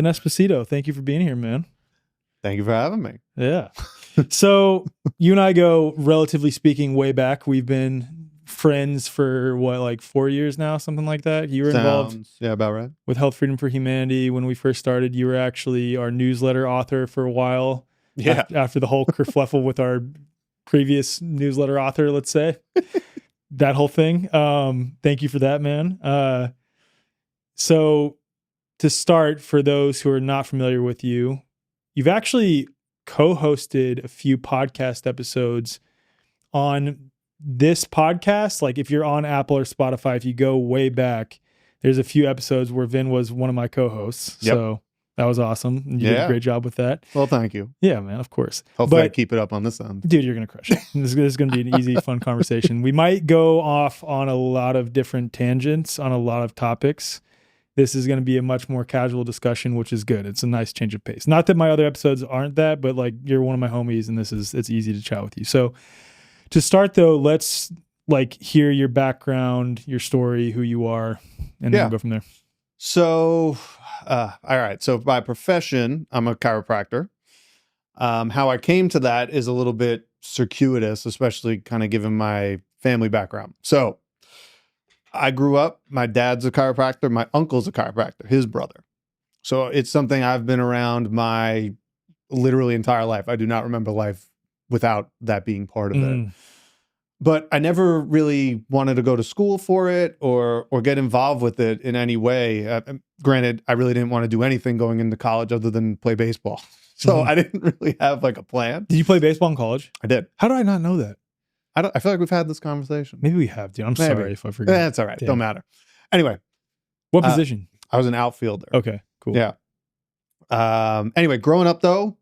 Vin Esposito. Thank you for being here, man. Thank you for having me. Yeah. So you and I go, relatively speaking, way back. We've been friends for like 4 years now, something like that. You were involved about right. with Health Freedom for Humanity when we first started. You were actually our newsletter author for a while. Yeah. After the whole kerfluffle with our previous newsletter author, let's say. That whole thing. Thank you for that, man. So to start, for those who are not familiar with you, you've actually co-hosted a few podcast episodes on this podcast. Like if you're on Apple or Spotify, if you go way back, there's a few episodes where Vin was one of my co-hosts. Yep. So that was awesome. You did a great job with that. Well, thank you. Yeah, man, of course. Hopefully I keep it up on this end. Dude, you're going to crush it. This is going to be an easy, fun conversation. We might go off on a lot of different tangents on a lot of topics. This is going to be a much more casual discussion, which is good. It's a nice change of pace. Not that my other episodes aren't that, but like you're one of my homies and it's easy to chat with you. So to start though, let's like hear your background, your story, who you are, and then we'll go from there. So, all right. So by profession, I'm a chiropractor. How I came to that is a little bit circuitous, especially kind of given my family background. So I grew up, my dad's a chiropractor, my uncle's a chiropractor, his brother. So it's something I've been around my literally entire life. I do not remember life without that being part of it. But I never really wanted to go to school for it or get involved with it in any way. Granted, I really didn't want to do anything going into college other than play baseball. So I didn't really have like a plan. Did you play baseball in college? I did. How do I not know that? I feel like we've had this conversation. Maybe we have, dude. I'm sorry if I forget. That's all right. Don't matter. Anyway. What position? I was an outfielder. Okay, cool. Yeah. Anyway, growing up though,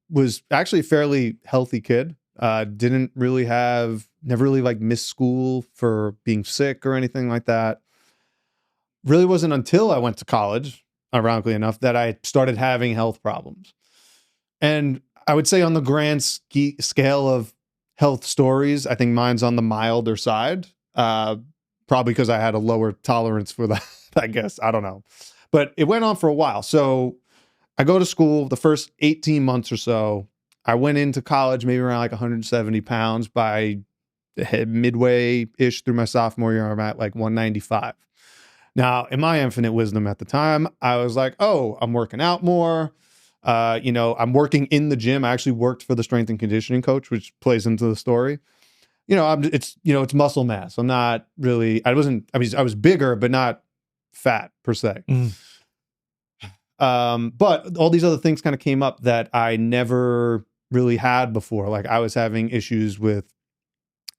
was actually a fairly healthy kid. Never really like missed school for being sick or anything like that. Really wasn't until I went to college, ironically enough, that I started having health problems. And I would say on the grand scale of health stories, I think mine's on the milder side, probably because I had a lower tolerance for that, I guess. I don't know. But it went on for a while. So I go to school the first 18 months or so. I went into college maybe around like 170 pounds. By midway-ish through my sophomore year, I'm at like 195. Now, in my infinite wisdom at the time, I was like, oh, I'm working out more. I'm working in the gym. I actually worked for the strength and conditioning coach, which plays into the story. It's muscle mass. I'm not really, I was bigger, but not fat per se. But all these other things kind of came up that I never really had before. Like I was having issues with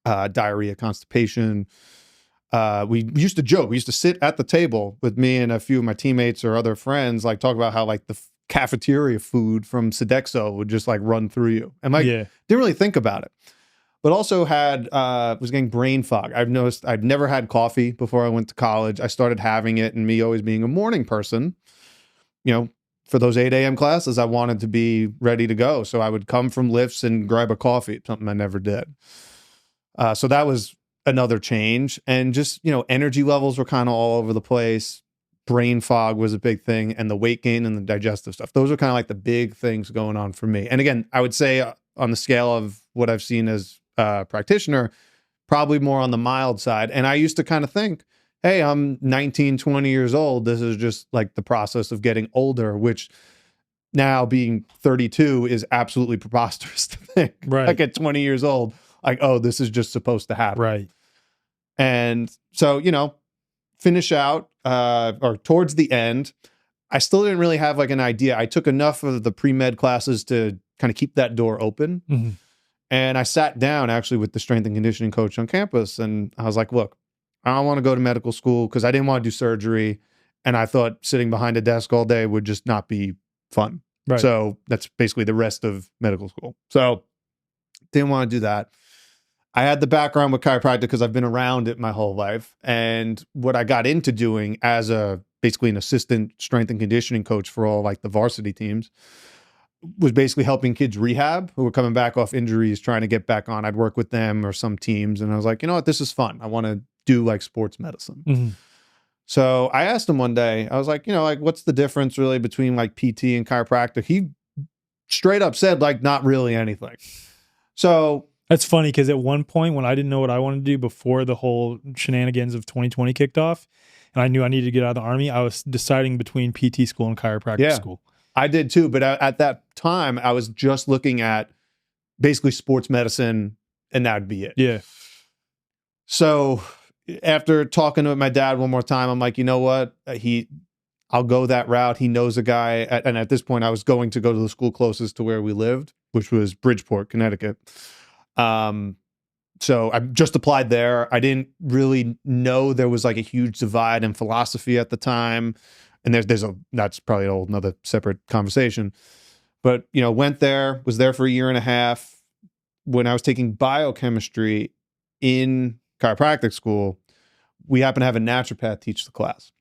diarrhea, constipation. We used to joke. We used to sit at the table with me and a few of my teammates or other friends, like talk about how like the cafeteria food from Sodexo would just like run through you. And like, didn't really think about it. But also was getting brain fog. I've noticed I'd never had coffee before I went to college. I started having it, and me always being a morning person, for those 8 a.m. classes, I wanted to be ready to go. So I would come from lifts and grab a coffee, something I never did. So that was another change. And just, energy levels were kind of all over the place. Brain fog was a big thing, and the weight gain and the digestive stuff. Those are kind of like the big things going on for me. And again, I would say on the scale of what I've seen as a practitioner, probably more on the mild side. And I used to kind of think, hey, I'm 19, 20 years old. This is just like the process of getting older, which now being 32 is absolutely preposterous to think. Right. Like at 20 years old, like, oh, this is just supposed to happen. Right. And so, finish out or towards the end, I still didn't really have like an idea. I took enough of the pre-med classes to kind of keep that door open. Mm-hmm. And I sat down actually with the strength and conditioning coach on campus. And I was like, look, I don't want to go to medical school because I didn't want to do surgery. And I thought sitting behind a desk all day would just not be fun. Right. So that's basically the rest of medical school. So didn't want to do that. I had the background with chiropractic because I've been around it my whole life. And what I got into doing as basically an assistant strength and conditioning coach for all like the varsity teams was basically helping kids rehab who were coming back off injuries, trying to get back on. I'd work with them or some teams. And I was like, you know what, this is fun. I want to do like sports medicine. Mm-hmm. So I asked him one day, I was like, like, what's the difference really between like PT and chiropractic? He straight up said like, not really anything. So that's funny because at one point when I didn't know what I wanted to do before the whole shenanigans of 2020 kicked off, and I knew I needed to get out of the Army, I was deciding between PT school and chiropractic school. I did too. But at that time, I was just looking at basically sports medicine, and that'd be it. Yeah. So after talking to my dad one more time, I'm like, you know what? I'll go that route. He knows a guy. And at this point, I was going to go to the school closest to where we lived, which was Bridgeport, Connecticut. So I just applied there. I didn't really know there was like a huge divide in philosophy at the time. And that's probably another separate conversation. But, went there, was there for a year and a half. When I was taking biochemistry in chiropractic school, we happened to have a naturopath teach the class.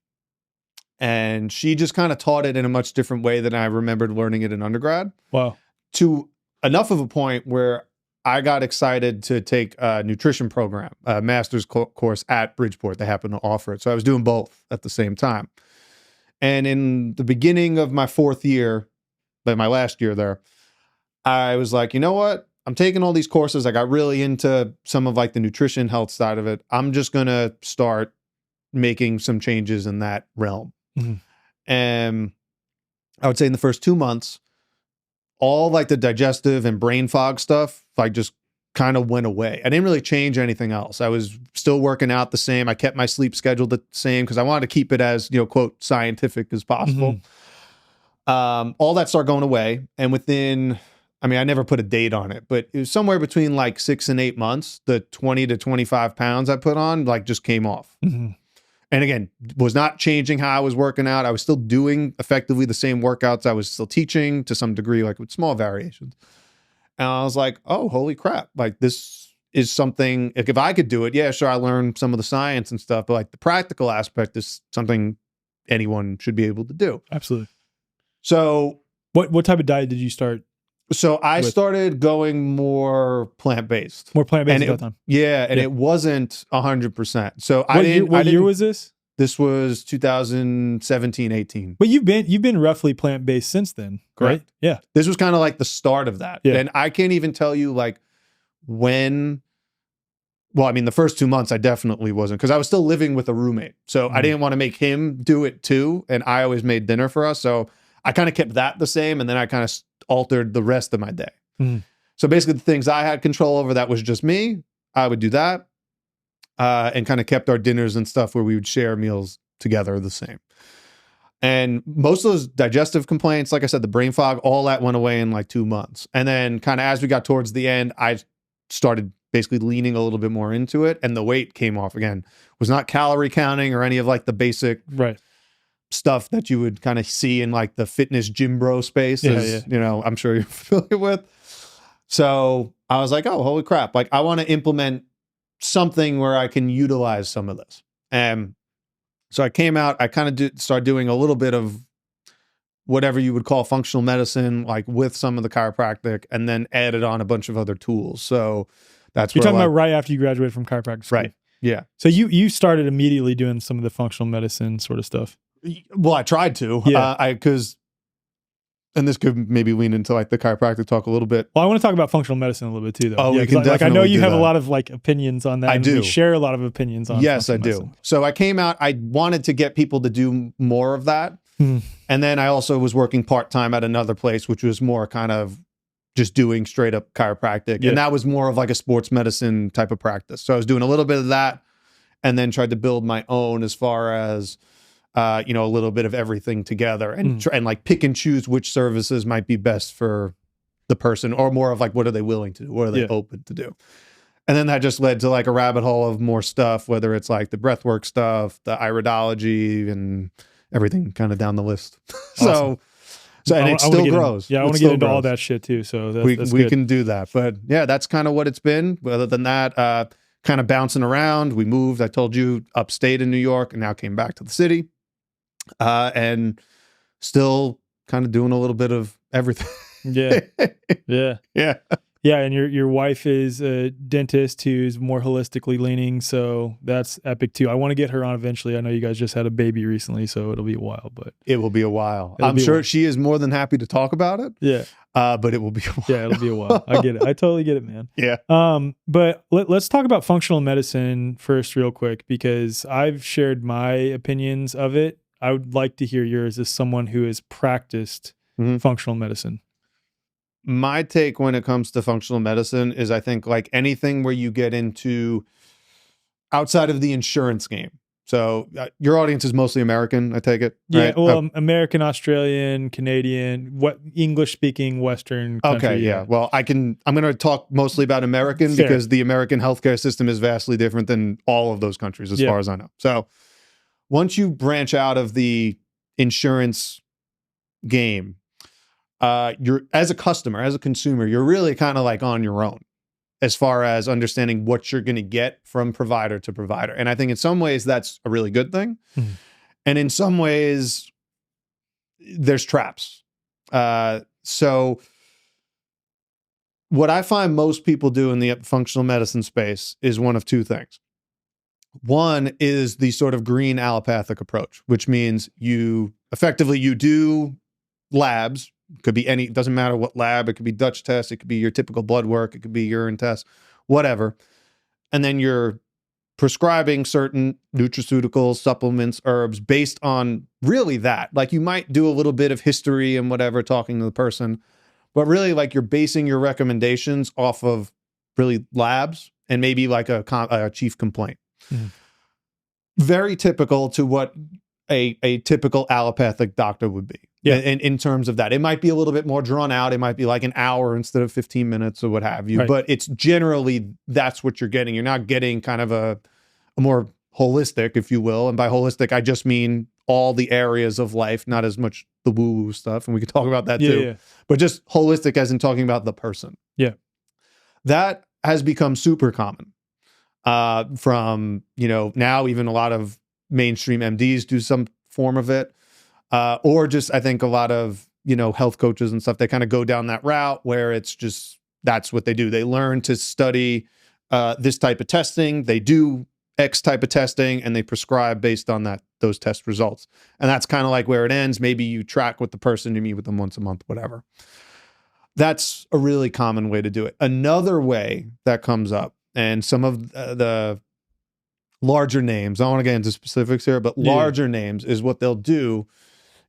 And she just kind of taught it in a much different way than I remembered learning it in undergrad. Wow. To enough of a point where I got excited to take a nutrition program, a master's course at Bridgeport. They happened to offer it. So I was doing both at the same time. And in the beginning of my fourth year, but my last year there, I was like, you know what? I'm taking all these courses. I got really into some of like the nutrition health side of it. I'm just going to start making some changes in that realm. Mm-hmm. And I would say in the first 2 months, all like the digestive and brain fog stuff, like just kind of went away. I didn't really change anything else. I was still working out the same. I kept my sleep schedule the same because I wanted to keep it as, quote, scientific as possible. Mm-hmm. All that started going away. And I never put a date on it, but it was somewhere between like 6 and 8 months, the 20 to 25 pounds I put on, like just came off. Mm-hmm. And again, was not changing how I was working out. I was still doing effectively the same workouts. I was still teaching to some degree, like with small variations. And I was like, oh, holy crap. Like this is something, like if I could do it, yeah, sure. I learned some of the science and stuff, but like the practical aspect is something anyone should be able to do. Absolutely. So what type of diet did you start? So I started going more plant-based. More plant-based at that time. Yeah, and it wasn't 100%. So what year was this? This was 2017, 18. But you've been roughly plant-based since then, correct? Right? Yeah. This was kind of like the start of that. Yeah. And I can't even tell you like when. Well, the first 2 months I definitely wasn't because I was still living with a roommate. So I didn't want to make him do it too. And I always made dinner for us. So I kind of kept that the same. And then I kind of altered the rest of my day. Mm. So basically the things I had control over, that was just me. I would do that and kind of kept our dinners and stuff where we would share meals together the same. And most of those digestive complaints, like I said, the brain fog, all that went away in like 2 months. And then kind of as we got towards the end, I started basically leaning a little bit more into it. And the weight came off again. Was not calorie counting or any of like the basic stuff that you would kind of see in like the fitness gym bro space, I'm sure you're familiar with. So I was like, oh, holy crap. Like I want to implement something where I can utilize some of this. And so I came out, I kind of started doing a little bit of whatever you would call functional medicine, like with some of the chiropractic, and then added on a bunch of other tools. So that's you're talking about right after you graduated from chiropractic school. Right. Yeah. So you started immediately doing some of the functional medicine sort of stuff. Well, I tried to, and this could maybe lean into like the chiropractic talk a little bit. Well, I want to talk about functional medicine a little bit too, though. Oh, we can definitely I know you have that. A lot of like opinions on that. I do. We share a lot of opinions on. Yes, I do. Medicine. So I came out. I wanted to get people to do more of that, and then I also was working part-time at another place, which was more kind of just doing straight up chiropractic, and that was more of like a sports medicine type of practice. So I was doing a little bit of that, and then tried to build my own as far as a little bit of everything together and and like pick and choose which services might be best for the person, or more of like, what are they willing to do? What are they open to do? And then that just led to like a rabbit hole of more stuff, whether it's like the breathwork stuff, the iridology, and everything kind of down the list. Awesome. So and it still grows. I want to get into all that shit too. So that's we can do that. But yeah, that's kind of what it's been. Other than that, kind of bouncing around. We moved, I told you, upstate in New York, and now came back to the city. And still kind of doing a little bit of everything. Yeah. Yeah, and your wife is a dentist who's more holistically leaning, so that's epic too. I want to get her on eventually. I know you guys just had a baby recently, so it'll be a while, but It will be a while. It'll I'm be a sure while. she is more than happy to talk about it. yeah, But it will be a while. yeah, it'll be a while. I get it. I totally get it, man. Yeah. But let's talk about functional medicine first, real quick, because I've shared my opinions of it. I would like to hear yours as someone who has practiced functional medicine. My take when it comes to functional medicine is I think like anything where you get into outside of the insurance game. So your audience is mostly American, I take it. Yeah, right? well, American, Australian, Canadian, what English speaking Western country. Okay, yeah. Well, I'm going to talk mostly about American Fair. because the American healthcare system is vastly different than all of those countries as far as I know. So once you branch out of the insurance game, you're as a customer, as a consumer, you're really kind of like on your own as far as understanding what you're going to get from provider to provider. And I think in some ways that's a really good thing. Mm-hmm. And in some ways there's traps. So what I find most people do in the functional medicine space is one of two things. One is the sort of green allopathic approach, which means you do labs. Could be it doesn't matter what lab. It could be Dutch test. It could be your typical blood work. It could be urine test, whatever. And then you're prescribing certain nutraceuticals, supplements, herbs based on really that. Like you might do a little bit of history and whatever, talking to the person, but really like you're basing your recommendations off of really labs and maybe like a chief complaint. Mm-hmm. Very typical to what a typical allopathic doctor would be. Yeah. In terms of that, it might be a little bit more drawn out. It might be like an hour instead of 15 minutes or what have you. Right. But it's generally, that's what you're getting. You're not getting kind of a more holistic, if you will. And by holistic, I just mean all the areas of life, not as much the woo-woo stuff. And we could talk about that too. Yeah. But just holistic as in talking about the person. Yeah. That has become super common. From, now even a lot of mainstream MDs do some form of it. Or just, I think a lot of, health coaches and stuff, they kind of go down that route where it's just, that's what they do. They learn to study this type of testing. They do X type of testing and they prescribe based on those test results. And that's kind of like where it ends. Maybe you track with the person, you meet with them once a month, whatever. That's a really common way to do it. Another way that comes up, and some of the larger names, I don't want to get into specifics here, but larger names is what they'll do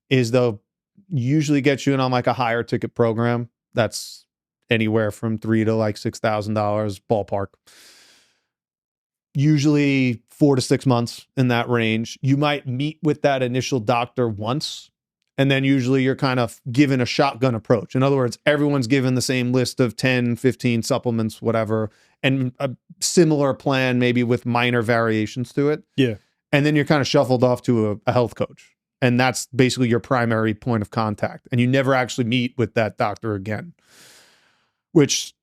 is they'll usually get you in on like a higher ticket program. That's anywhere from $3,000 to like $6,000 ballpark. Usually 4 to 6 months in that range. You might meet with that initial doctor once, and then usually you're kind of given a shotgun approach. In other words, everyone's given the same list of 10, 15 supplements, whatever, and a similar plan, maybe with minor variations to it. Yeah. And then you're kind of shuffled off to a health coach. And that's basically your primary point of contact. And you never actually meet with that doctor again, which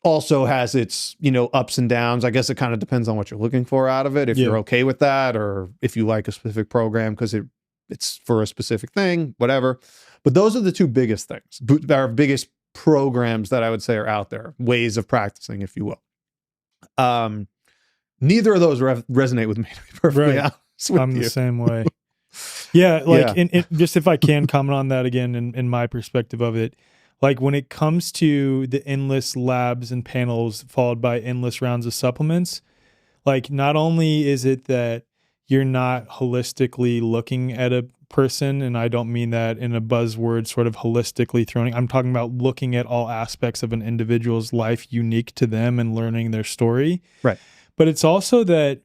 also has its, ups and downs. I guess it kind of depends on what you're looking for out of it. If you're okay with that, or if you like a specific program because it's for a specific thing, whatever. But those are the two biggest things, our biggest programs that I would say are out there, ways of practicing, if you will. Neither of those resonate with me, to be perfectly honest with I'm you. The same way. Yeah, just if I can comment on that again in my perspective of it, like when it comes to the endless labs and panels followed by endless rounds of supplements, like not only is it that you're not holistically looking at a person, and I don't mean that in a buzzword sort of holistically thrown. I'm talking about looking at all aspects of an individual's life unique to them and learning their story. Right. But it's also that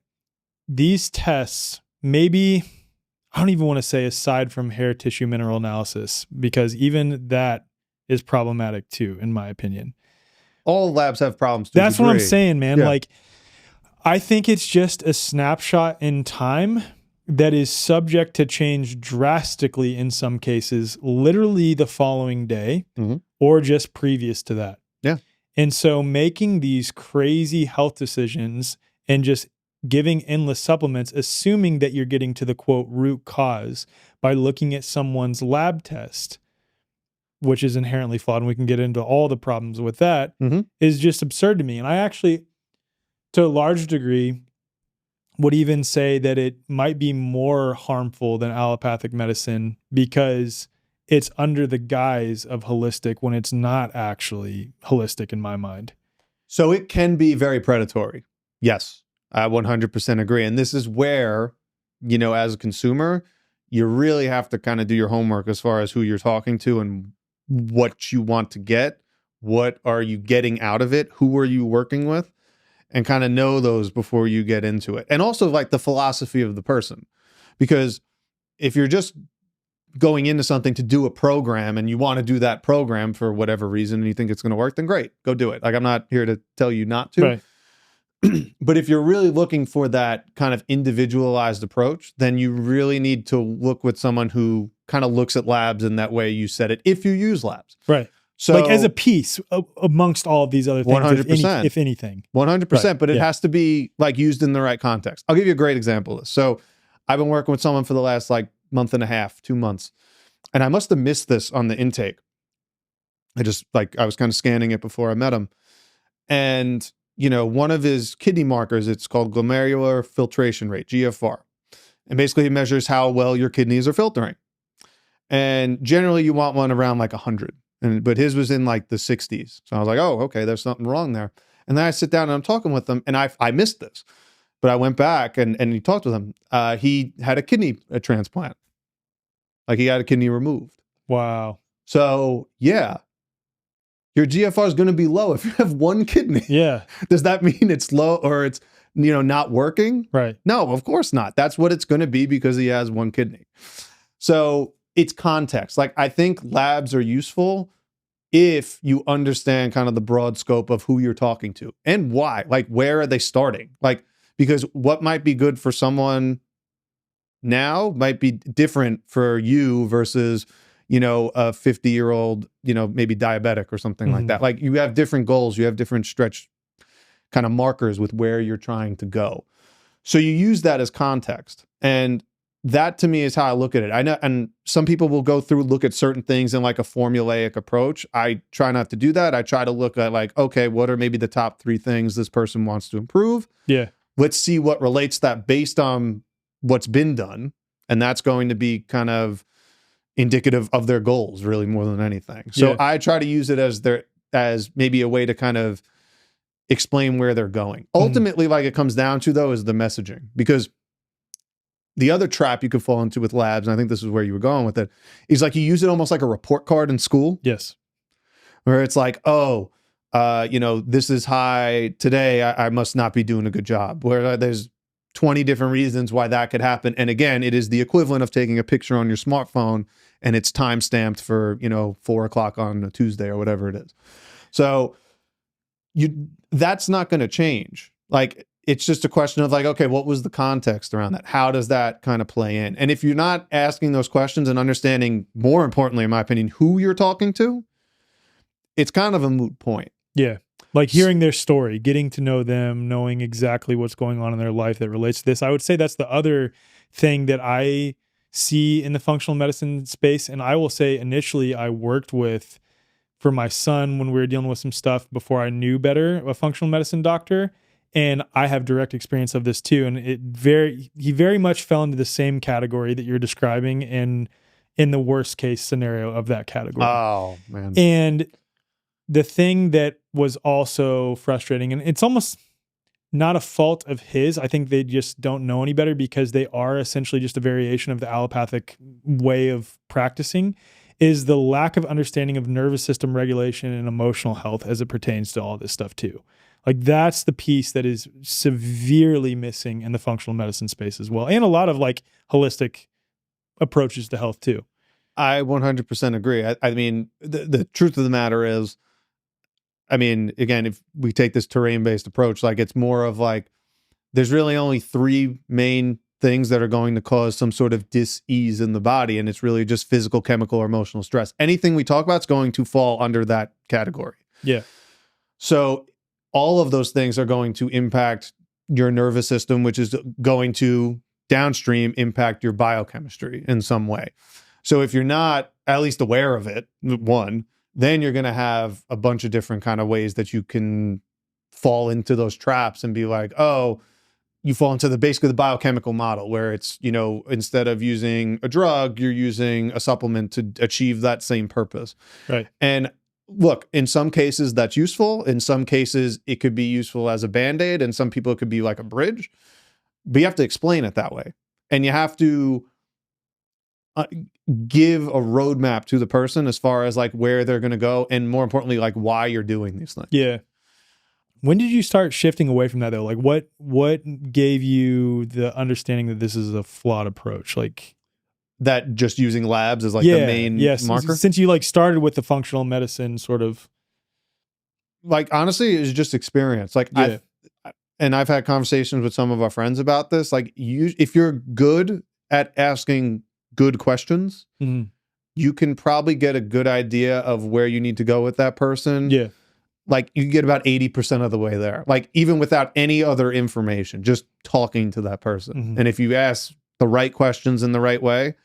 these tests, maybe, I don't even want to say aside from hair tissue mineral analysis, because even that is problematic too, in my opinion. All labs have problems. That's what I'm saying, man. Yeah. Like, I think it's just a snapshot in time that is subject to change drastically in some cases, literally the following day or just previous to that. Yeah. And so making these crazy health decisions and just giving endless supplements, assuming that you're getting to the quote root cause by looking at someone's lab test, which is inherently flawed, and we can get into all the problems with that, Mhm. is just absurd to me. And I actually, to a large degree, would even say that it might be more harmful than allopathic medicine because it's under the guise of holistic when it's not actually holistic in my mind. So it can be very predatory. Yes, I 100% agree. And this is where, as a consumer, you really have to kind of do your homework as far as who you're talking to and what you want to get. What are you getting out of it? Who are you working with? And kind of know those before you get into it. And also like the philosophy of the person. Because if you're just going into something to do a program and you want to do that program for whatever reason and you think it's going to work, then great, go do it. Like, I'm not here to tell you not to. Right. But if you're really looking for that kind of individualized approach, then you really need to look with someone who kind of looks at labs in that way you said it, if you use labs. Right. So, like as a piece amongst all of these other things, 100%. if anything. 100%, Right. but it Yeah. has to be like used in the right context. I'll give you a great example of this. So I've been working with someone for the last like month and a half, 2 months, and I must have missed this on the intake. I was kind of scanning it before I met him. And, one of his kidney markers, it's called glomerular filtration rate, GFR. And basically it measures how well your kidneys are filtering. And generally you want one around like 100. But his was in like the 60s. So I was like, oh, okay, there's something wrong there. And then I sit down and I'm talking with him, and I missed this. But I went back and he talked with him. He had a kidney transplant. Like he had a kidney removed. Wow. So yeah, your GFR is going to be low if you have one kidney. Yeah. Does that mean it's low or it's, not working? Right. No, of course not. That's what it's going to be because he has one kidney. So it's context. Like, I think labs are useful if you understand kind of the broad scope of who you're talking to and why. Like, where are they starting? Like, because what might be good for someone now might be different for you versus, a 50-year-old, maybe diabetic or something like that. Like, you have different goals, you have different stretch kind of markers with where you're trying to go. So you use that as context. And that to me is how I look at it. I know, and some people will go through, look at certain things in like a formulaic approach. I try not to do that. I try to look at like, okay, what are maybe the top 3 things this person wants to improve? Yeah. Let's see what relates that based on what's been done. And that's going to be kind of indicative of their goals, really, more than anything. So Yeah. I try to use it as maybe a way to kind of explain where they're going. Ultimately, like it comes down to, though, is the messaging. Because the other trap you could fall into with labs, and I think this is where you were going with it, is like you use it almost like a report card in school. Yes. Where it's like, this is high today. I must not be doing a good job. Where there's 20 different reasons why that could happen. And again, it is the equivalent of taking a picture on your smartphone and it's time stamped for, 4:00 on a Tuesday or whatever it is. So that's not going to change. Like, it's just a question of like, okay, what was the context around that? How does that kind of play in? And if you're not asking those questions and understanding, more importantly, in my opinion, who you're talking to, it's kind of a moot point. Yeah. Like hearing their story, getting to know them, knowing exactly what's going on in their life that relates to this. I would say that's the other thing that I see in the functional medicine space. And I will say initially I worked with, for my son, when we were dealing with some stuff before I knew better, a functional medicine doctor. And I have direct experience of this too. And he very much fell into the same category that you're describing in the worst case scenario of that category. Oh, man. And the thing that was also frustrating, and it's almost not a fault of his, I think they just don't know any better because they are essentially just a variation of the allopathic way of practicing, is the lack of understanding of nervous system regulation and emotional health as it pertains to all this stuff too. Like that's the piece that is severely missing in the functional medicine space as well. And a lot of like holistic approaches to health too. I 100% agree. I mean, the truth of the matter is, I mean, again, if we take this terrain-based approach, like it's more of like, there's really only 3 main things that are going to cause some sort of dis-ease in the body. And it's really just physical, chemical, or emotional stress. Anything we talk about is going to fall under that category. Yeah. So all of those things are going to impact your nervous system, which is going to downstream impact your biochemistry in some way. So if you're not at least aware of it, one, then you're going to have a bunch of different kind of ways that you can fall into those traps and be like, oh, you fall into basically the biochemical model where it's, instead of using a drug, you're using a supplement to achieve that same purpose. Right. And look, in some cases that's useful. In some cases it could be useful as a Band-Aid, and some people it could be like a bridge, but you have to explain it that way. And you have to give a roadmap to the person as far as like where they're going to go. And more importantly, like why you're doing these things. Yeah. When did you start shifting away from that though? Like what gave you the understanding that this is a flawed approach? Like that just using labs is like the main marker? Since you like started with the functional medicine sort of. Like honestly, it's just experience. Like I've had conversations with some of our friends about this. Like if you're good at asking good questions, you can probably get a good idea of where you need to go with that person. Yeah. Like you can get about 80% of the way there, like even without any other information, just talking to that person. And if you ask the right questions in the right way,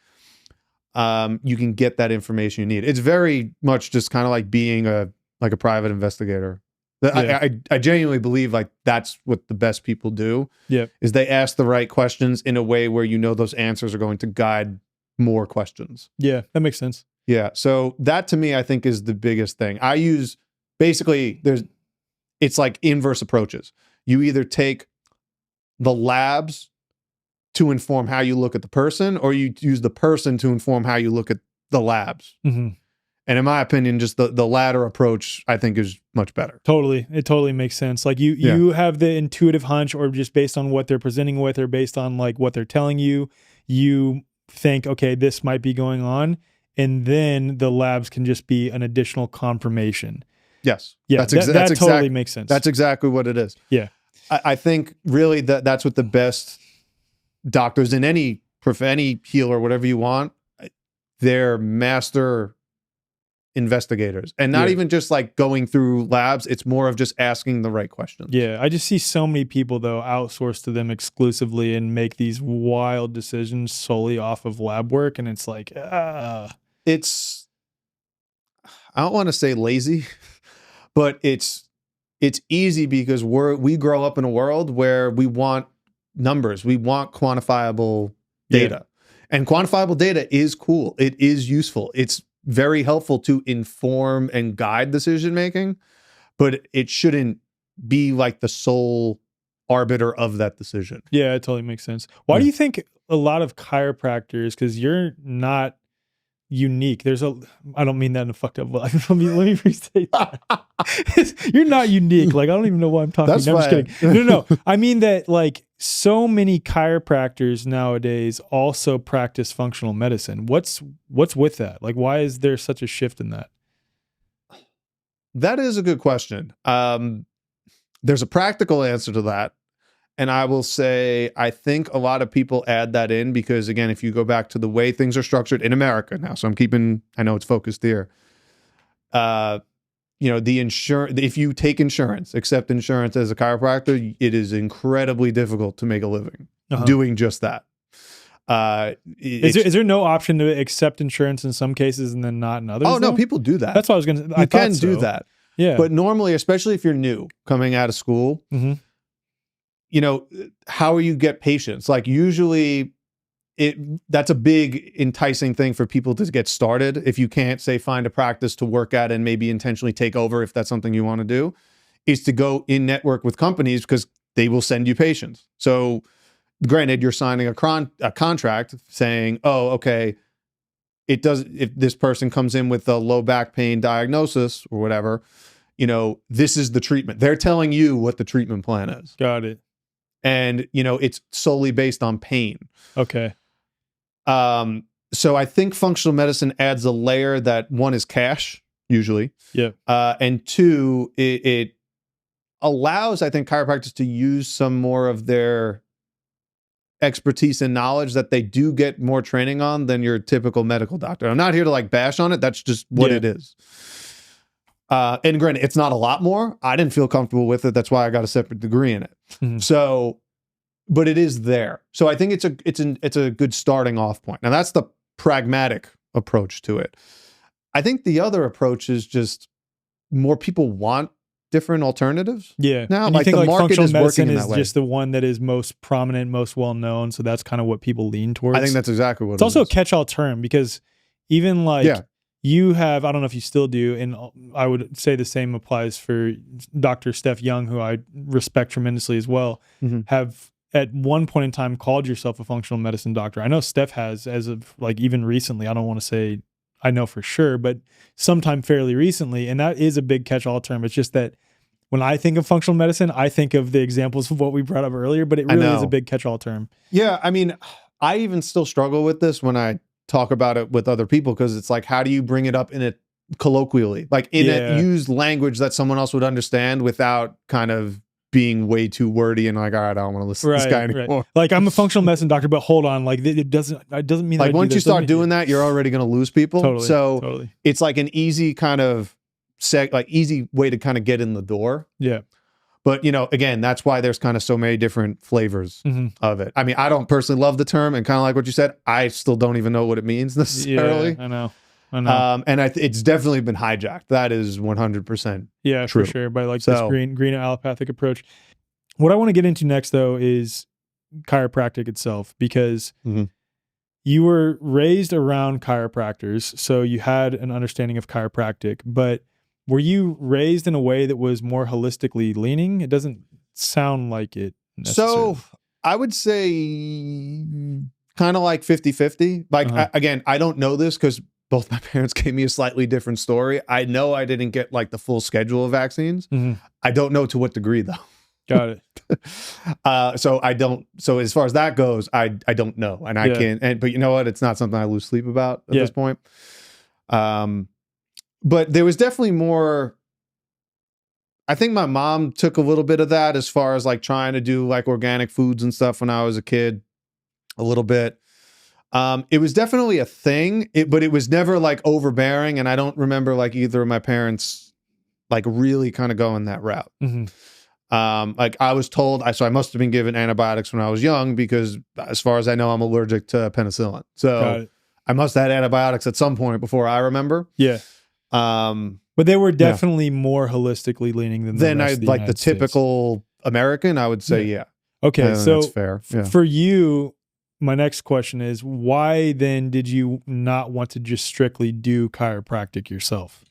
you can get that information you need. It's very much just kind of like being a private investigator. I genuinely believe like that's what the best people do. Yeah. Is they ask the right questions in a way where those answers are going to guide more questions. Yeah, that makes sense. Yeah. So that to me, I think is the biggest thing. I use basically it's like inverse approaches. You either take the labs to inform how you look at the person, or you use the person to inform how you look at the labs. And in my opinion, just the latter approach, I think, is much better. Totally. It totally makes sense. Like you have the intuitive hunch, or just based on what they're presenting with, or based on like what they're telling you, you think, okay, this might be going on. And then the labs can just be an additional confirmation. Yes. Yeah. That totally makes sense. That's exactly what it is. Yeah. I think really that's what the best doctors in any healer, whatever you want, they're master investigators, and not even just like going through labs. It's more of just asking the right questions. Yeah. I just see so many people though outsource to them exclusively and make these wild decisions solely off of lab work. And it's like, it's, I don't want to say lazy, but it's easy because we grow up in a world where we want numbers. We want quantifiable data. And quantifiable data is cool. It is useful. It's very helpful to inform and guide decision making, but it shouldn't be like the sole arbiter of that decision. Yeah, it totally makes sense. Why do you think a lot of chiropractors, because you're not unique. I don't mean that in a fucked up way. Let me restate that. You're not unique. Like, I don't even know why I'm talking. That's I'm just kidding. No. I mean that like so many chiropractors nowadays also practice functional medicine. What's with that? Like, why is there such a shift in that? That is a good question. There's a practical answer to that. And I will say, I think a lot of people add that in because, again, if you go back to the way things are structured in America now, so I know it's focused here. The insurance, if you take insurance, accept insurance as a chiropractor, it is incredibly difficult to make a living doing just that. Is there no option to accept insurance in some cases and then not in others? Oh, no, people do that. That's what I was going to. You can do that. Yeah. But normally, especially if you're new coming out of school, how you get patients? Like usually that's a big enticing thing for people to get started. If you can't find a practice to work at and maybe intentionally take over, if that's something you want to do, is to go in network with companies because they will send you patients. So granted, you're signing a contract saying, oh, okay, if this person comes in with a low back pain diagnosis or whatever, this is the treatment. They're telling you what the treatment plan is. Got it. And, it's solely based on pain. Okay. So I think functional medicine adds a layer that, one, is cash, usually. Yeah. And two, it allows, I think, chiropractors to use some more of their expertise and knowledge that they do get more training on than your typical medical doctor. I'm not here to like bash on it. That's just what it is. And granted, it's not a lot more. I didn't feel comfortable with it. That's why I got a separate degree in it. Mm-hmm. So, but it is there. So I think it's a good starting off point. Now that's the pragmatic approach to it. I think the other approach is just more people want different alternatives. Yeah. Now, And you like think the like market functional is working medicine in is that way. just the one that is most prominent, most well known. So that's kind of what people lean towards. I think that's exactly what it's it also a is. catch-all term because even like Yeah. you have, I don't know if you still do, and I would say the same applies for Dr. Steph Young, who I respect tremendously as well, have at one point in time called yourself a functional medicine doctor. I know Steph has, as of like even recently, I don't want to say I know for sure, but sometime fairly recently. And that is a big catch-all term. It's just that when I think of functional medicine, I think of the examples of what we brought up earlier, but it really is a big catch-all term. Yeah. I mean, I even still struggle with this when I talk about it with other people, because it's like, how do you bring it up in it colloquially? Like use language that someone else would understand without kind of being way too wordy and like, all right, I don't want to listen to this guy anymore. Right. Like, I'm a functional medicine doctor, but hold on, like it doesn't mean like once you start doing that, you're already going to lose people. Totally. It's like an easy kind of easy way to kind of get in the door. Yeah. But, you know, again, that's why there's kind of so many different flavors of it. I mean, I don't personally love the term, and kind of like what you said, I still don't even know what it means necessarily. Yeah, I know. And it's definitely been hijacked. That is 100% true. For sure. By like this green allopathic approach. What I want to get into next, though, is chiropractic itself, because you were raised around chiropractors, so you had an understanding of chiropractic, but were you raised in a way that was more holistically leaning? It doesn't sound like it necessarily. So I would say kind of like 50-50. Like, again, I don't know this because both my parents gave me a slightly different story. I know I didn't get like the full schedule of vaccines. I don't know to what degree, though. Got it. So I don't. So as far as that goes, I don't know, and I can't. But you know what? It's not something I lose sleep about at this point. But there was definitely more. I think my mom took a little bit of that as far as like trying to do like organic foods and stuff when I was a kid, a little bit. It was definitely a thing, but it was never like overbearing. And I don't remember like either of my parents like really kind of going that route. Like I was told, so I must have been given antibiotics when I was young, because as far as I know, I'm allergic to penicillin. So I must have had antibiotics at some point before I remember. Yeah. But they were definitely more holistically leaning than the rest of the like United the typical American, I would say, Okay, so that's fair. For you, my next question is, why then did you not want to just strictly do chiropractic yourself?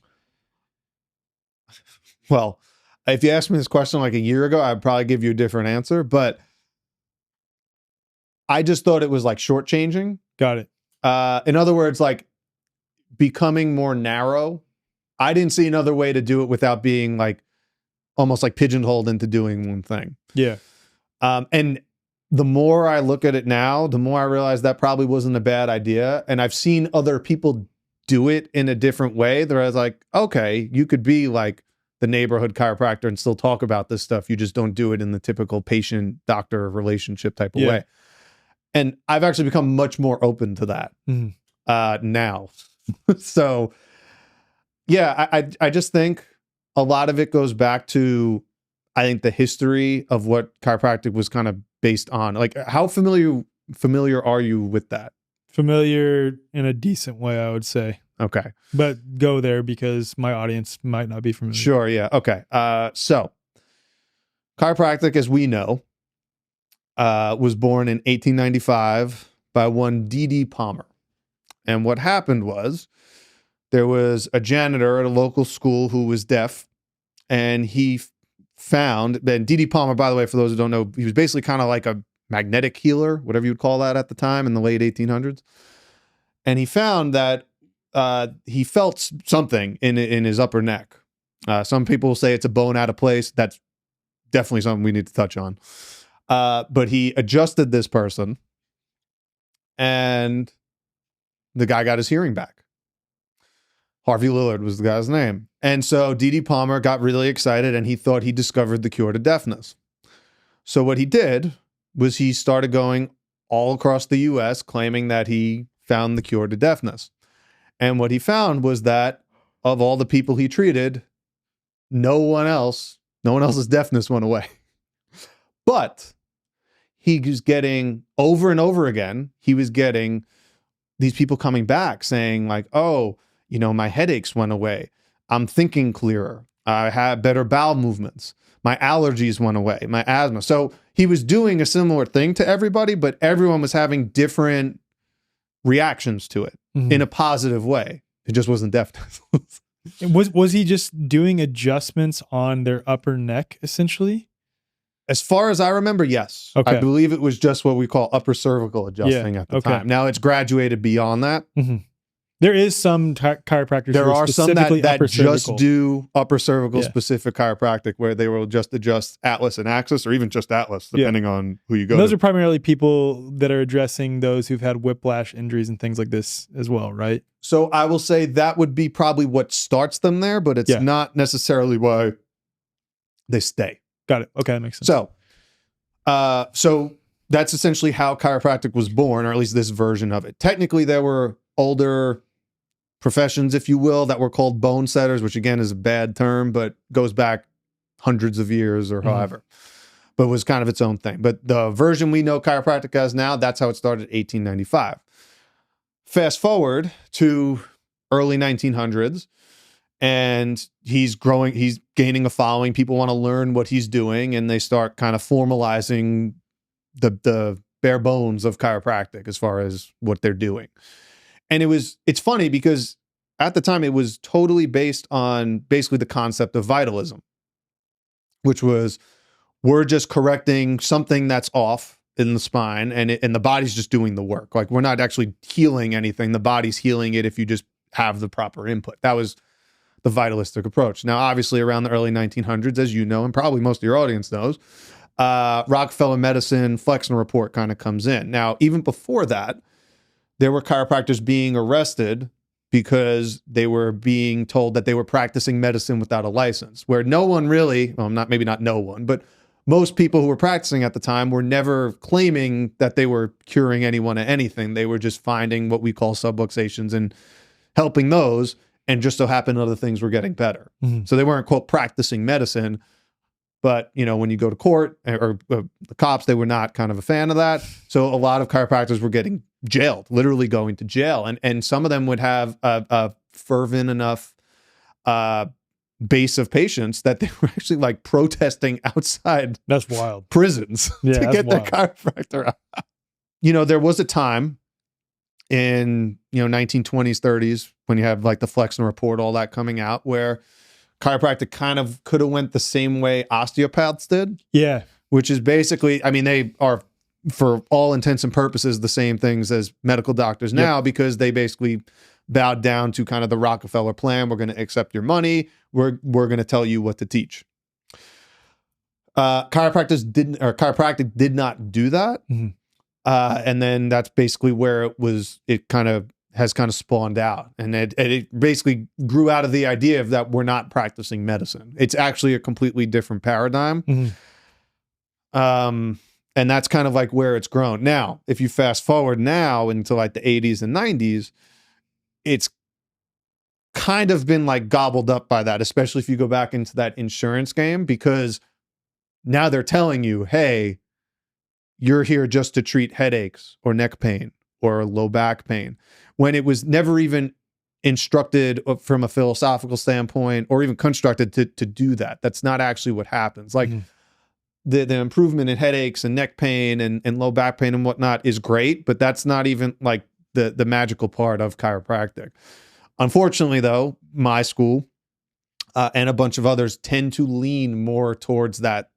Well, if you asked me this question like a year ago, I'd probably give you a different answer, but I just thought it was like shortchanging. Got it. In other words, like becoming more narrow. I didn't see another way to do it without being like almost like pigeonholed into doing one thing. Yeah. And the more I look at it now, the more I realize that probably wasn't a bad idea. And I've seen other people do it in a different way. That I was like, okay, you could be like the neighborhood chiropractor and still talk about this stuff. You just don't do it in the typical patient-doctor relationship type of way. And I've actually become much more open to that now. So, yeah, I just think a lot of it goes back to, I think, the history of what chiropractic was kind of based on. Like, how familiar are you with that? Familiar in a decent way, I would say. Okay. But go there because my audience might not be familiar. Sure, yeah. Okay. So, chiropractic, as we know, was born in 1895 by one D.D. Palmer. And what happened was, there was a janitor at a local school who was deaf, and he found, and D.D. Palmer, by the way, for those who don't know, he was basically kind of like a magnetic healer, whatever you would call that at the time in the late 1800s. And he found that he felt something in his upper neck. Some people say it's a bone out of place. That's definitely something we need to touch on. But he adjusted this person, and the guy got his hearing back. Harvey Lillard was the guy's name. And so D.D. Palmer got really excited, and he thought he discovered the cure to deafness. So what he did was he started going all across the U.S. claiming that he found the cure to deafness. And what he found was that of all the people he treated, no one else's deafness went away. But he was getting, over and over again, he was getting these people coming back saying like, oh, you know, my headaches went away. I'm thinking clearer. I had better bowel movements. My allergies went away, my asthma. So he was doing a similar thing to everybody, but everyone was having different reactions to it in a positive way. It just wasn't deafness. Was he just doing adjustments on their upper neck, essentially? As far as I remember, yes. Okay. I believe it was just what we call upper cervical adjusting at the time. Now it's graduated beyond that. There is some chiropractors. There are some that just cervical. do upper cervical specific chiropractic, where they will just adjust atlas and axis, or even just atlas, depending on who you go and those to. are primarily people that are addressing those who've had whiplash injuries and things like this as well, right? So I will say that would be probably what starts them there, but it's not necessarily why they stay. Got it. Okay, that makes sense. So that's essentially how chiropractic was born, or at least this version of it. Technically, there were older professions, if you will, that were called bone setters, which again is a bad term, but goes back hundreds of years or however, but was kind of its own thing. But the version we know chiropractic as now, that's how it started, 1895. Fast forward to early 1900s, and he's growing, he's gaining a following. People want to learn what he's doing, and they start kind of formalizing the bare bones of chiropractic as far as what they're doing. And it's funny because at the time it was totally based on basically the concept of vitalism, which was, we're just correcting something that's off in the spine, and the body's just doing the work. Like, we're not actually healing anything. The body's healing it if you just have the proper input. That was the vitalistic approach. Now, obviously around the early 1900s, as you know, and probably most of your audience knows, Rockefeller medicine, Flexner report kind of comes in. Now, even before that, there were chiropractors being arrested because they were being told that they were practicing medicine without a license, where no one really, well, maybe not no one, but most people who were practicing at the time were never claiming that they were curing anyone of anything. They were just finding what we call subluxations and helping those, and just so happened other things were getting better. So they weren't, quote, practicing medicine. But, you know, when you go to court or the cops, they were not kind of a fan of that. So a lot of chiropractors were getting jailed, literally going to jail. And some of them would have a fervent enough base of patients that they were actually like protesting outside That's wild. prisons to get their chiropractor out. You know, there was a time in, 1920s, 30s, when you have like the Flexner report, all that coming out, where chiropractic kind of could have went the same way osteopaths did. Yeah. Which is basically, I mean, they are, for all intents and purposes, the same things as medical doctors now, because they basically bowed down to kind of the Rockefeller plan. We're going to accept your money. We're going to tell you what to teach. Chiropractic did not do that. And then that's basically where it kind of has spawned out. And it basically grew out of the idea of that we're not practicing medicine. It's actually a completely different paradigm. And that's kind of like where it's grown. Now, if you fast forward now into like the 80s and 90s, it's kind of been like gobbled up by that, especially if you go back into that insurance game, because now they're telling you, hey, you're here just to treat headaches or neck pain or low back pain, when it was never even instructed from a philosophical standpoint or even constructed to do that. That's not actually what happens. Like the improvement in headaches and neck pain and low back pain and whatnot is great, but that's not even like the magical part of chiropractic. Unfortunately, though, my school and a bunch of others tend to lean more towards that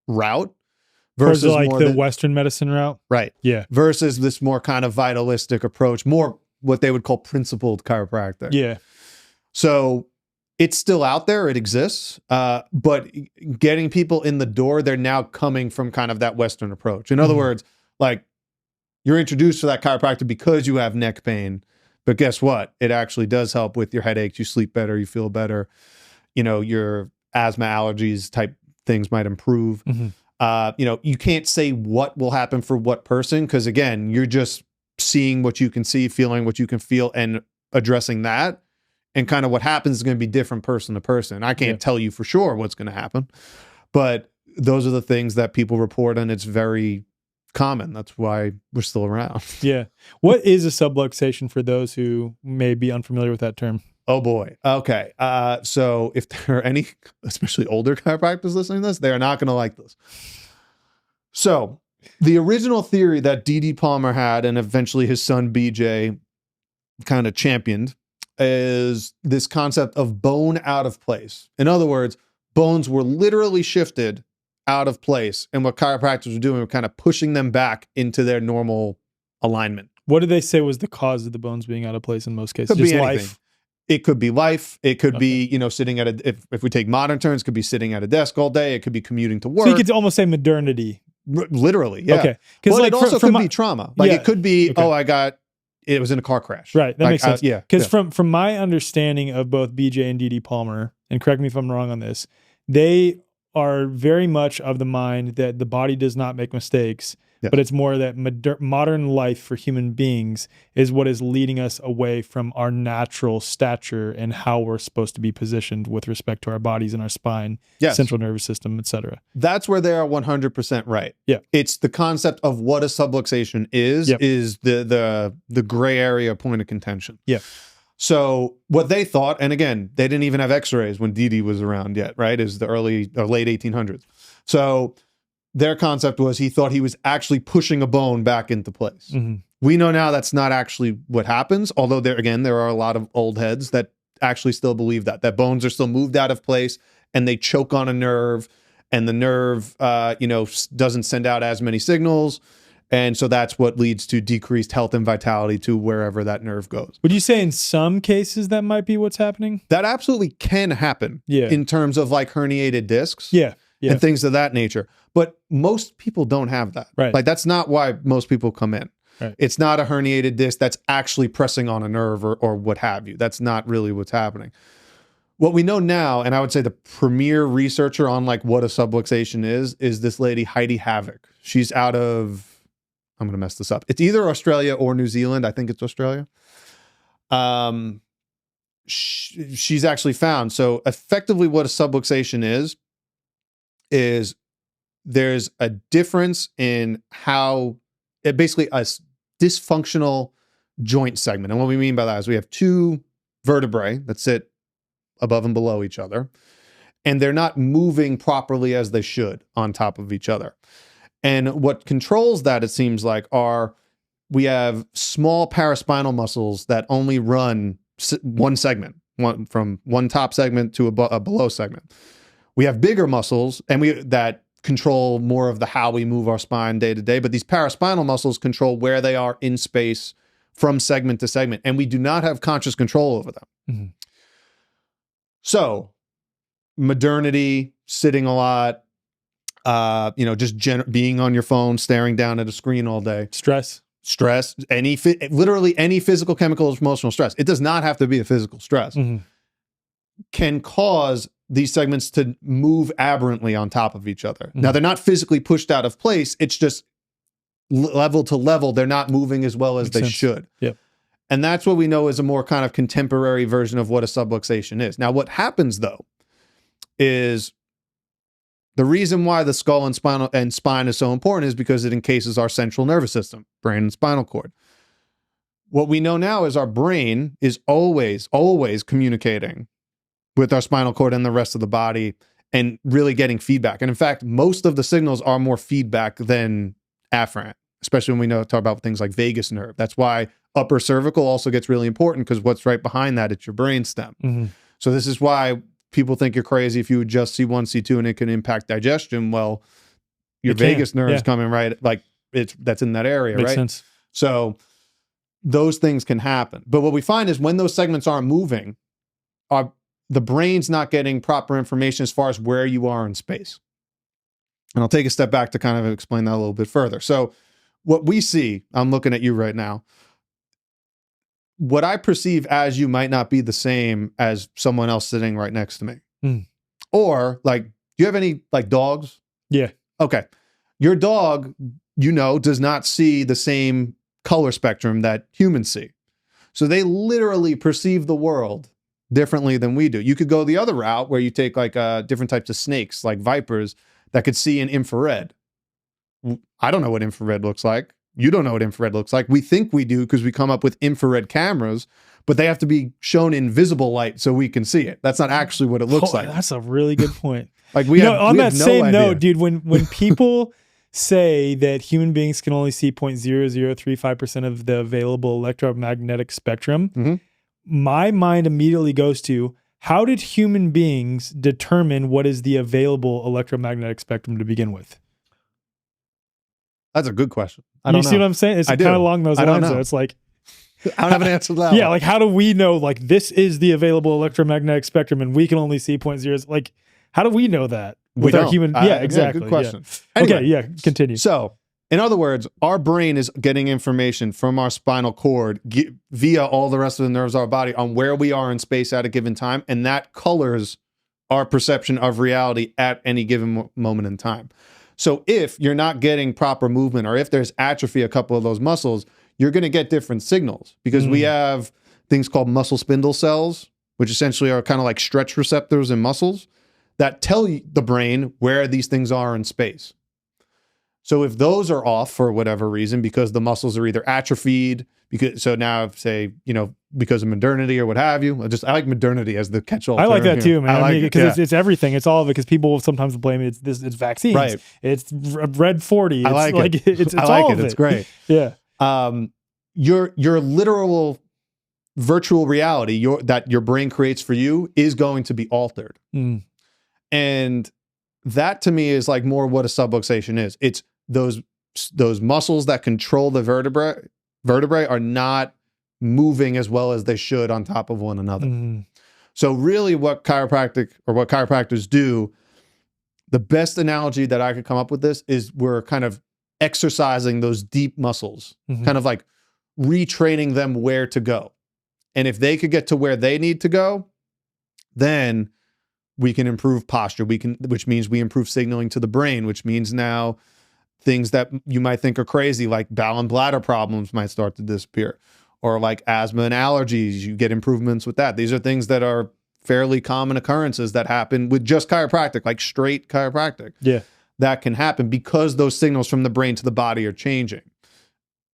route versus like more the Western medicine route. Right. Yeah. Versus this more kind of vitalistic approach, more what they would call principled chiropractic. Yeah. So it's still out there. It exists. But getting people in the door, they're now coming from kind of that Western approach. In other words, like, you're introduced to that chiropractor because you have neck pain. But guess what? It actually does help with your headaches. You sleep better. You feel better. Your asthma, allergies type things might improve. You can't say what will happen for what person, because again, you're just seeing what you can see, feeling what you can feel, and addressing that. And kind of what happens is going to be different person to person. I can't tell you for sure what's going to happen, but those are the things that people report, and it's very common. That's why we're still around. Yeah. What is a subluxation for those who may be unfamiliar with that term? Oh boy. Okay. So if there are any, especially older chiropractors listening to this, they are not going to like this. So the original theory that D.D. Palmer had, and eventually his son BJ kind of championed, is this concept of bone out of place. In other words, bones were literally shifted out of place. And what chiropractors were doing were kind of pushing them back into their normal alignment. What did they say was the cause of the bones being out of place in most cases? Could Just be life. anything. It could be life. It could be, sitting at if we take modern terms, it could be sitting at a desk all day. It could be commuting to work. So you could almost say modernity. Literally, yeah. Okay. But it also could be trauma. Like it could be, it was in a car crash. Right. That makes sense. Yeah. Because from my understanding of both BJ and D.D. Palmer, and correct me if I'm wrong on this, they are very much of the mind that the body does not make mistakes, but it's more that modern life for human beings is what is leading us away from our natural stature and how we're supposed to be positioned with respect to our bodies and our spine, central nervous system, etc. That's where they are 100% right. Yeah. It's the concept of what a subluxation is the gray area point of contention. Yeah. So what they thought, and again, they didn't even have x-rays when DD was around yet, right? Is the early or late 1800s. So their concept was he thought he was actually pushing a bone back into place. Mm-hmm. We know now that's not actually what happens, although there are a lot of old heads that actually still believe that bones are still moved out of place and they choke on a nerve, and the nerve doesn't send out as many signals. And so that's what leads to decreased health and vitality to wherever that nerve goes. Would you say in some cases that might be what's happening? That absolutely can happen in terms of like herniated discs and things of that nature. But most people don't have that. Right. Like that's not why most people come in. Right. It's not a herniated disc that's actually pressing on a nerve or what have you. That's not really what's happening. What we know now, and I would say the premier researcher on like what a subluxation is this lady, Heidi Havoc. She's out of... I'm going to mess this up. It's either Australia or New Zealand. I think it's Australia. She's actually found. So effectively what a subluxation is there's a difference in how basically a dysfunctional joint segment. And what we mean by that is we have two vertebrae that sit above and below each other, and they're not moving properly as they should on top of each other. And what controls that, it seems like, we have small paraspinal muscles that only run one segment, from one top segment to a below segment. We have bigger muscles that control more of how we move our spine day to day. But these paraspinal muscles control where they are in space from segment to segment. And we do not have conscious control over them. Mm-hmm. So modernity, sitting a lot, being on your phone, staring down at a screen all day. Stress, literally any physical, chemical, emotional stress. It does not have to be a physical stress. Mm-hmm. Can cause these segments to move aberrantly on top of each other. Mm-hmm. Now, they're not physically pushed out of place. It's just level to level. They're not moving as well as they should. Yep. And that's what we know is a more kind of contemporary version of what a subluxation is. Now, what happens, though, is... the reason why the skull and spine is so important is because it encases our central nervous system, brain and spinal cord. What we know now is our brain is always communicating with our spinal cord and the rest of the body and really getting feedback. And in fact, most of the signals are more feedback than afferent, especially when we talk about things like vagus nerve. That's why upper cervical also gets really important, because what's right behind that, it's your brainstem. Mm-hmm. So this is why people think you're crazy if you would just C1, C2 and it can impact digestion. Well, your vagus nerve is coming right, like that's in that area, Makes right? Sense. So those things can happen. But what we find is when those segments aren't moving, the brain's not getting proper information as far as where you are in space. And I'll take a step back to kind of explain that a little bit further. So what we see, I'm looking at you right now, what I perceive as you might not be the same as someone else sitting right next to me. Mm. Or like, do you have any like dogs? Yeah. Okay. Your dog, does not see the same color spectrum that humans see. So they literally perceive the world differently than we do. You could go the other route where you take like different types of snakes, like vipers, that could see in infrared. I don't know what infrared looks like. You don't know what infrared looks like. We think we do because we come up with infrared cameras, but they have to be shown in visible light so we can see it. That's not actually what it looks like. That's a really good point. Like we have, on we that have no same idea. note, dude, when people say that human beings can only see 0.0035% of the available electromagnetic spectrum, Mhm. my mind immediately goes to, how did human beings determine what is the available electromagnetic spectrum to begin with? That's a good question. I You don't see know. what I'm saying? It's I kind do. of along those I don't lines, know. though. It's like, I don't have an answer to that. yeah, one. like how do we know like this is the available electromagnetic spectrum and we can only see 0.0? Like, how do we know that We with our don't. human? Yeah, exactly. Good question. Yeah. Anyway, Okay, yeah, continue. So, in other words, our brain is getting information from our spinal cord via all the rest of the nerves of our body on where we are in space at a given time, and that colors our perception of reality at any given moment in time. So if you're not getting proper movement, or if there's atrophy a couple of those muscles, you're going to get different signals, because we have things called muscle spindle cells, which essentially are kind of like stretch receptors in muscles that tell the brain where these things are in space. So if those are off for whatever reason, because the muscles are either atrophied, so now say, because of modernity or what have you, I like modernity as the catch-all. I like that too, man. I like because it's everything. It's all of it. Because people sometimes blame it. It's vaccines. Right. It's red 40. It's I like it. It's I all like of it. it. It's great. Yeah. Your literal virtual reality that your brain creates for you is going to be altered. And that to me is like more what a subluxation is. It's those muscles that control the vertebrae are not moving as well as they should on top of one another. So really what chiropractors do, the best analogy that I could come up with this is we're kind of exercising those deep muscles, kind of like retraining them where to go. And if they could get to where they need to go, then we can improve posture. Which means we improve signaling to the brain, which means now things that you might think are crazy, like bowel and bladder problems, might start to disappear, or like asthma and allergies, you get improvements with that. These are things that are fairly common occurrences that happen with just chiropractic, like straight chiropractic. Yeah. That can happen because those signals from the brain to the body are changing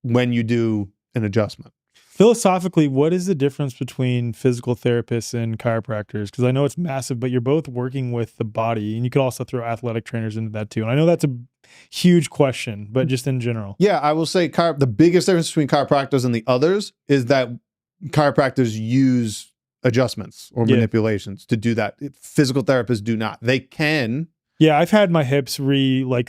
when you do an adjustment. Philosophically, what is the difference between physical therapists and chiropractors? Because I know it's massive, but you're both working with the body, and you could also throw athletic trainers into that too. And I know that's a huge question, but just in general. Yeah, I will say the biggest difference between chiropractors and the others is that chiropractors use adjustments or manipulations to do that. Physical therapists do not. They can. Yeah, I've had my hips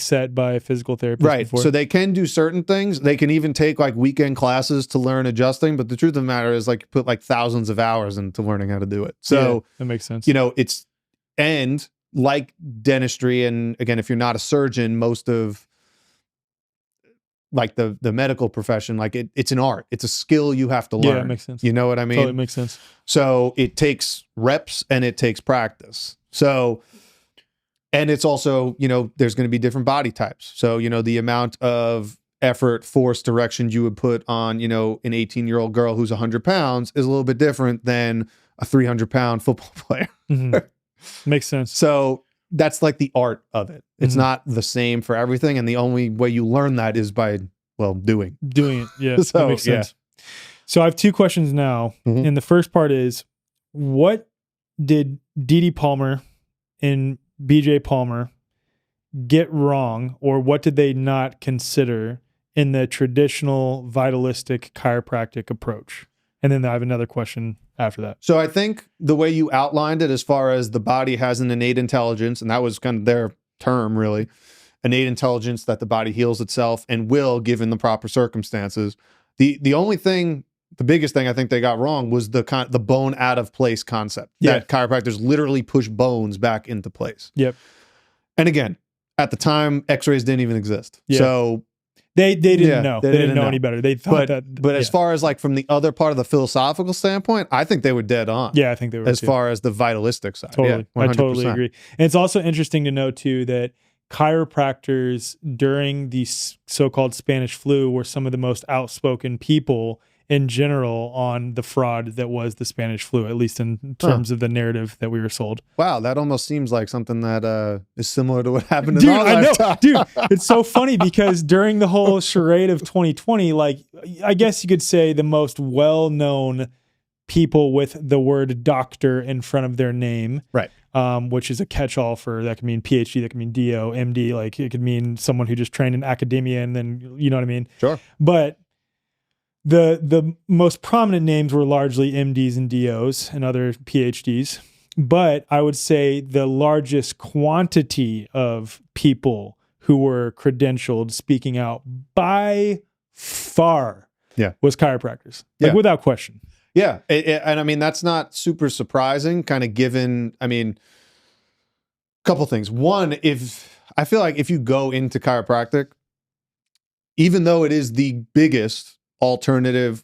set by a physical therapist before. So they can do certain things. They can even take like weekend classes to learn adjusting. But the truth of the matter is, like, put like thousands of hours into learning how to do it. So that makes sense. And like dentistry, and again, if you're not a surgeon, most of like the medical profession, like it's an art. It's a skill you have to learn. Yeah, it makes sense. You know what I mean? Totally makes sense. So it takes reps and it takes practice. So, and it's also, there's going to be different body types. So, the amount of effort, force, direction you would put on, an 18-year-old girl who's 100 pounds is a little bit different than a 300-pound football player. Makes sense. So that's like the art of it. It's not the same for everything. And the only way you learn that is by, doing it. Yeah. So, that makes sense. So I have two questions now. And the first part is, what did D.D. Palmer and B.J. Palmer get wrong, or what did they not consider in the traditional vitalistic chiropractic approach? And then I have another question after that. So I think the way you outlined it, as far as the body has an innate intelligence, and that was kind of their term, really, innate intelligence that the body heals itself and will, given the proper circumstances. The only thing, the biggest thing I think they got wrong was the bone out of place concept. That chiropractors literally push bones back into place. Yep. And again, at the time, X-rays didn't even exist. So they didn't know. They didn't know any better. They thought but as far as like from the other part of the philosophical standpoint, I think they were dead on. Yeah, I think they were. As far as the vitalistic side. Totally. Yeah, 100%. I totally agree. And it's also interesting to know too that chiropractors during the so-called Spanish flu were some of the most outspoken people in general on the fraud that was the Spanish flu, at least in terms of the narrative that we were sold. Wow, that almost seems like something that is similar to what happened in Dude, our I know. lifetime. Dude, it's so funny because during the whole charade of 2020, like, I guess you could say the most well-known people with the word doctor in front of their name, Right. Which is a catch-all for, that can mean PhD, that can mean DO, MD, like it could mean someone who just trained in academia and then, you know what I mean? Sure. But the most prominent names were largely MDs and DOs and other PhDs. But I would say the largest quantity of people who were credentialed speaking out by far was chiropractors, like without question. Yeah. And I mean, that's not super surprising, kind of given, I mean, a couple things. One, I feel like if you go into chiropractic, even though it is the biggest alternative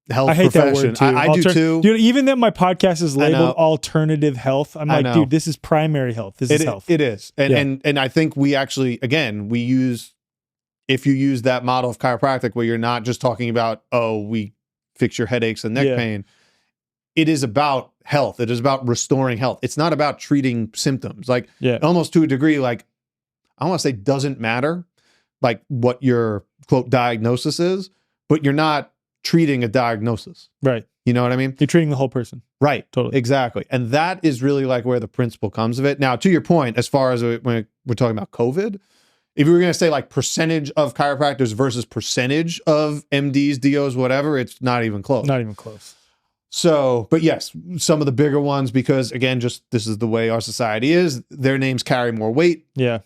health I hate profession. that word too. I do too. Dude, even that my podcast is labeled alternative health, I'm like, dude, this is primary health. This is health. It is. And I think we actually, again, if you use that model of chiropractic where you're not just talking about, we fix your headaches and neck pain. It is about health. It is about restoring health. It's not about treating symptoms. Like almost to a degree, like I don't want to say doesn't matter, like what your quote diagnosis is, but you're not treating a diagnosis. Right. You know what I mean? You're treating the whole person. Right. Totally. Exactly. And that is really like where the principle comes of it. Now, to your point, as far as when we're talking about COVID, if you were going to say like percentage of chiropractors versus percentage of MDs, DOs, whatever, it's not even close. Not even close. So, but yes, some of the bigger ones, because again, just this is the way our society is, their names carry more weight. Yeah.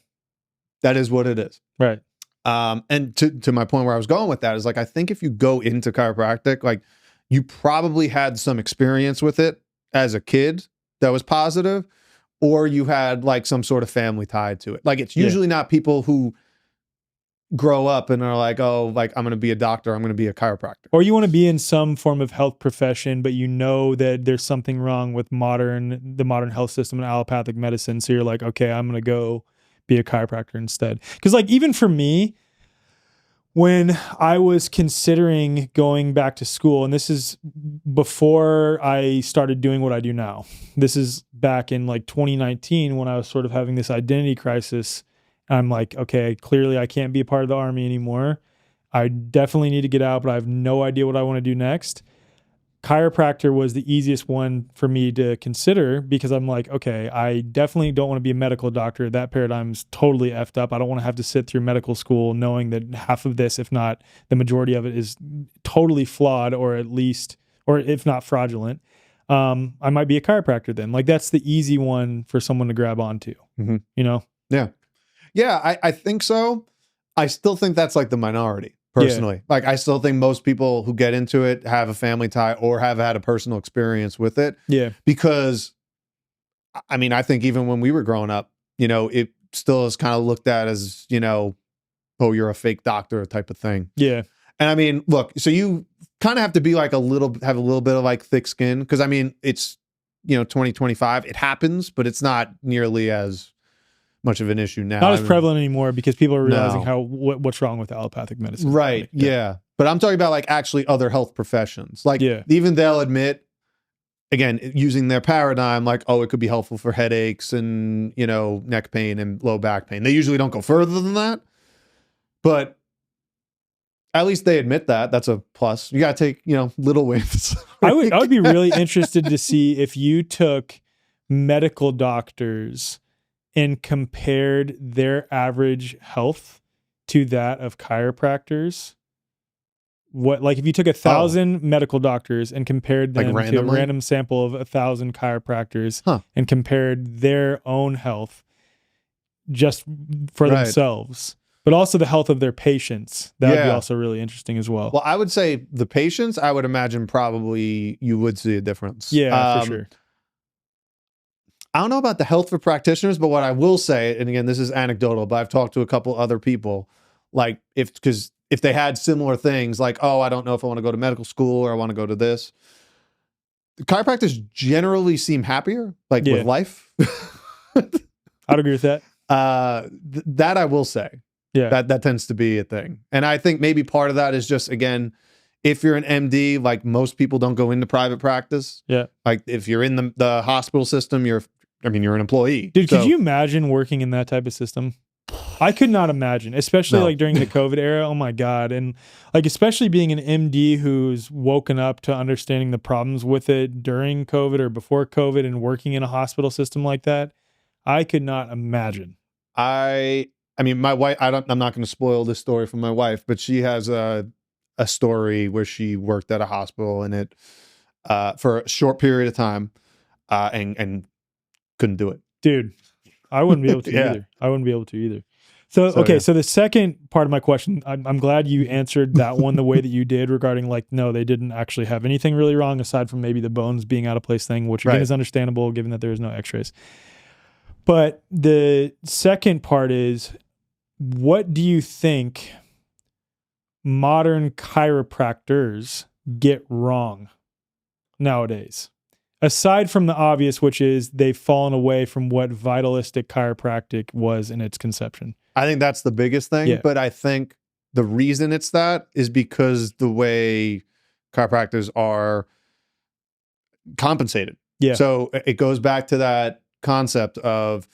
That is what it is. Right. And to my point where I was going with that is like, I think if you go into chiropractic, like you probably had some experience with it as a kid that was positive, or you had like some sort of family tied to it. Like it's usually not people who grow up and are like, oh, like I'm going to be a doctor, I'm going to be a chiropractor. Or you want to be in some form of health profession, but you know that there's something wrong with the modern health system and allopathic medicine. So you're like, okay, I'm going to go be a chiropractor instead. Because like even for me, when I was considering going back to school, and this is before I started doing what I do now. This is back in like 2019 when I was sort of having this identity crisis. I'm like, okay, clearly I can't be a part of the Army anymore. I definitely need to get out, but I have no idea what I want to do next. Chiropractor was the easiest one for me to consider because I'm like, okay, I definitely don't want to be a medical doctor. That paradigm's totally effed up. I don't want to have to sit through medical school knowing that half of this, if not the majority of it, is totally flawed or if not fraudulent. I might be a chiropractor then. Like that's the easy one for someone to grab onto, you know? Yeah. Yeah, I think so. I still think that's like the minority. Personally, like I still think most people who get into it have a family tie or have had a personal experience with it. Yeah. Because I mean, I think even when we were growing up, you know, it still is kind of looked at as, you know, oh, you're a fake doctor type of thing. Yeah. And I mean, look, so you kind of have to be like have a little bit of like thick skin. Because I mean, it's, you know, 2025, it happens, but it's not nearly as much of an issue now. Not as prevalent anymore because people are realizing what's wrong with allopathic medicine. Right. Like, yeah. But I'm talking about like actually other health professions. Like even they'll admit, again, using their paradigm, like, oh, it could be helpful for headaches and, you know, neck pain and low back pain. They usually don't go further than that. But at least they admit that. That's a plus. You got to take, you know, little wins. I would be really interested to see if you took medical doctors and compared their average health to that of chiropractors. What, like if you took 1,000 medical doctors and compared them to a random sample of 1,000 chiropractors and compared their own health just for themselves, but also the health of their patients, that would be also really interesting as well. Well, I would say the patients, I would imagine probably you would see a difference. Yeah, for sure. I don't know about the health for practitioners, but what I will say, and again, this is anecdotal, but I've talked to a couple other people, like if they had similar things, like, oh, I don't know if I want to go to medical school or I want to go to this. The chiropractors generally seem happier, like with life. I'd agree with that. That I will say. Yeah. That tends to be a thing. And I think maybe part of that is just, again, if you're an MD, like most people don't go into private practice. Yeah. Like if you're in the hospital system, you're an employee. Dude, could you imagine working in that type of system? I could not imagine, especially No. like during the COVID era. Oh my God. And like, especially being an MD who's woken up to understanding the problems with it during COVID or before COVID and working in a hospital system like that. I could not imagine. I mean, my wife, I'm not going to spoil this story from my wife, but she has a story where she worked at a hospital and it, for a short period of time, and couldn't do it. Dude, I wouldn't be able to Yeah. either. I wouldn't be able to either. So okay, yeah. so the second part of my question, I'm glad you answered that one the way that you did regarding like, no, they didn't actually have anything really wrong aside from maybe the bones being out of place thing, which again Right. is understandable given that there is no x-rays. But the second part is, what do you think modern chiropractors get wrong nowadays? Aside from the obvious, which is they've fallen away from what vitalistic chiropractic was in its conception. I think that's the biggest thing. Yeah. But I think the reason it's that is because the way chiropractors are compensated. Yeah. So it goes back to that concept of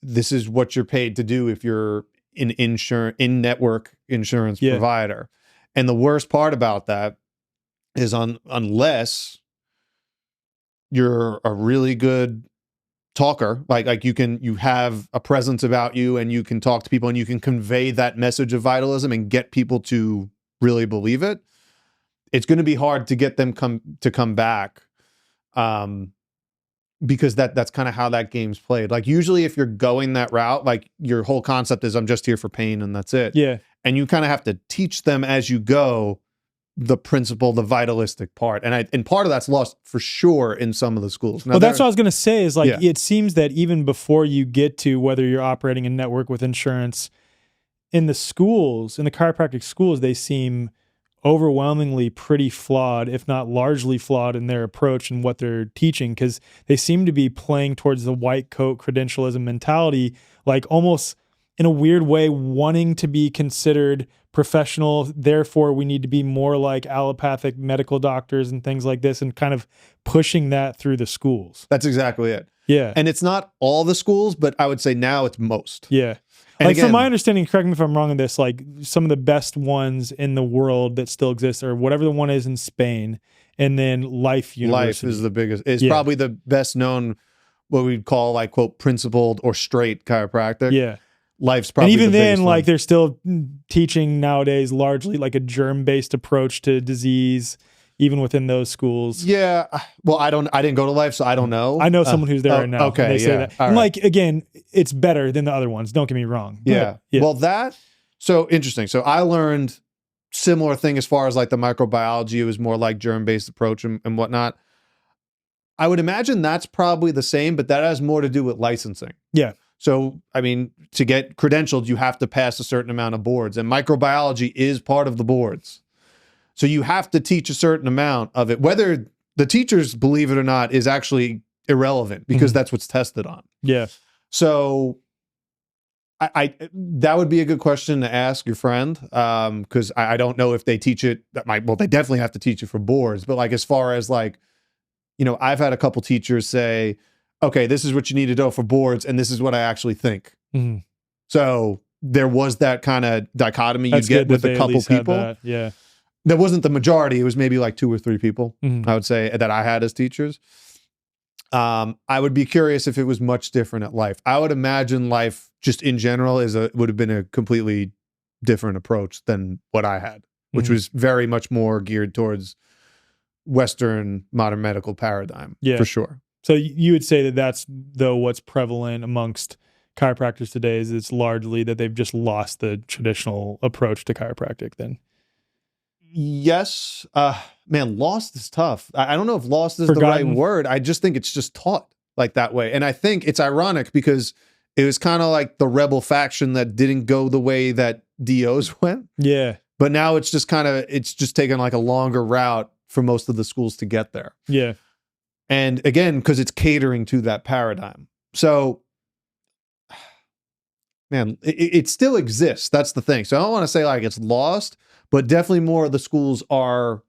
this is what you're paid to do if you're an in-network insurance Yeah. provider. And the worst part about that is unless you're a really good talker, like you have a presence about you and you can talk to people and you can convey that message of vitalism and get people to really believe it, it's going to be hard to get them to come back, because that's kind of how that game's played. Like usually if you're going that route, like your whole concept is I'm just here for pain and that's it. Yeah. And you kind of have to teach them as you go the principle, the vitalistic part. And part of that's lost for sure in some of the schools. Now, well, that's what I was going to say is like, Yeah. it seems that even before you get to whether you're operating a network with insurance, in the schools, in the chiropractic schools, they seem overwhelmingly pretty flawed, if not largely flawed in their approach and what they're teaching, because they seem to be playing towards the white coat credentialism mentality, like almost in a weird way, wanting to be considered professional. Therefore, we need to be more like allopathic medical doctors and things like this, and kind of pushing that through the schools. That's exactly it. Yeah. And it's not all the schools, but I would say now it's most. Yeah. And like again, from my understanding, correct me if I'm wrong on this, like some of the best ones in the world that still exist, or whatever the one is in Spain, and then Life University. Life is the biggest, is probably the best known, what we'd call like, quote, principled or straight chiropractic. Yeah. Life's probably and even the then, biggest like one. they're still teaching nowadays largely like a germ-based approach to disease, even within those schools. Yeah. Well, I didn't go to Life, so I don't know. I know someone who's there right now. Okay. And they say that. All And right. like, again, it's better than the other ones. Don't get me wrong. But, Yeah. Well, so interesting. So I learned similar thing as far as like the microbiology. It was more like germ-based approach and whatnot. I would imagine that's probably the same, but that has more to do with licensing. Yeah. So, I mean, to get credentialed, you have to pass a certain amount of boards, and microbiology is part of the boards. So you have to teach a certain amount of it. Whether the teachers believe it or not is actually irrelevant, because that's what's tested on. Yeah. So I that would be a good question to ask your friend, because I don't know if they teach it. Well, they definitely have to teach it for boards, but like as far as like, I've had a couple teachers say, okay, this is what you need to know for boards, and this is what I actually think. Mhm. So there was that kind of dichotomy That's you get good with that a they at couple least had people. that. Yeah. That wasn't the majority. It was maybe like 2 or 3 people, Mhm. I would say, that I had as teachers. I would be curious if it was much different at Life. I would imagine Life just in general would have been a completely different approach than what I had, which Mhm. was very much more geared towards Western modern medical paradigm, Yeah. for sure. So you would say that that's, though, what's prevalent amongst chiropractors today is it's largely that they've just lost the traditional approach to chiropractic then. Yes. Man, lost is tough. I don't know if lost is Forgotten. the right word. I just think it's just taught like that way. And I think it's ironic because it was kind of like the rebel faction that didn't go the way that DOs went. Yeah. But now it's just taken like a longer route for most of the schools to get there. Yeah. And again, because it's catering to that paradigm. So man, it still exists. That's the thing. So I don't want to say like it's lost, but definitely more of the schools are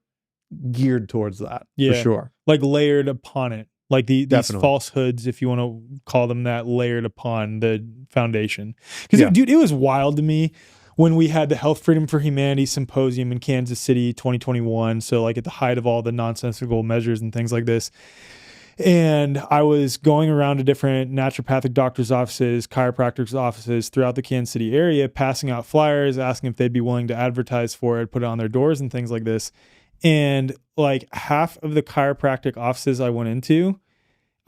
geared towards that for sure. Like layered upon it. Like these Definitely. falsehoods, if you want to call them that, layered upon the foundation. Because, dude, it was wild to me when we had the Health Freedom for Humanity Symposium in Kansas City 2021. So like at the height of all the nonsensical measures and things like this. And I was going around to different naturopathic doctors' offices, chiropractors' offices throughout the Kansas City area, passing out flyers, asking if they'd be willing to advertise for it, put it on their doors and things like this. And like half of the chiropractic offices I went into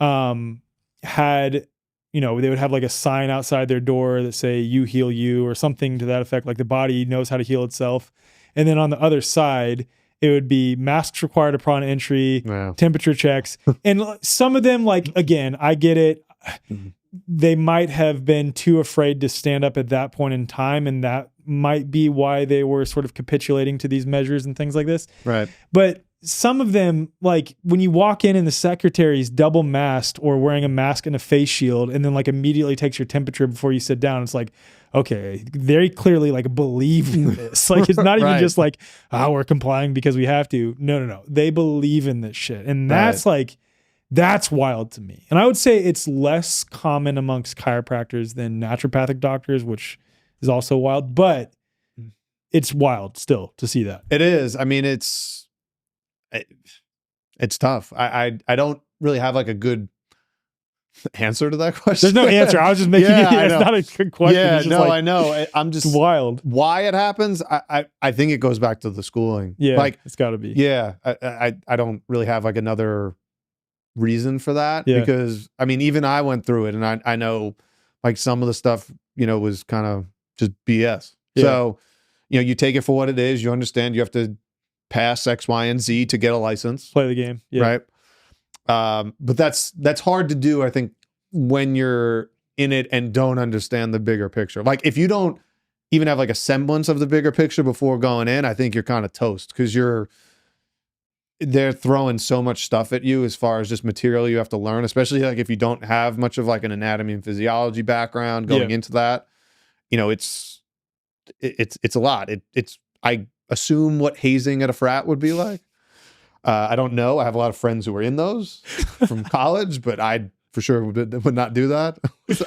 had, you know, they would have like a sign outside their door that say, "You heal you," or something to that effect, like the body knows how to heal itself. And then on the other side, it would be masks required upon entry, temperature checks. And some of them, like, again, I get it. They might have been too afraid to stand up at that point in time. And that might be why they were sort of capitulating to these measures and things like this. Right. But some of them, like when you walk in and the secretary's double masked or wearing a mask and a face shield and then like immediately takes your temperature before you sit down, it's like, okay, very clearly like believe in this. Like it's not even just like, we're complying because we have to. No. They believe in this shit. And that's like, that's wild to me. And I would say it's less common amongst chiropractors than naturopathic doctors, which is also wild, but it's wild still to see that. It is. I mean, it's tough. I don't really have like a good answer to that question. There's no answer. I was just making it. It's not a good question. Yeah, it's just like, I know. I'm just wild. Why it happens? I think it goes back to the schooling. Yeah, like it's got to be. Yeah, I don't really have like another reason for that because I mean, even I went through it, and I know like some of the stuff was kind of just BS. So you take it for what it is. You understand you have to pass X, Y, and Z to get a license. Play the game. Yeah. Right. But that's hard to do, I think, when you're in it and don't understand the bigger picture. Like if you don't even have like a semblance of the bigger picture before going in, I think you're kind of toast because they're throwing so much stuff at you as far as just material you have to learn, especially like if you don't have much of like an anatomy and physiology background going into that. It's a lot. I assume what hazing at a frat would be like. I don't know. I have a lot of friends who were in those from college, but I for sure would not do that.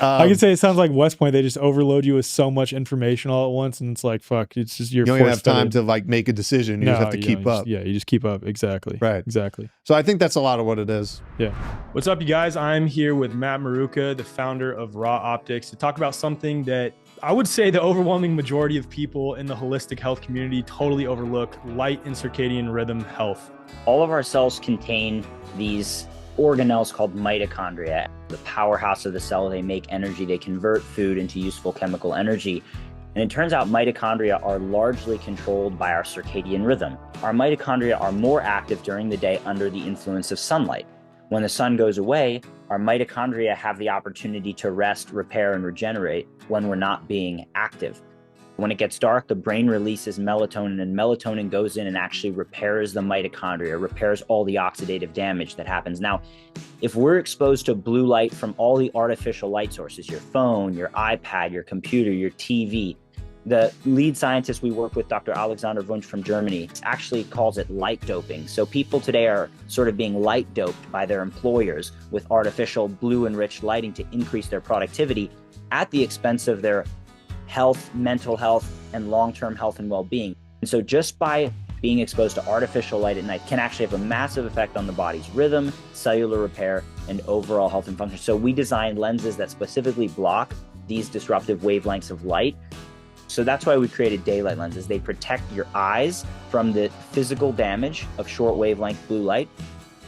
I can say it sounds like West Point. They just overload you with so much information all at once, and it's like, fuck, it's just you don't even have time to like make a decision. You just have to keep up. You just keep up. Exactly. Right. Exactly. So I think that's a lot of what it is. Yeah. What's up, you guys? I'm here with Matt Maruka, the founder of Raw Optics, to talk about something that I would say the overwhelming majority of people in the holistic health community totally overlook: light and circadian rhythm health. All of our cells contain these organelles called mitochondria, the powerhouse of the cell. They make energy, they convert food into useful chemical energy. And it turns out mitochondria are largely controlled by our circadian rhythm. Our mitochondria are more active during the day under the influence of sunlight. When the sun goes away, our mitochondria have the opportunity to rest, repair, and regenerate when we're not being active. When it gets dark, the brain releases melatonin, and melatonin goes in and actually repairs the mitochondria, repairs all the oxidative damage that happens. Now, if we're exposed to blue light from all the artificial light sources, your phone, your iPad, your computer, your TV, the lead scientist we work with, Dr. Alexander Wunsch from Germany, actually calls it light doping. So people today are sort of being light doped by their employers with artificial blue enriched lighting to increase their productivity at the expense of their health, mental health, and long-term health and well-being. And so just by being exposed to artificial light at night can actually have a massive effect on the body's rhythm, cellular repair, and overall health and function. So we designed lenses that specifically block these disruptive wavelengths of light. So that's why we created daylight lenses. They protect your eyes from the physical damage of short wavelength blue light,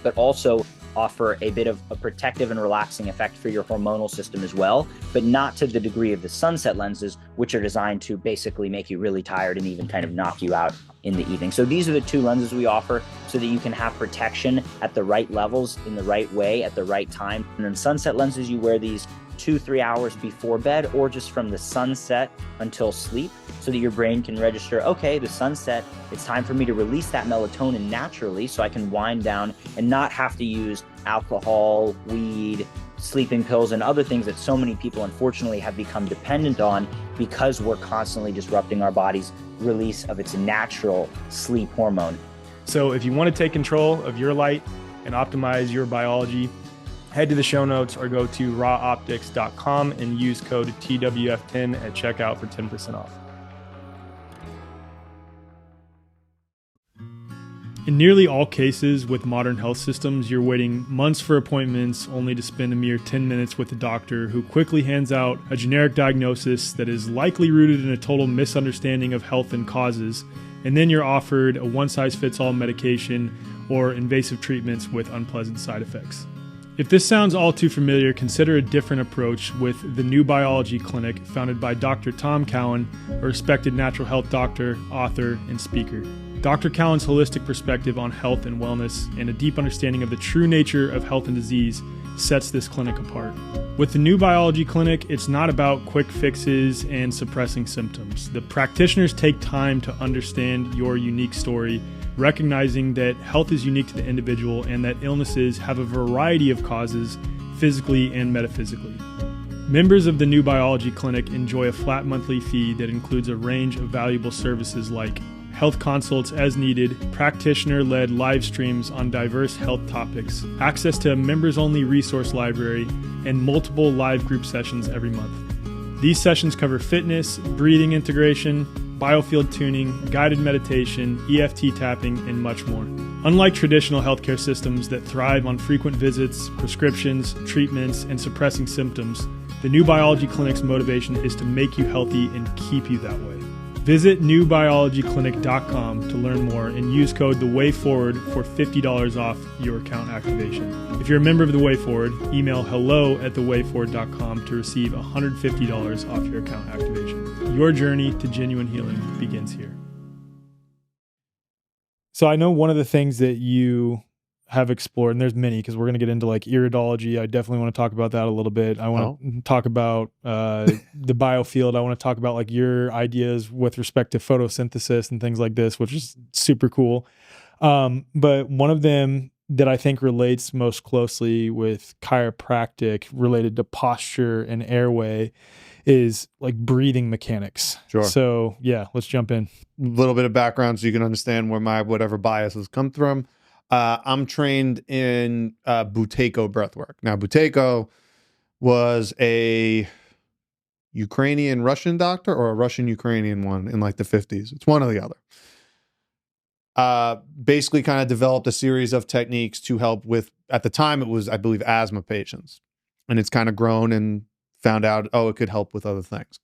but also offer a bit of a protective and relaxing effect for your hormonal system as well, but not to the degree of the sunset lenses, which are designed to basically make you really tired and even kind of knock you out in the evening. So these are the two lenses we offer so that you can have protection at the right levels, in the right way, at the right time. And then sunset lenses, you wear these 2-3 hours before bed or just from the sunset until sleep so that your brain can register, okay, the sunset, it's time for me to release that melatonin naturally so I can wind down and not have to use alcohol, weed, sleeping pills and other things that so many people unfortunately have become dependent on because we're constantly disrupting our body's release of its natural sleep hormone. So if you want to take control of your light and optimize your biology, head to the show notes or go to rawoptics.com and use code TWF10 at checkout for 10% off. In nearly all cases with modern health systems, you're waiting months for appointments only to spend a mere 10 minutes with a doctor who quickly hands out a generic diagnosis that is likely rooted in a total misunderstanding of health and causes, and then you're offered a one-size-fits-all medication or invasive treatments with unpleasant side effects. If this sounds all too familiar, consider a different approach with the New Biology Clinic, founded by Dr. Tom Cowan, a respected natural health doctor, author, and speaker. Dr. Cowan's holistic perspective on health and wellness and a deep understanding of the true nature of health and disease sets this clinic apart. With the New Biology Clinic, it's not about quick fixes and suppressing symptoms. The practitioners take time to understand your unique story, recognizing that health is unique to the individual and that illnesses have a variety of causes, physically and metaphysically. Members of the New Biology Clinic enjoy a flat monthly fee that includes a range of valuable services like health consults as needed, practitioner-led live streams on diverse health topics, access to a members-only resource library, and multiple live group sessions every month. These sessions cover fitness, breathing integration, biofield tuning, guided meditation, EFT tapping, and much more. Unlike traditional healthcare systems that thrive on frequent visits, prescriptions, treatments, and suppressing symptoms, the New Biology Clinic's motivation is to make you healthy and keep you that way. Visit newbiologyclinic.com to learn more and use code The Way Forward for $50 off your account activation. If you're a member of The Way Forward, email hello@thewayforward.com to receive $150 off your account activation. Your journey to genuine healing begins here. So I know one of the things that you have explored, and there's many because we're going to get into like iridology. I definitely want to talk about that a little bit. I want to talk about the biofield. I want to talk about like your ideas with respect to photosynthesis and things like this, which is super cool. But one of them that I think relates most closely with chiropractic related to posture and airway is like breathing mechanics. Sure. So yeah, let's jump in. A little bit of background so you can understand where my whatever biases come from. I'm trained in Buteyko breathwork. Now, Buteyko was a Ukrainian-Russian doctor or a Russian-Ukrainian one in like the 50s. It's one or the other. Basically kind of developed a series of techniques to help with, at the time it was, I believe, asthma patients. And it's kind of grown and found out, it could help with other things.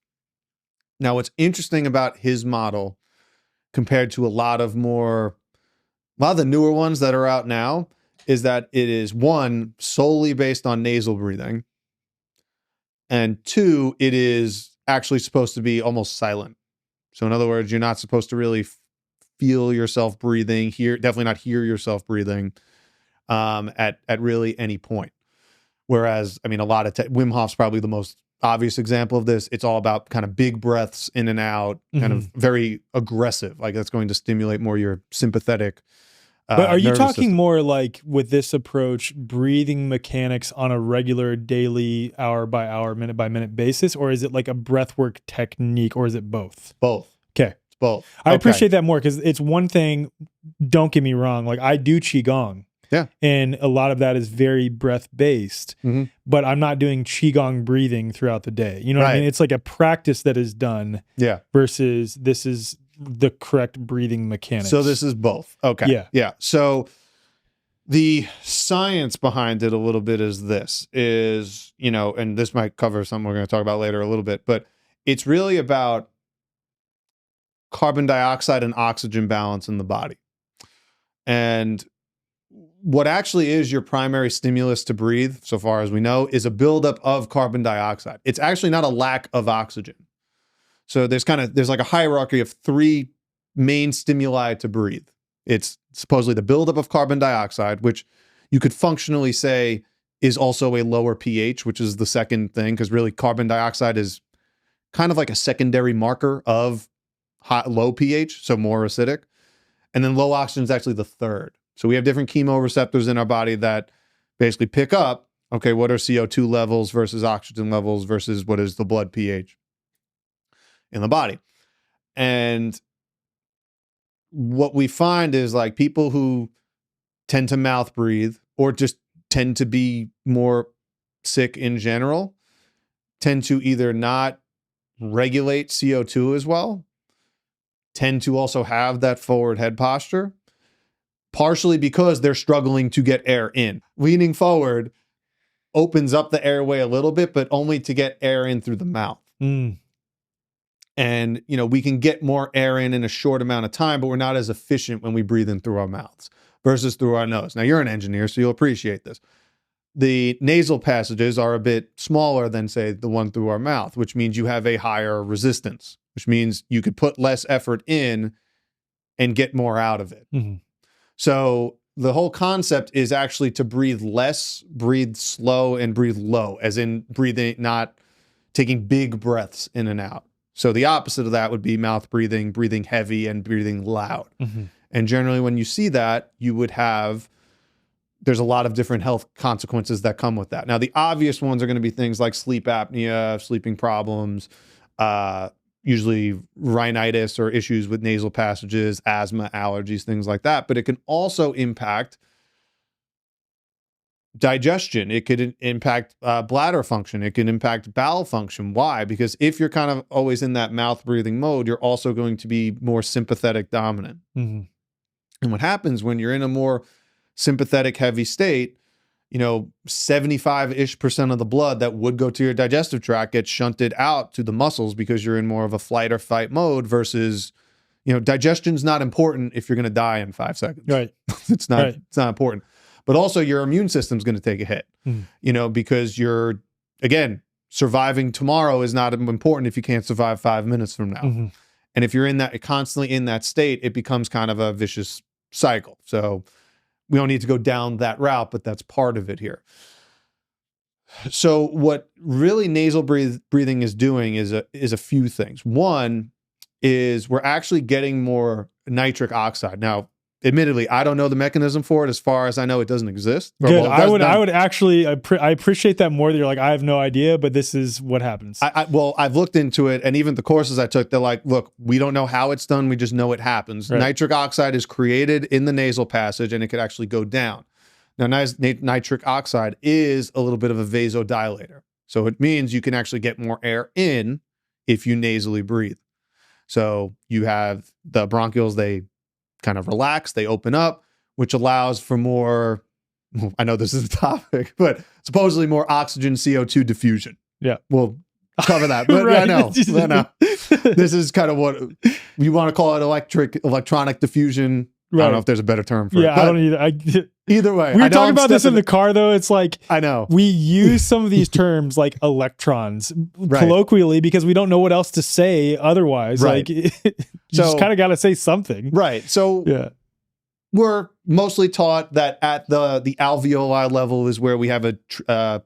Now, what's interesting about his model compared to a lot of the newer ones that are out now is that it is, one, solely based on nasal breathing, and two, it is actually supposed to be almost silent. So in other words, you're not supposed to really feel yourself breathing, definitely not hear yourself breathing at really any point. Whereas, I mean, a lot of Wim Hof's probably the most obvious example of this. It's all about kind of big breaths in and out, kind of very aggressive. Like that's going to stimulate more your sympathetic. But are you talking system. more like with this approach, breathing mechanics on a regular, daily, hour by hour, minute by minute basis? Or is it like a breathwork technique, or is it both? Both. Okay. It's both. I appreciate that more because it's one thing, don't get me wrong, like I do Qigong. Yeah. And a lot of that is very breath based, but I'm not doing Qigong breathing throughout the day. You know what I mean? It's like a practice that is done versus this is the correct breathing mechanics. So this is both. Okay. Yeah. Yeah. So the science behind it a little bit is this is, and this might cover something we're going to talk about later a little bit, but it's really about carbon dioxide and oxygen balance in the body. And what actually is your primary stimulus to breathe, so far as we know, is a buildup of carbon dioxide. It's actually not a lack of oxygen. So there's like a hierarchy of three main stimuli to breathe. It's supposedly the buildup of carbon dioxide, which you could functionally say is also a lower pH, which is the second thing, because really carbon dioxide is kind of like a secondary marker of low pH, so more acidic. And then low oxygen is actually the third. So we have different chemoreceptors in our body that basically pick up Okay, what are CO2 levels versus oxygen levels versus what is the blood pH in the body? And what we find is like people who tend to mouth breathe or just tend to be more sick in general tend to either not regulate CO2 as well, tend to also have that forward head posture, partially because they're struggling to get air in. Leaning forward opens up the airway a little bit, but only to get air in through the mouth. And, you know, we can get more air in a short amount of time, but we're not as efficient when we breathe in through our mouths versus through our nose. Now, you're an engineer, so you'll appreciate this. The nasal passages are a bit smaller than, say, the one through our mouth, which means you have a higher resistance, which means you could put less effort in and get more out of it. So the whole concept is actually to breathe less, breathe slow, and breathe low, as in breathing, not taking big breaths in and out. So the opposite of that would be mouth breathing, breathing heavy, and breathing loud. And generally when you see that, you would have, there's a lot of different health consequences that come with that. Now, the obvious ones are going to be things like sleep apnea, sleeping problems, usually rhinitis or issues with nasal passages, asthma, allergies, things like that. But it can also impact digestion. It could impact bladder function. It can impact bowel function. Why? Because if you're kind of always in that mouth breathing mode, you're also going to be more sympathetic dominant. And what happens when you're in a more sympathetic heavy state, you know, 75% of the blood that would go to your digestive tract gets shunted out to the muscles because you're in more of a flight or fight mode versus, you know, digestion's not important if you're going to die in 5 seconds. Right. It's not important. But also your immune system's going to take a hit, you know, because you're, again, surviving tomorrow is not important if you can't survive 5 minutes from now. And if you're in that, constantly in that state, it becomes kind of a vicious cycle. So we don't need to go down that route, but that's part of it here. So what really nasal breathing is doing is a few things. One is we're actually getting more nitric oxide. Now, admittedly, I don't know the mechanism for it. As far as I know, it doesn't exist. Good. Well, I would actually, I appreciate that more that you're like, I have no idea, but this is what happens. Well, I've looked into it, and even the courses I took, they're like, look, we don't know how it's done. We just know it happens. Right. Nitric oxide is created in the nasal passage, and it could actually go down. Now, nitric oxide is a little bit of a vasodilator. So it means you can actually get more air in if you nasally breathe. So you have the bronchioles, they kind of relax, they open up, which allows for more, I know this is a topic, but supposedly more oxygen CO2 diffusion. Yeah. We'll cover that. But right. I know. This is kind of what you want to call it, electronic diffusion. Right. I don't know if there's a better term for it. Yeah, I don't either. Either way. We were talking about this in the car, though. It's like, I know. We use some of these terms like electrons colloquially because we don't know what else to say otherwise. Right. Like, you just kind of got to say something. Right. So we're mostly taught that at the alveoli level is where we have a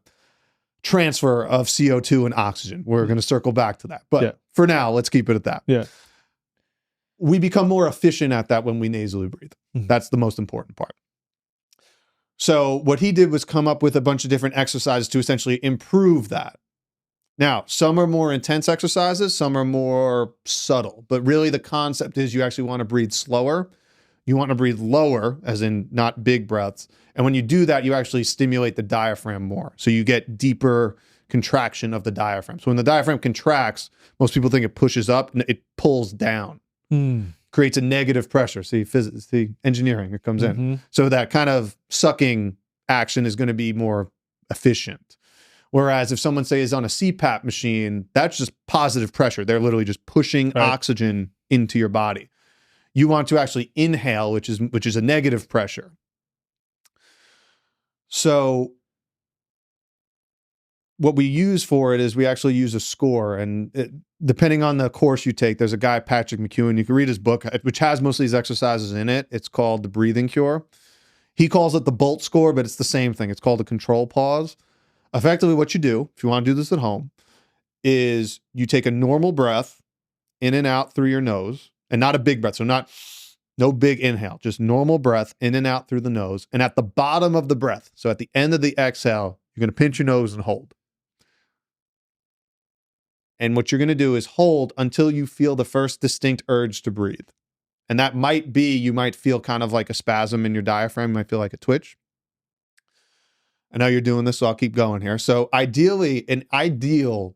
transfer of CO2 and oxygen. We're going to circle back to that. But for now, let's keep it at that. Yeah. We become more efficient at that when we nasally breathe. That's the most important part. So what he did was come up with a bunch of different exercises to essentially improve that. Now, some are more intense exercises, some are more subtle, but really the concept is you actually want to breathe slower. You want to breathe lower, as in not big breaths. And when you do that, you actually stimulate the diaphragm more. So you get deeper contraction of the diaphragm. So when the diaphragm contracts, most people think it pushes up, and it pulls down. Creates a negative pressure. See, physics, the engineering, it comes in. So that kind of sucking action is going to be more efficient. Whereas if someone, say, is on a CPAP machine, that's just positive pressure. They're literally just pushing oxygen into your body. You want to actually inhale, which is a negative pressure. So what we use for it is we actually use a score, and depending on the course you take, there's a guy, Patrick McEwen, you can read his book, which has most of these exercises in it. It's called The Breathing Cure. He calls it the Bolt score, but it's the same thing. It's called a control pause. Effectively what you do, if you want to do this at home, is you take a normal breath in and out through your nose, and not a big breath. So no big inhale, just normal breath in and out through the nose. And at the bottom of the breath, so at the end of the exhale, You're going to pinch your nose and hold. And what you're going to do is hold until you feel the first distinct urge to breathe. And that might be, you might feel kind of like a spasm in your diaphragm. You might feel like a twitch. I know you're doing this, so I'll keep going here. So ideally, an ideal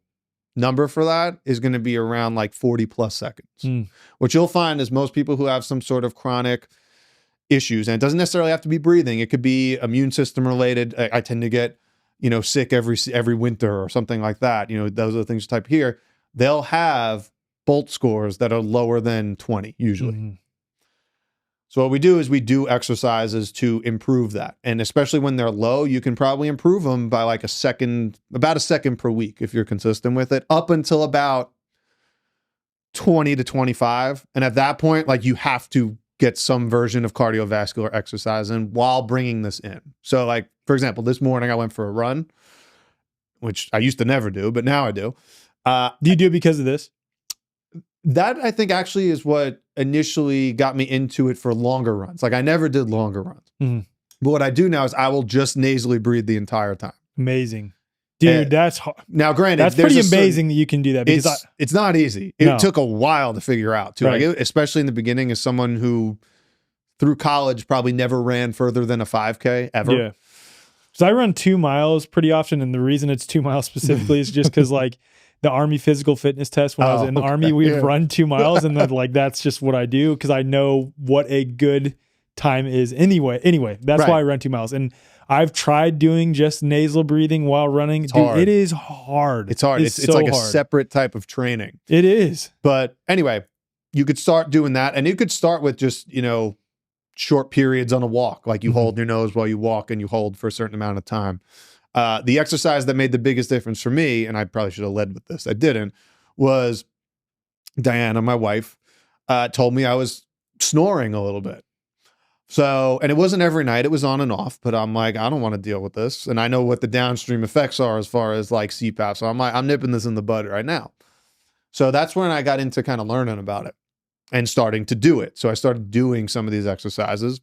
number for that is going to be around like 40 plus seconds. What you'll find is most people who have some sort of chronic issues, and it doesn't necessarily have to be breathing. It could be immune system related. I tend to get, sick every winter or something like that. Those are the things you type here. They'll have Bolt scores that are lower than 20 usually. So what we do is we do exercises to improve that. And especially when they're low, you can probably improve them by like about a second per week if you're consistent with it, up until about 20 to 25. And at that point, like, you have to get some version of cardiovascular exercise in while bringing this in. So like, for example, this morning I went for a run, which I used to never do, but now I do. Do you do it because of this? That, I think, actually is what initially got me into it for longer runs. Like, I never did longer runs. But what I do now is I will just nasally breathe the entire time. Amazing. Dude, that's hard. Now, granted, that's pretty amazing that you can do that, because it's not easy. It took a while to figure out too. Right. Like, especially in the beginning, as someone who through college probably never ran further than a 5K ever. Yeah. So I run 2 miles pretty often, and the reason it's 2 miles specifically is just because, like, the Army physical fitness test, when I was in the Army, we'd run 2 miles, and then, like, that's just what I do because I know what a good time is anyway. That's why I run 2 miles. And I've tried doing just nasal breathing while running. Dude, it is hard. It's hard. It's so like a hard. separate type of training. It is. But anyway, you could start doing that, and you could start with just, short periods on a walk. Like, you hold your nose while you walk, and you hold for a certain amount of time. The exercise that made the biggest difference for me, and I probably should have led with this, I didn't, was Diana, my wife, told me I was snoring a little bit. So, and it wasn't every night, it was on and off, but I'm like, I don't want to deal with this. And I know what the downstream effects are as far as like CPAP. So I'm like, I'm nipping this in the bud right now. So that's when I got into kind of learning about it and starting to do it. So I started doing some of these exercises.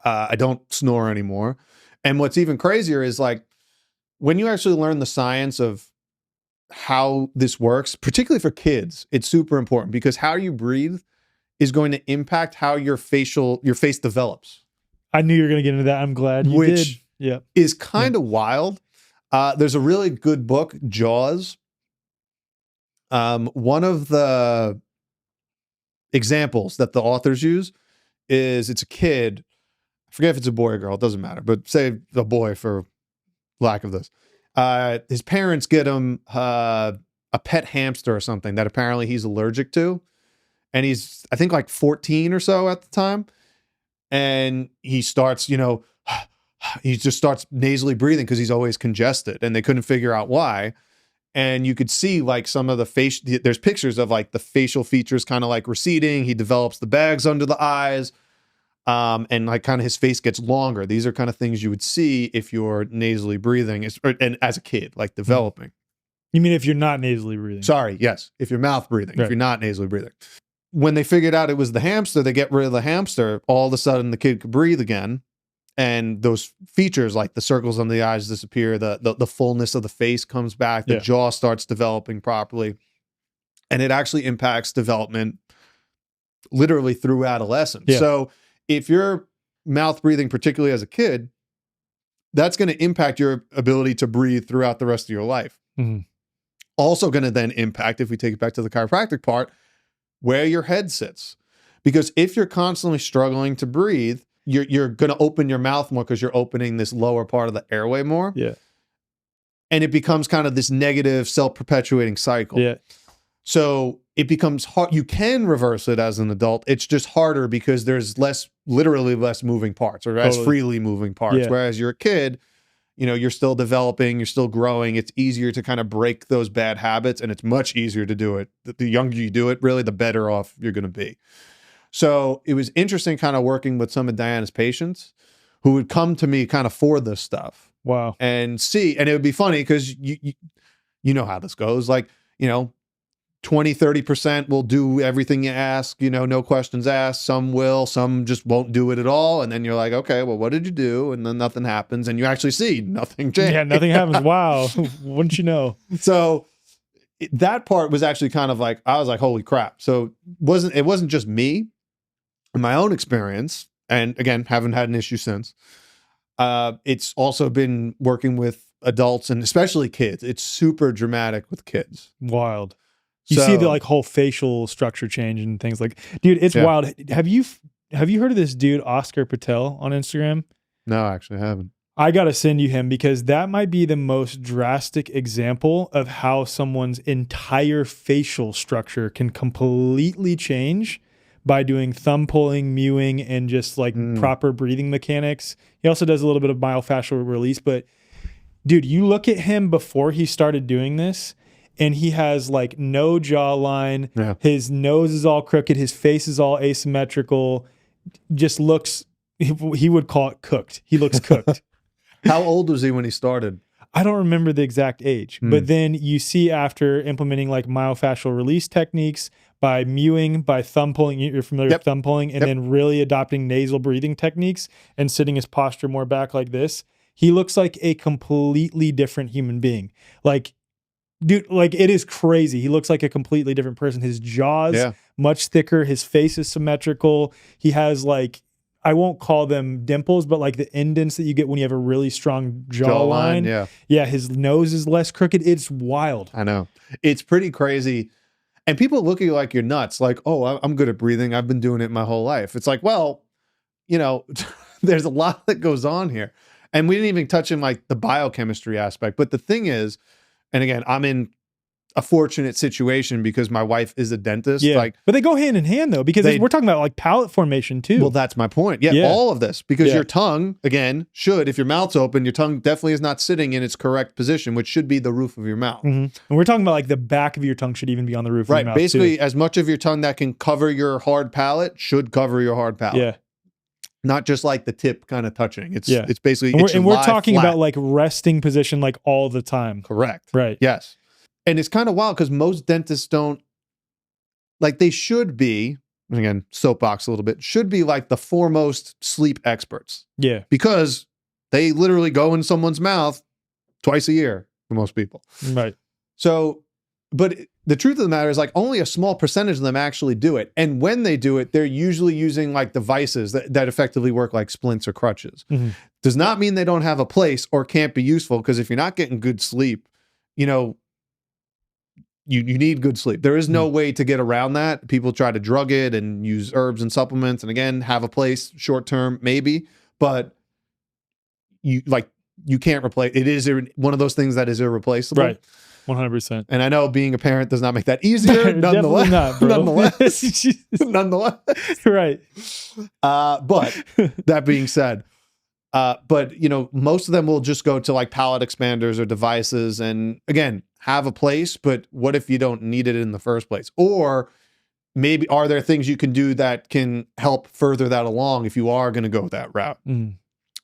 I don't snore anymore. And what's even crazier is, like, when you actually learn the science of how this works, particularly for kids, it's super important, because how you breathe is going to impact how your face develops. I knew you were going to get into that. I'm glad you did. Yeah. Is kind of wild. There's a really good book, Jaws. One of the examples that the authors use is, it's a kid. I forget if it's a boy or girl, it doesn't matter, but say a boy for lack of this. His parents get him a pet hamster or something that apparently he's allergic to. And he's, I think, like 14 or so at the time. And he starts, he just starts nasally breathing because he's always congested, and they couldn't figure out why. And you could see, like, some of the there's pictures of, like, the facial features kind of like receding. He develops the bags under the eyes. And, like, kind of his face gets longer. These are kind of things you would see if you're nasally breathing, and as a kid, like, developing. You mean if you're not nasally breathing? Sorry, yes. If you're mouth breathing, right. If you're not nasally breathing. When they figured out it was the hamster, they get rid of the hamster. All of a sudden, the kid could breathe again. And those features, like the circles on the eyes, disappear. The fullness of the face comes back. The jaw starts developing properly. And it actually impacts development literally through adolescence. Yeah. So if you're mouth breathing, particularly as a kid, that's going to impact your ability to breathe throughout the rest of your life. Also going to then impact, if we take it back to the chiropractic part, where your head sits. Because if you're constantly struggling to breathe, you're going to open your mouth more because you're opening this lower part of the airway more. Yeah. And it becomes kind of this negative self-perpetuating cycle. Yeah. So it becomes hard. You can reverse it as an adult. It's just harder because there's literally less moving parts, or less freely moving parts. Yeah. Whereas you're a kid, you're still developing, you're still growing. It's easier to kind of break those bad habits, and it's much easier to do it. The younger you do it, really, the better off you're going to be. So it was interesting kind of working with some of Diana's patients who would come to me kind of for this stuff. Wow. And it would be funny because you know how this goes. Like, 20-30% will do everything you ask, no questions asked. Some will, some just won't do it at all. And then you're like, okay, well, what did you do? And then nothing happens, and you actually see nothing change. Yeah, nothing happens. Wow. Wouldn't you know? So that part was actually kind of like, I was like, holy crap. So it wasn't just me in my own experience. And again, haven't had an issue since. It's also been working with adults and especially kids. It's super dramatic with kids. Wild. You see the like whole facial structure change and things like, dude, it's wild. Have you heard of this dude, Oscar Patel, on Instagram? No, actually I haven't. I got to send you him because that might be the most drastic example of how someone's entire facial structure can completely change by doing thumb pulling, mewing, and just like proper breathing mechanics. He also does a little bit of myofascial release, but dude, you look at him before he started doing this, and he has like no jawline. Yeah. His nose is all crooked. His face is all asymmetrical. Just looks, he would call it cooked. He looks cooked. How old was he when he started? I don't remember the exact age, but then you see after implementing like myofascial release techniques by mewing, by thumb pulling, you're familiar with thumb pulling, and then really adopting nasal breathing techniques and sitting his posture more back like this. He looks like a completely different human being. Like, dude, like it is crazy. He looks like a completely different person. His jaw's much thicker. His face is symmetrical. He has like, I won't call them dimples, but like the indents that you get when you have a really strong jawline. Yeah. His nose is less crooked. It's wild. I know. It's pretty crazy. And people look at you like you're nuts. Like, oh, I'm good at breathing. I've been doing it my whole life. It's like, well, there's a lot that goes on here. And we didn't even touch in like the biochemistry aspect. But the thing is, and again, I'm in a fortunate situation because my wife is a dentist. Yeah. Like, but they go hand in hand though, because we're talking about like palate formation too. Well, that's my point. Yeah. All of this, because your tongue, again, if your mouth's open, your tongue definitely is not sitting in its correct position, which should be the roof of your mouth. And we're talking about like the back of your tongue should even be on the roof of your mouth. Basically, too. As much of your tongue that can cover your hard palate should cover your hard palate. Yeah. Not just like the tip kind of touching. It's basically, and we're talking about like resting position like all the time. Correct. Right. Yes. And it's kind of wild because most dentists don't, like they should be, and again, soapbox a little bit, should be like the foremost sleep experts. Yeah. Because they literally go in someone's mouth twice a year for most people. Right. So, but the truth of the matter is like only a small percentage of them actually do it. And when they do it, they're usually using like devices that effectively work like splints or crutches. Does not mean they don't have a place or can't be useful, because if you're not getting good sleep, you need good sleep. There is no way to get around that. People try to drug it and use herbs and supplements, and again, have a place short term, maybe, but you can't replace it. Is one of those things that is irreplaceable. Right. 100%. And I know being a parent does not make that easier. Nonetheless, not, bro. nonetheless. Right. But that being said, most of them will just go to like palate expanders or devices, and again, have a place, but what if you don't need it in the first place? Or maybe are there things you can do that can help further that along if you are going to go that route,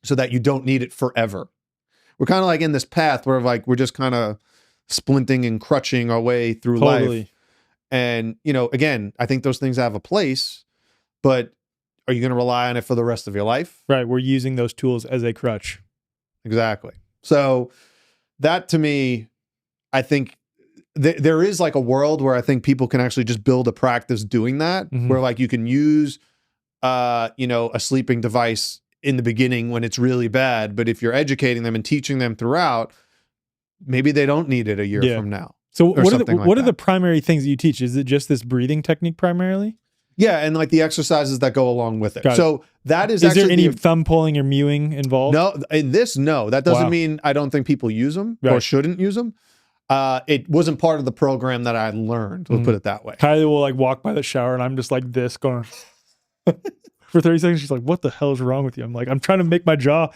so that you don't need it forever? We're kind of like in this path where like we're just kind of splinting and crutching our way through life. And, again, I think those things have a place, but are you going to rely on it for the rest of your life? Right. We're using those tools as a crutch. Exactly. So that to me, I think there is like a world where I think people can actually just build a practice doing that, where like you can use, a sleeping device in the beginning when it's really bad. But if you're educating them and teaching them throughout, maybe they don't need it a year from now. So what are the primary things that you teach? Is it just this breathing technique primarily? Yeah, and like the exercises that go along with it. So that is there any thumb pulling or mewing involved? No, in this, no. That doesn't mean I don't think people use them or shouldn't use them. It wasn't part of the program that I learned. We'll put it that way. Kylie will like walk by the shower and I'm just like this going for 30 seconds. She's like, what the hell is wrong with you? I'm like, I'm trying to make my jaw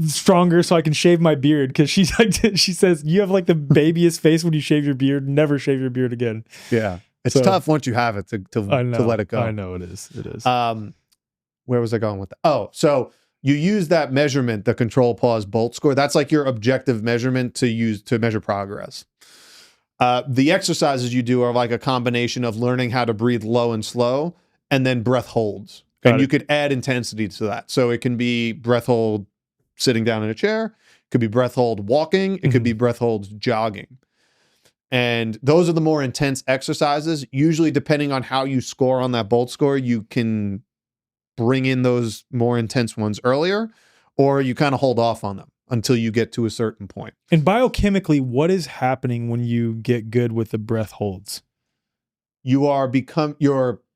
stronger so I can shave my beard. Because she says, you have like the babiest face when you shave your beard. Never shave your beard again. Yeah. It's tough once you have it to let it go. I know it is. It is. Where was I going with that? Oh, so you use that measurement, the control pause bolt score. That's like your objective measurement to use to measure progress. The exercises you do are like a combination of learning how to breathe low and slow, and then breath holds. And you could add intensity to that. So it can be breath hold sitting down in a chair. It could be breath hold walking. It could be breath hold jogging. And those are the more intense exercises. Usually, depending on how you score on that Bolt score, you can bring in those more intense ones earlier, or you kind of hold off on them until you get to a certain point. And biochemically, what is happening when you get good with the breath holds?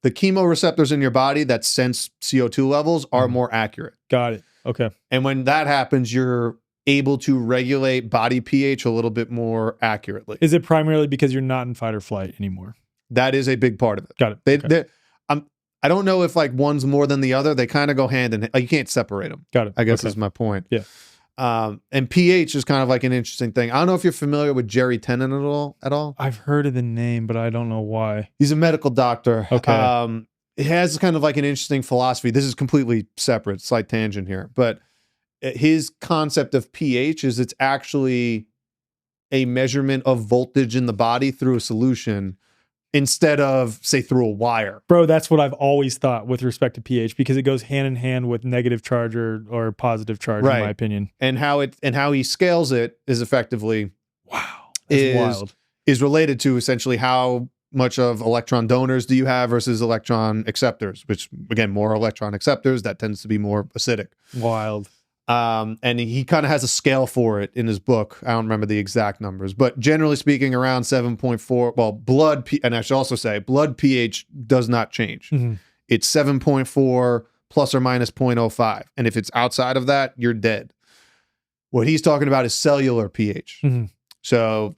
The chemoreceptors in your body that sense CO2 levels are more accurate. Got it. Okay. And when that happens, you're able to regulate body pH a little bit more accurately. Is it primarily because you're not in fight or flight anymore? That is a big part of it. Got it. I don't know if like one's more than the other. They kind of go hand in hand. Like you can't separate them. Got it. I guess is my point. Yeah. And pH is kind of like an interesting thing. I don't know if you're familiar with Jerry Tennant at all. I've heard of the name, but I don't know why. He's a medical doctor. Okay. It has kind of like an interesting philosophy. This is completely separate, slight tangent here. But his concept of pH is it's actually a measurement of voltage in the body through a solution instead of, say, through a wire. Bro, that's what I've always thought with respect to pH, because it goes hand in hand with negative charge or positive charge, in my opinion. And how he scales it is effectively wild. Is related to essentially how much of electron donors do you have versus electron acceptors, which again, more electron acceptors, that tends to be more acidic. Wild. And he kind of has a scale for it in his book. I don't remember the exact numbers, but generally speaking, around 7.4. Well, and I should also say, blood pH does not change. Mm-hmm. It's 7.4 plus or minus 0.05. And if it's outside of that, you're dead. What he's talking about is cellular pH. Mm-hmm. So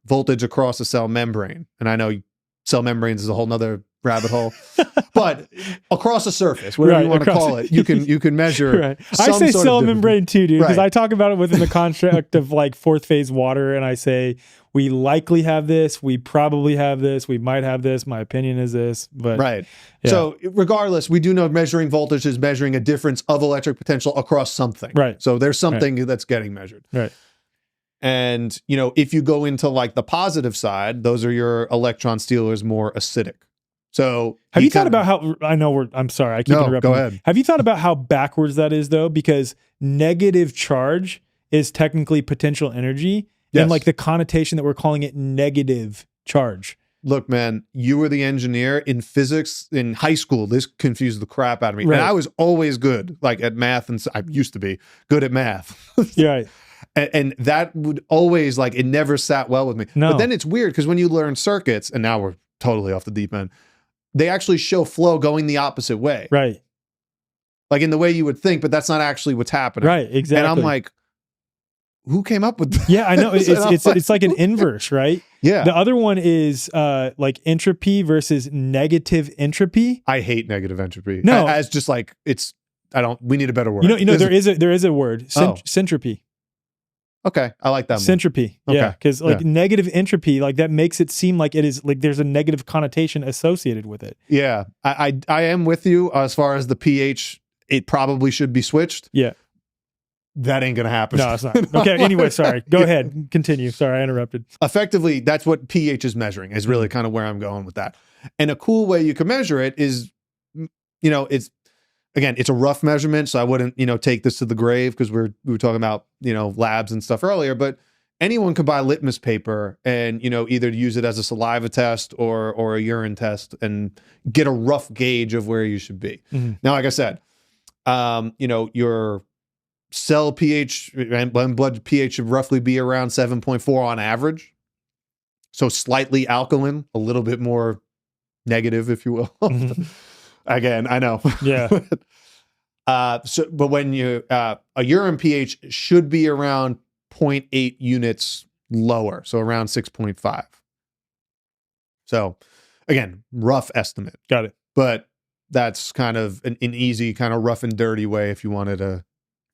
voltage across a cell membrane. And I know cell membranes is a whole nother rabbit hole, but across a surface, whatever you want to call it, you can measure. Right. I say cell membrane too, dude, because I talk about it within the construct of like fourth phase water, and I say we likely have this, we probably have this, we might have this. My opinion is this, but Yeah. So regardless, we do know measuring voltage is measuring a difference of electric potential across something. Right. So there's something that's getting measured. Right. And if you go into like the positive side, those are your electron stealers, more acidic. So have you thought about how, I'm sorry, I keep interrupting. Go ahead. Have you thought about how backwards that is though? Because negative charge is technically potential energy, and like the connotation that we're calling it negative charge. Look, man, you were the engineer in physics in high school. This confused the crap out of me. Right. And I was always good, like at math, and I used to be good at math. Right. And that would always, like, it never sat well with me. No. But then it's weird because when you learn circuits, and now we're totally off the deep end, they actually show flow going the opposite way. Right. Like in the way you would think, but that's not actually what's happening. Right, exactly. And I'm like, who came up with this? Yeah, I know. It's like an inverse, right? Yeah. The other one is like entropy versus negative entropy. I hate negative entropy. No. As just like, we need a better word. There is a word, centropy. Okay, I like that one. Centropy. Okay. Yeah, because like negative entropy, like that makes it seem like it is like there's a negative connotation associated with it. Yeah, I am with you as far as the pH. It probably should be switched. Yeah, that ain't gonna happen. No, it's not. Okay. Anyway, sorry. Go ahead. Continue. Sorry, I interrupted. Effectively, that's what pH is measuring. Is really kind of where I'm going with that. And a cool way you can measure it is, it's a rough measurement, so I wouldn't, take this to the grave because we were talking about, labs and stuff earlier, but anyone can buy litmus paper and, either use it as a saliva test or a urine test and get a rough gauge of where you should be. Mm-hmm. Now, like I said, your cell pH and blood pH should roughly be around 7.4 on average. So slightly alkaline, a little bit more negative, if you will. Mm-hmm. Again, I know. Yeah. But when a urine pH should be around 0.8 units lower, so around 6.5. So again, rough estimate. Got it. But that's kind of an easy, kind of rough and dirty way if you wanted to,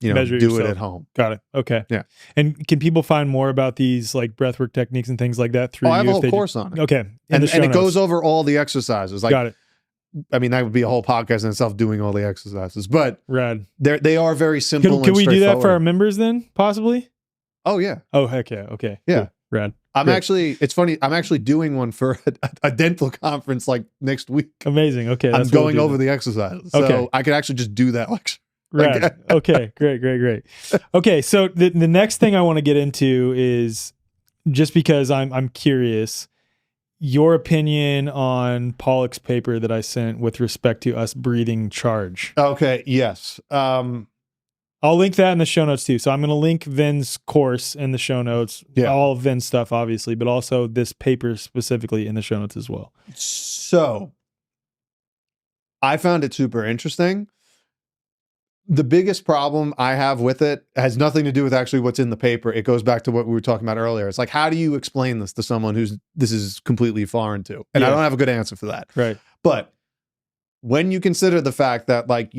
measure do yourself. it at home. Got it. Okay. Yeah. And can people find more about these like breathwork techniques and things like that through I have a whole course on it. Okay. And it goes over all the exercises. Like, got it. I mean, that would be a whole podcast in itself doing all the exercises, but rad. They are very simple. Can we do that for our members then, possibly? Oh yeah. Oh heck yeah. Okay. Yeah. Rad. It's funny. I'm actually doing one for a dental conference like next week. Amazing. Okay. I'm going over the exercises. So Okay. I could actually just do that lecture. Rad. Okay. Great. Okay. So the next thing I want to get into is, just because I'm curious, your opinion on Pollock's paper that I sent with respect to us breathing charge. Okay. Yes. I'll link that in the show notes too. So I'm going to link Vin's course in the show notes, all of Vin's stuff, obviously, but also this paper specifically in the show notes as well. So I found it super interesting. The biggest problem I have with it has nothing to do with actually what's in the paper. It goes back to what we were talking about earlier. It's like, how do you explain this to someone this is completely foreign to? And I don't have a good answer for that. Right. But when you consider the fact that, like,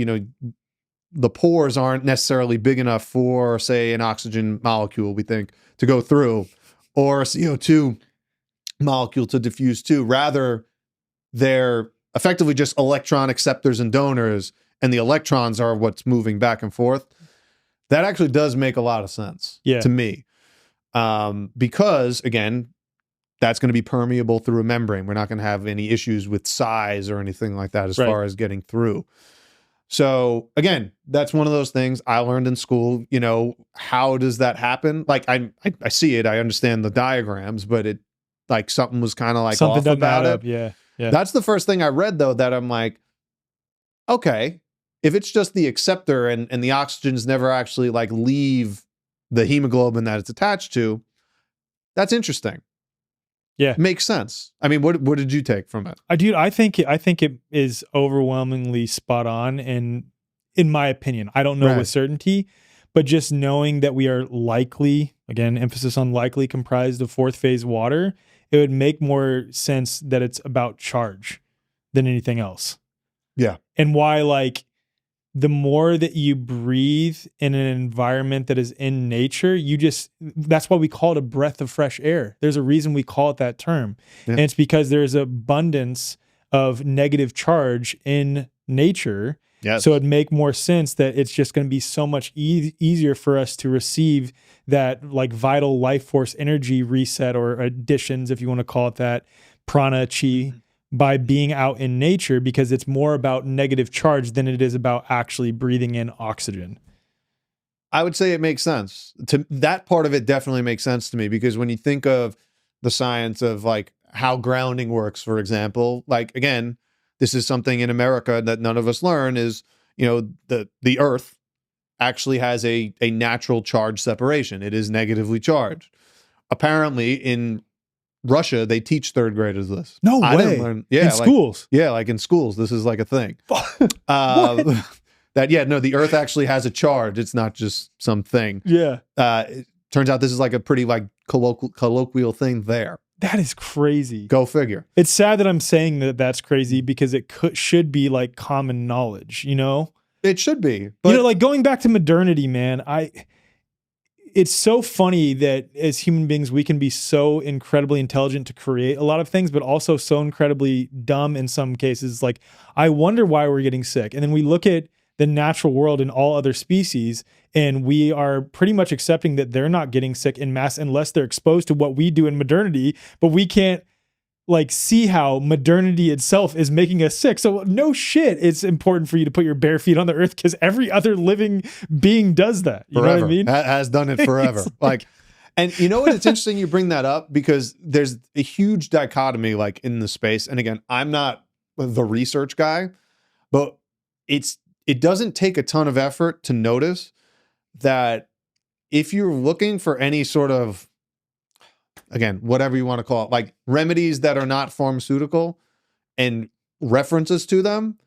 the pores aren't necessarily big enough for, say, an oxygen molecule, we think, to go through, or a CO2 molecule to diffuse to. Rather, they're effectively just electron acceptors and donors, and the electrons are what's moving back and forth. That actually does make a lot of sense to me. Because, again, that's going to be permeable through a membrane. We're not going to have any issues with size or anything like that as far as getting through. So again, that's one of those things I learned in school. How does that happen? Like, I see it, I understand the diagrams, but it, like, something was kind of like something off about it. Yeah. That's the first thing I read, though, that I'm like, okay, if it's just the acceptor and the oxygens never actually like leave the hemoglobin that it's attached to, that's interesting. Yeah. Makes sense. I mean, what did you take from it? I think it is overwhelmingly spot on, and in my opinion, I don't know with certainty, but just knowing that we are likely, again, emphasis on likely, comprised of fourth phase water, it would make more sense that it's about charge than anything else. Yeah. And why, like, the more that you breathe in an environment that is in nature, that's why we call it a breath of fresh air. There's a reason we call it that term. Yeah. And it's because there's abundance of negative charge in nature. Yes. So it'd make more sense that it's just going to be so much easier for us to receive that, like, vital life force energy reset, or additions, if you want to call it that, prana, chi, by being out in nature, because it's more about negative charge than it is about actually breathing in oxygen. I would say it makes sense. That part of it definitely makes sense to me, because when you think of the science of, like, how grounding works, for example, like, again, this is something in America that none of us learn is, the earth actually has a natural charge separation. It is negatively charged. Apparently in Russia, they teach third graders this. No way. Didn't learn, in schools. Yeah, like in schools, this is like a thing. The earth actually has a charge. It's not just something. Yeah. It turns out this is like a pretty, like, colloquial thing there. That is crazy. Go figure. It's sad that I'm saying that that's crazy, because it should be like common knowledge, It should be. But like, going back to modernity, man, it's so funny that as human beings, we can be so incredibly intelligent to create a lot of things, but also so incredibly dumb in some cases. Like, I wonder why we're getting sick. And then we look at the natural world and all other species, and we are pretty much accepting that they're not getting sick in mass unless they're exposed to what we do in modernity, but we can't, like, see how modernity itself is making us sick. So no shit, it's important for you to put your bare feet on the earth, because every other living being does that. You know what I mean? Has done it forever. And you know what? It's interesting you bring that up, because there's a huge dichotomy, like, in the space. And again, I'm not the research guy, but it doesn't take a ton of effort to notice that if you're looking for any sort of, again, whatever you want to call it, like, remedies that are not pharmaceutical and references to them,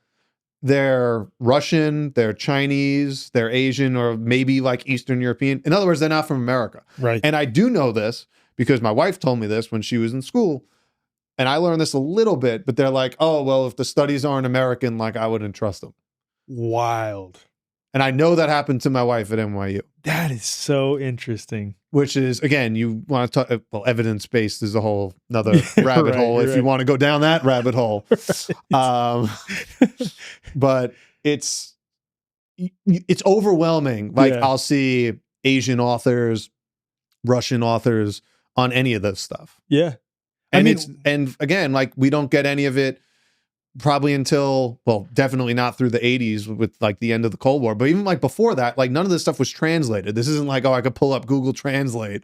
they're Russian, they're Chinese, they're Asian, or maybe like Eastern European. In other words, they're not from America. Right. And I do know this because my wife told me this when she was in school. And I learned this a little bit, but they're like, oh, well, if the studies aren't American, like, I wouldn't trust them. Wild. And I know that happened to my wife at NYU. That is so interesting. Which is, again, you want to talk, well, evidence-based is a whole another rabbit hole if you want to go down that rabbit hole. But it's overwhelming. Like, I'll see Asian authors, Russian authors on any of this stuff. Yeah. And and again, like we don't get any of it probably until, well, definitely not through the 80s with like the end of the Cold War. But even like before that, like none of this stuff was translated. This isn't like, oh, I could pull up Google Translate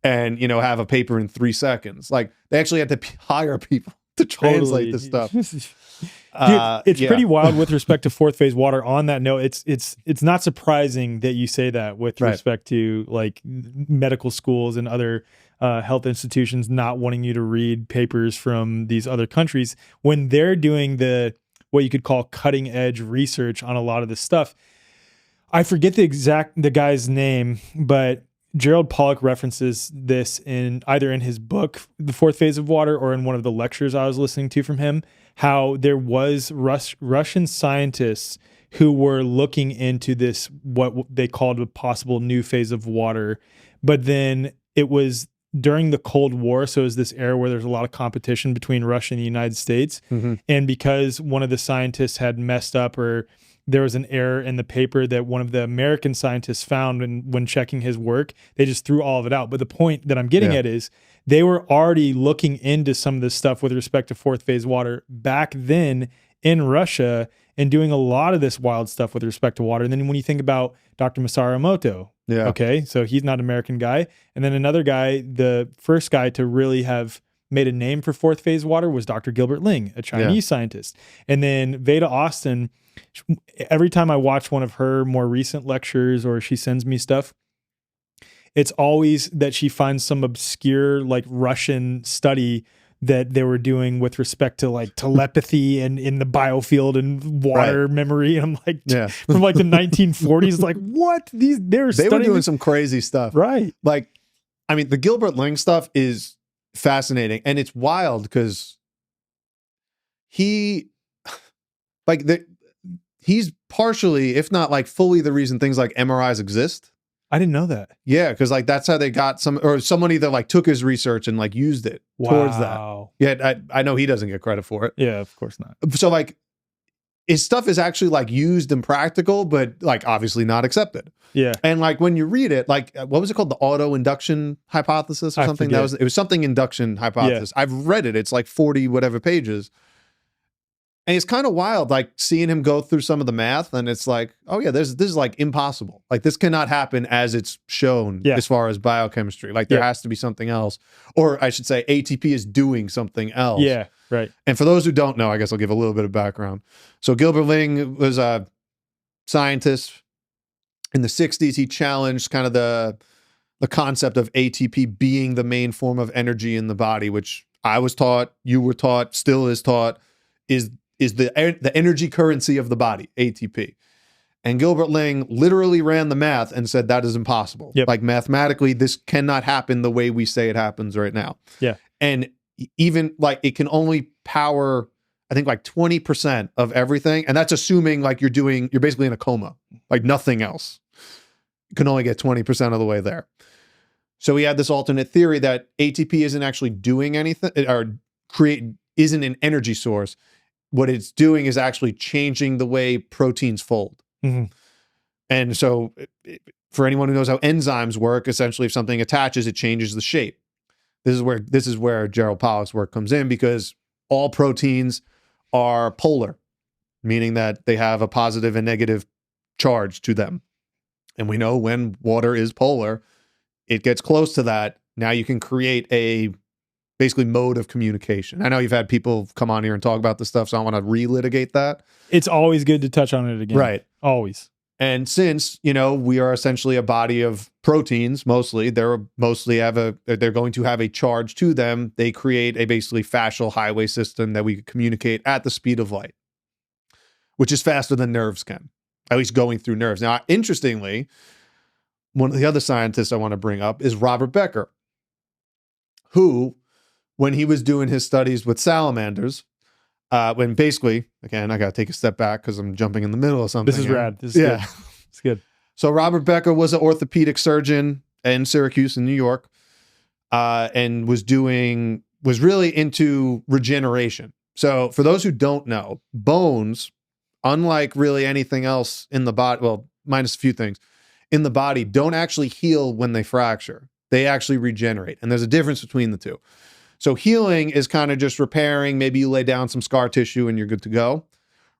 and, you know, have a paper in 3 seconds. Like they actually had to hire people to translate this stuff. Dude, it's pretty wild with respect to fourth phase water. On that note, it's not surprising that you say that with respect to like medical schools and other health institutions not wanting you to read papers from these other countries when they're doing what you could call cutting edge research on a lot of this stuff. I forget the guy's name, but Gerald Pollack references this either in his book, The Fourth Phase of Water, or in one of the lectures I was listening to from him, how there was Russian scientists who were looking into this, what they called a possible new phase of water. But then it was during the Cold War, so it was this era where there's a lot of competition between Russia and the United States. Mm-hmm. And because one of the scientists had messed up, or there was an error in the paper that one of the American scientists found when checking his work, they just threw all of it out. But the point that I'm getting at is they were already looking into some of this stuff with respect to fourth phase water back then in Russia and doing a lot of this wild stuff with respect to water. And then when you think about Dr. Masaru Emoto, okay, so he's not an American guy. And then another guy, the first guy to really have made a name for fourth phase water was Dr. Gilbert Ling, a Chinese scientist. And then Veda Austin, every time I watch one of her more recent lectures or she sends me stuff, it's always that she finds some obscure like Russian study that they were doing with respect to like telepathy and in the biofield and water memory. And I'm like, from like the 1940s, like what? They were doing some crazy stuff. Right. Like, I mean, the Gilbert Ling stuff is fascinating. And it's wild because he's partially, if not like fully the reason things like MRIs exist. I didn't know that. Yeah, because like that's how they got somebody that like took his research and like used it towards that. Yeah, I know he doesn't get credit for it. Yeah, of course not. So like his stuff is actually like used and practical, but like obviously not accepted. Yeah. And like when you read it, like what was it called? The auto induction hypothesis or something? It was something induction hypothesis. Yeah. I've read it. It's like 40 whatever pages. And it's kind of wild, like seeing him go through some of the math, and it's like, oh yeah, this is like impossible. Like this cannot happen as it's shown as far as biochemistry. Like there has to be something else, or I should say, ATP is doing something else. Yeah, right. And for those who don't know, I guess I'll give a little bit of background. So Gilbert Ling was a scientist in the 60s. He challenged kind of the concept of ATP being the main form of energy in the body, which I was taught, you were taught, still is taught, is the energy currency of the body, ATP. And Gilbert Ling literally ran the math and said that is impossible. Yep. Like mathematically, this cannot happen the way we say it happens right now. Yeah. And even like it can only power, I think like 20% of everything. And that's assuming like you're basically in a coma, like nothing else. You can only get 20% of the way there. So he had this alternate theory that ATP isn't actually doing anything or isn't an energy source. What it's doing is actually changing the way proteins fold. Mm-hmm. And so for anyone who knows how enzymes work, essentially if something attaches, it changes the shape. This is where Gerald Pollack's work comes in, because all proteins are polar, meaning that they have a positive and negative charge to them. And we know when water is polar, it gets close to that. Now you can create a basically mode of communication. I know you've had people come on here and talk about this stuff, so I want to relitigate that. It's always good to touch on it again. Right. Always. And since, we are essentially a body of proteins, mostly, they're going to have a charge to them. They create a basically fascial highway system that we can communicate at the speed of light, which is faster than nerves can, at least going through nerves. Now, interestingly, one of the other scientists I want to bring up is Robert Becker, who, when he was doing his studies with salamanders, when basically, again, I got to take a step back because I'm jumping in the middle of something. This is rad. This is good. It's good. So Robert Becker was an orthopedic surgeon in Syracuse in New York, and was really into regeneration. So for those who don't know, bones, unlike really anything else in the body, well, minus a few things, in the body, don't actually heal when they fracture. They actually regenerate. And there's a difference between the two. So healing is kind of just repairing. Maybe you lay down some scar tissue and you're good to go.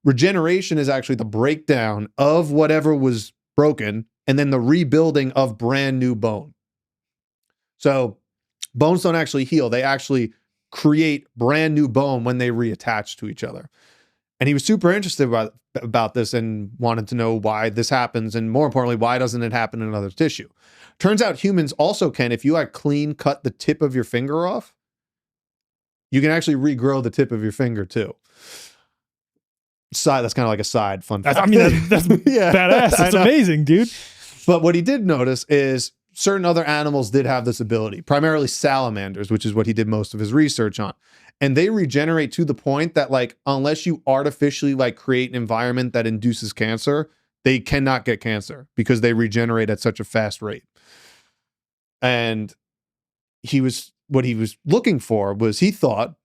Regeneration is actually the breakdown of whatever was broken and then the rebuilding of brand new bone. So bones don't actually heal. They actually create brand new bone when they reattach to each other. And he was super interested about this and wanted to know why this happens. And more importantly, why doesn't it happen in other tissue? Turns out humans also can, if you like clean cut the tip of your finger off, you can actually regrow the tip of your finger too. That's kind of like a side fun fact. I mean, that's yeah, badass. That's amazing, dude. But what he did notice is certain other animals did have this ability, primarily salamanders, which is what he did most of his research on. And they regenerate to the point that, like, unless you artificially like create an environment that induces cancer, they cannot get cancer because they regenerate at such a fast rate. And what he was looking for was, he thought,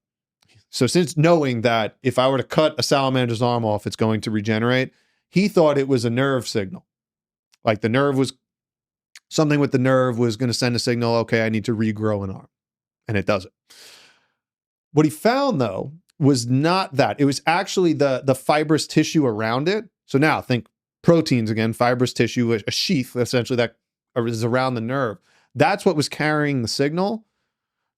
so since knowing that if I were to cut a salamander's arm off, it's going to regenerate, he thought it was a nerve signal. Like the nerve was, something with the nerve was going to send a signal, okay, I need to regrow an arm. And it doesn't. What he found, though, was not that. It was actually the fibrous tissue around it. So now think proteins again, fibrous tissue, a sheath essentially that is around the nerve. That's what was carrying the signal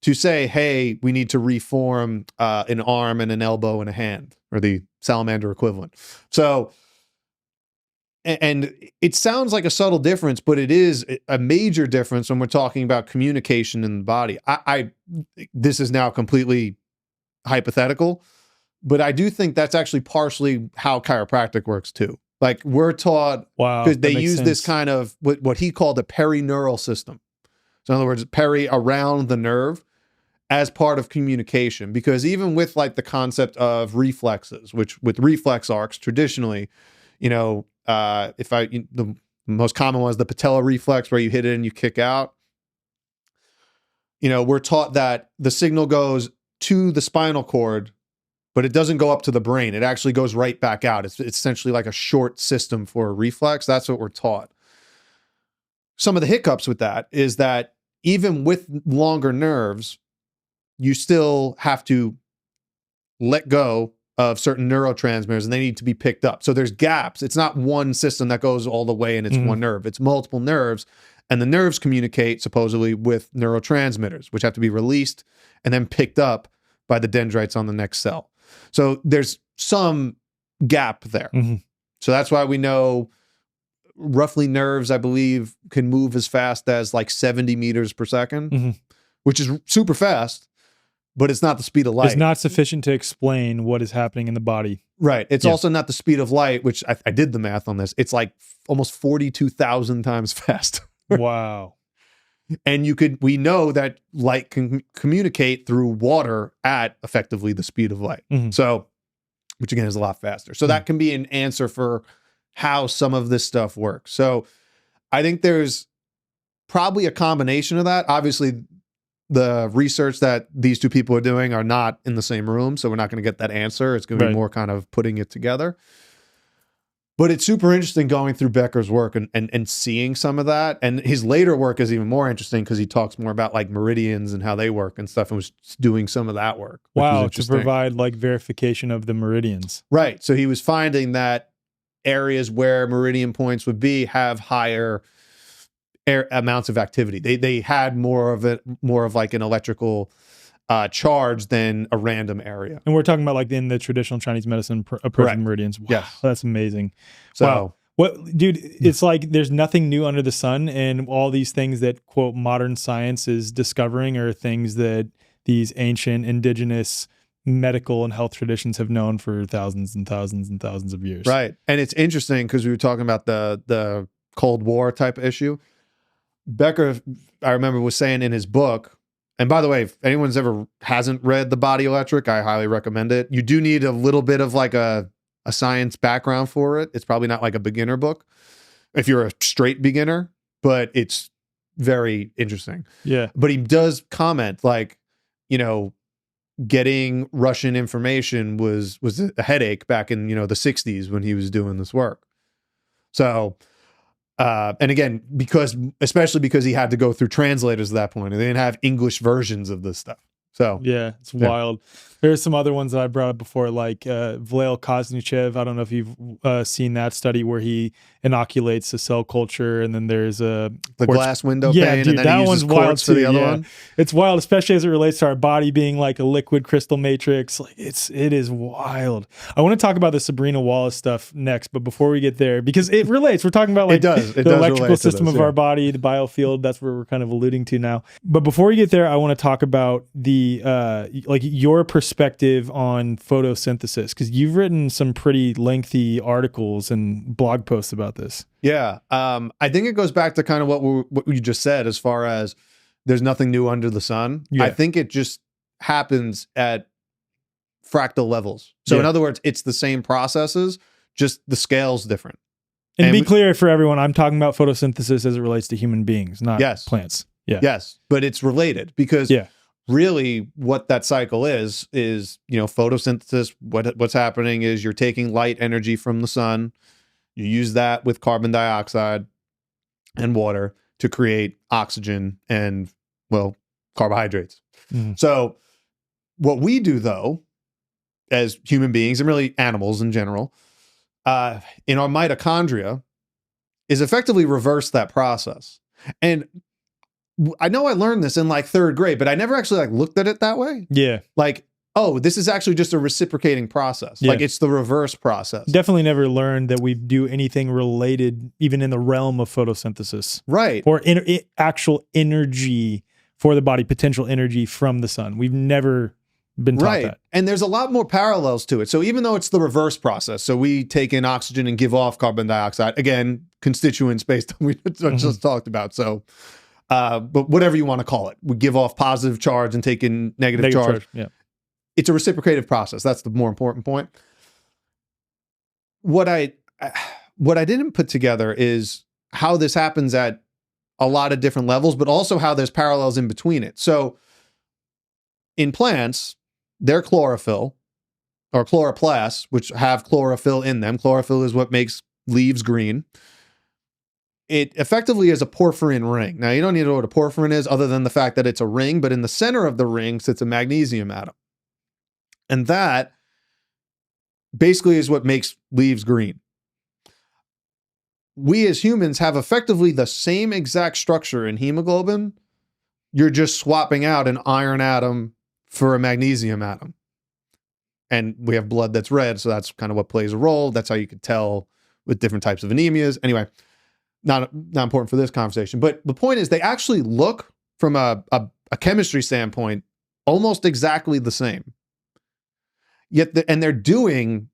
to say, hey, we need to reform an arm and an elbow and a hand, or the salamander equivalent. So, and it sounds like a subtle difference, but it is a major difference when we're talking about communication in the body. This is now completely hypothetical, but I do think that's actually partially how chiropractic works too. Like we're taught, because they use this kind of what he called a perineural system. So in other words, peri around the nerve as part of communication. Because even with like the concept of reflexes, which with reflex arcs traditionally, you know, the most common was the patella reflex where you hit it and you kick out. You know, we're taught that the signal goes to the spinal cord, but it doesn't go up to the brain. It actually goes right back out. It's essentially like a short system for a reflex. That's what we're taught. Some of the hiccups with that is that even with longer nerves, you still have to let go of certain neurotransmitters and they need to be picked up. So there's gaps. It's not one system that goes all the way and it's one nerve. It's multiple nerves, and the nerves communicate supposedly with neurotransmitters, which have to be released and then picked up by the dendrites on the next cell. So there's some gap there. So that's why we know roughly nerves, I believe, can move as fast as like 70 meters per second, which is super fast, but it's not the speed of light. It's not sufficient to explain what is happening in the body. Right. It's also not the speed of light, which I did the math on this. It's like almost 42,000 times fast. Wow. And we know that light can communicate through water at effectively the speed of light. So, which again is a lot faster. So that can be an answer for how some of this stuff works. So I think there's probably a combination of that. Obviously, the research that these two people are doing are not in the same room, so we're not going to get that answer. It's going to be more kind of putting it together. But it's super interesting going through Becker's work and seeing some of that. And his later work is even more interesting because he talks more about like meridians and how they work and stuff, and was doing some of that work. Wow, to provide like verification of the meridians. Right. So he was finding that areas where meridian points would be have higher amounts of activity. They had more of like an electrical charge than a random area. And we're talking about like in the traditional Chinese medicine approach of meridians. Wow, yes. That's amazing. So, wow. What, dude, it's like there's nothing new under the sun, and all these things that quote modern science is discovering are things that these ancient indigenous medical and health traditions have known for thousands and thousands and thousands of years. Right. And it's interesting because we were talking about the Cold War type issue. Becker, I remember, was saying in his book, and by the way, if anyone's hasn't read The Body Electric, I highly recommend it. You do need a little bit of like a science background for it. It's probably not like a beginner book if you're a straight beginner, but it's very interesting. Yeah. But he does comment like, you know, getting Russian information was a headache back in, you know, the 60s when he was doing this work. So And again, especially because he had to go through translators at that point, and they didn't have English versions of this stuff. So yeah, it's wild. There's some other ones that I brought up before, like Vlail Koznichev. I don't know if you've seen that study where he inoculates the cell culture, and then there's the glass window yeah, pane, dude, and then that he uses one's wild quartz for the too, other yeah. one. It's wild, especially as it relates to our body being like a liquid crystal matrix. Like it is wild. I want to talk about the Sabrina Wallace stuff next, but before we get there, because it relates, we're talking about like the electrical system of our body, the biofield. That's where we're kind of alluding to now. But before we get there, I want to talk about the like your perspective on photosynthesis, because you've written some pretty lengthy articles and blog posts about this. Yeah. I think it goes back to kind of what you just said, as far as there's nothing new under the sun. Yeah. I think it just happens at fractal levels. So in other words, it's the same processes, just the scale's different. And be clear for everyone, I'm talking about photosynthesis as it relates to human beings, not plants. Yeah. Yes. But it's related because really what that cycle is, photosynthesis. What's happening is you're taking light energy from the sun. You use that with carbon dioxide and water to create oxygen and, carbohydrates. So what we do, though, as human beings and really animals in general, in our mitochondria, is effectively reverse that process. And I know I learned this in like third grade, but I never actually like looked at it that way. Yeah. Like, oh, this is actually just a reciprocating process. Yeah. Like it's the reverse process. Definitely never learned that we do anything related, even in the realm of photosynthesis. Right. Or actual energy for the body, potential energy from the sun. We've never been taught that. And there's a lot more parallels to it. So even though it's the reverse process, so we take in oxygen and give off carbon dioxide, again, constituents based on what we just talked about. So, but whatever you want to call it, we give off positive charge and take in negative charge. Yeah. It's a reciprocative process. That's the more important point. What I didn't put together is how this happens at a lot of different levels, but also how there's parallels in between it. So in plants, their chlorophyll or chloroplasts, which have chlorophyll in them. Chlorophyll is what makes leaves green. It effectively is a porphyrin ring. Now, you don't need to know what a porphyrin is other than the fact that it's a ring, but in the center of the ring sits a magnesium atom. And that basically is what makes leaves green. We as humans have effectively the same exact structure in hemoglobin. You're just swapping out an iron atom for a magnesium atom. And we have blood that's red, so that's kind of what plays a role. That's how you could tell with different types of anemias. Anyway, not important for this conversation. But the point is they actually look from a chemistry standpoint almost exactly the same. Yet and they're doing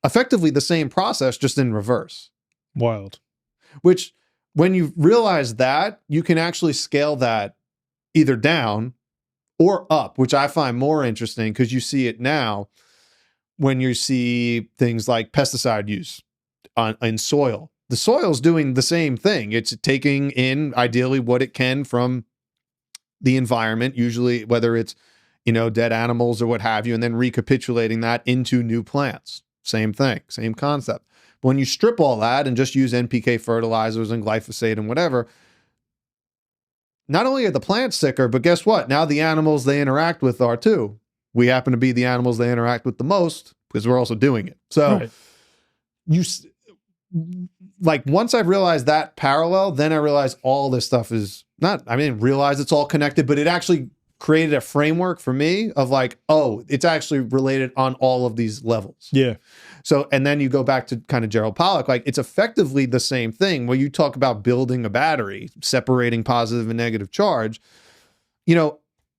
effectively the same process, just in reverse. Wild. Which, when you realize that, you can actually scale that either down or up, which I find more interesting because you see it now when you see things like pesticide use in soil. The soil's doing the same thing. It's taking in, ideally, what it can from the environment, usually whether it's, dead animals or what have you, and then recapitulating that into new plants. Same thing, same concept. But when you strip all that and just use NPK fertilizers and glyphosate and whatever, not only are the plants sicker, but guess what? Now the animals they interact with are too. We happen to be the animals they interact with the most because we're also doing it. So once I realized that parallel, then I realized all this stuff is I didn't realize it's all connected, but it actually created a framework for me of like, oh, it's actually related on all of these levels. Yeah. So, and then you go back to kind of Gerald Pollack, like it's effectively the same thing where you talk about building a battery, separating positive and negative charge.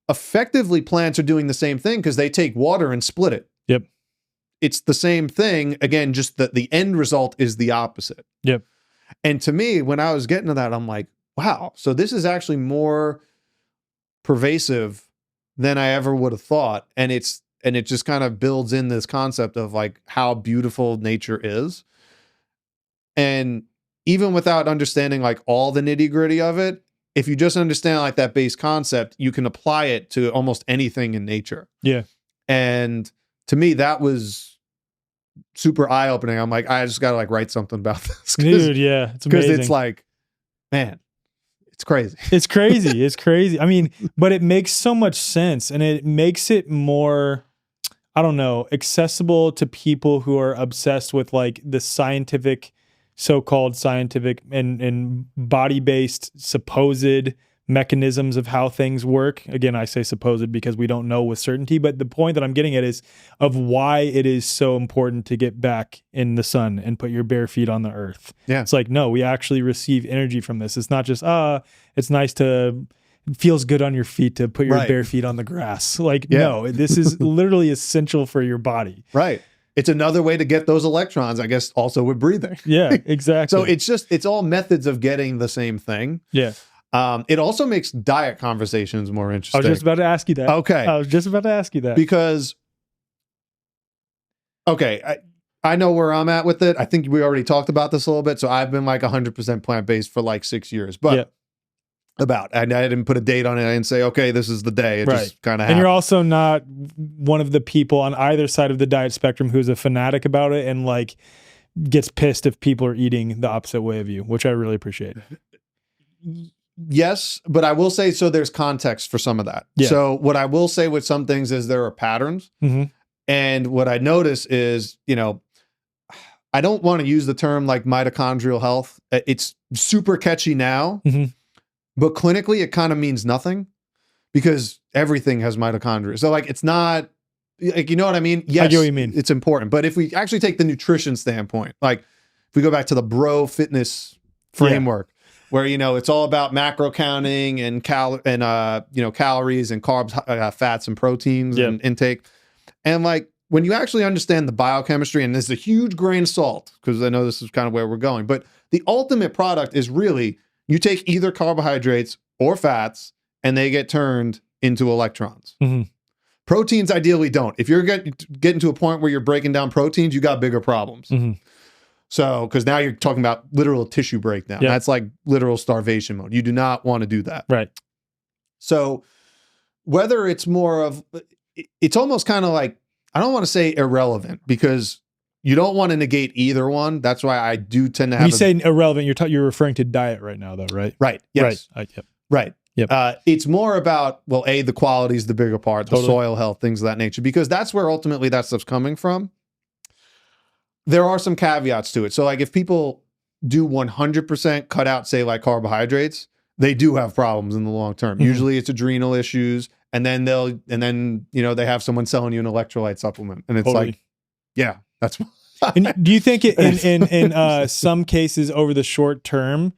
Effectively plants are doing the same thing because they take water and split it. Yep. It's the same thing. Again, just that the end result is the opposite. Yep. And to me, when I was getting to that, I'm like, wow, so this is actually more pervasive than I ever would have thought. And it just kind of builds in this concept of like how beautiful nature is. And even without understanding like all the nitty gritty of it, if you just understand like that base concept, you can apply it to almost anything in nature. Yeah. And to me, that was super eye opening. I'm like, I just got to like write something about this. Dude, yeah, it's Because amazing. it's like, man, it's crazy. It's crazy. It's crazy. I mean, but it makes so much sense, and it makes it more, I don't know, accessible to people who are obsessed with like the scientific, so-called scientific and body-based supposed mechanisms of how things work. Again, I say supposed because we don't know with certainty, but the point that I'm getting at is of why it is so important to get back in the sun and put your bare feet on the earth. Yeah. It's like, no, we actually receive energy from this. It's not just, it's nice to, it feels good on your feet to put your Right. bare feet on the grass. Like, Yeah. no, this is literally essential for your body. Right. It's another way to get those electrons, I guess, also with breathing. Yeah, exactly. So it's all methods of getting the same thing. yeah. It also makes diet conversations more I interesting. was just about to ask you that. Okay. I was just about to ask you that. Because, okay, I know where I'm at with it. I think we already talked about this a little bit. So I've been like 100% plant-based for like 6 years. But Yeah. and I didn't put a date on it. I didn't say, okay, this is the day. It just kind of happened. And you're also not one of the people on either side of the diet spectrum who's a fanatic about it and like gets pissed if people are eating the opposite way of you, which I really appreciate. Yes, but I will say, so there's context for some of that. Yeah. So what I will say with some things is there are patterns. Mhm. And what I notice is, I don't want to use the term like mitochondrial health. It's super catchy now, Mhm. but clinically it kind of means nothing because everything has mitochondria. So like, it's not like, you know what I mean? Yes, I get what you mean. It's important. But if we actually take the nutrition standpoint, like if we go back to the bro fitness framework, where, it's all about macro counting and calories and carbs, fats and proteins and intake. And like, when you actually understand the biochemistry, and this is a huge grain of salt, because I know this is kind of where we're going, but the ultimate product is really, you take either carbohydrates or fats and they get turned into electrons. Mhm. Proteins ideally don't. If you're getting to a point where you're breaking down proteins, you got bigger problems. Mhm. So, because now you're talking about literal tissue breakdown. Yeah. That's like literal starvation mode. You do not want to do that. Right. So, whether it's more of, it's almost kind of like, I don't want to say irrelevant because you don't want to negate either one. That's why I do tend to have. When you say irrelevant, you're referring to diet right now, though, right? Right. Yes. Right. Yep. Right. Yep. It's more about, well, the quality is the bigger part, the Totally. soil health, things of that nature, because that's where ultimately that stuff's coming from. There are some caveats to it. So like if people do 100% cut out, say like carbohydrates, they do have problems in the long term. Mhm. Usually it's adrenal issues. And then they have someone selling you an electrolyte supplement. And it's Totally. like, yeah, that's And do you think in some cases over the short term,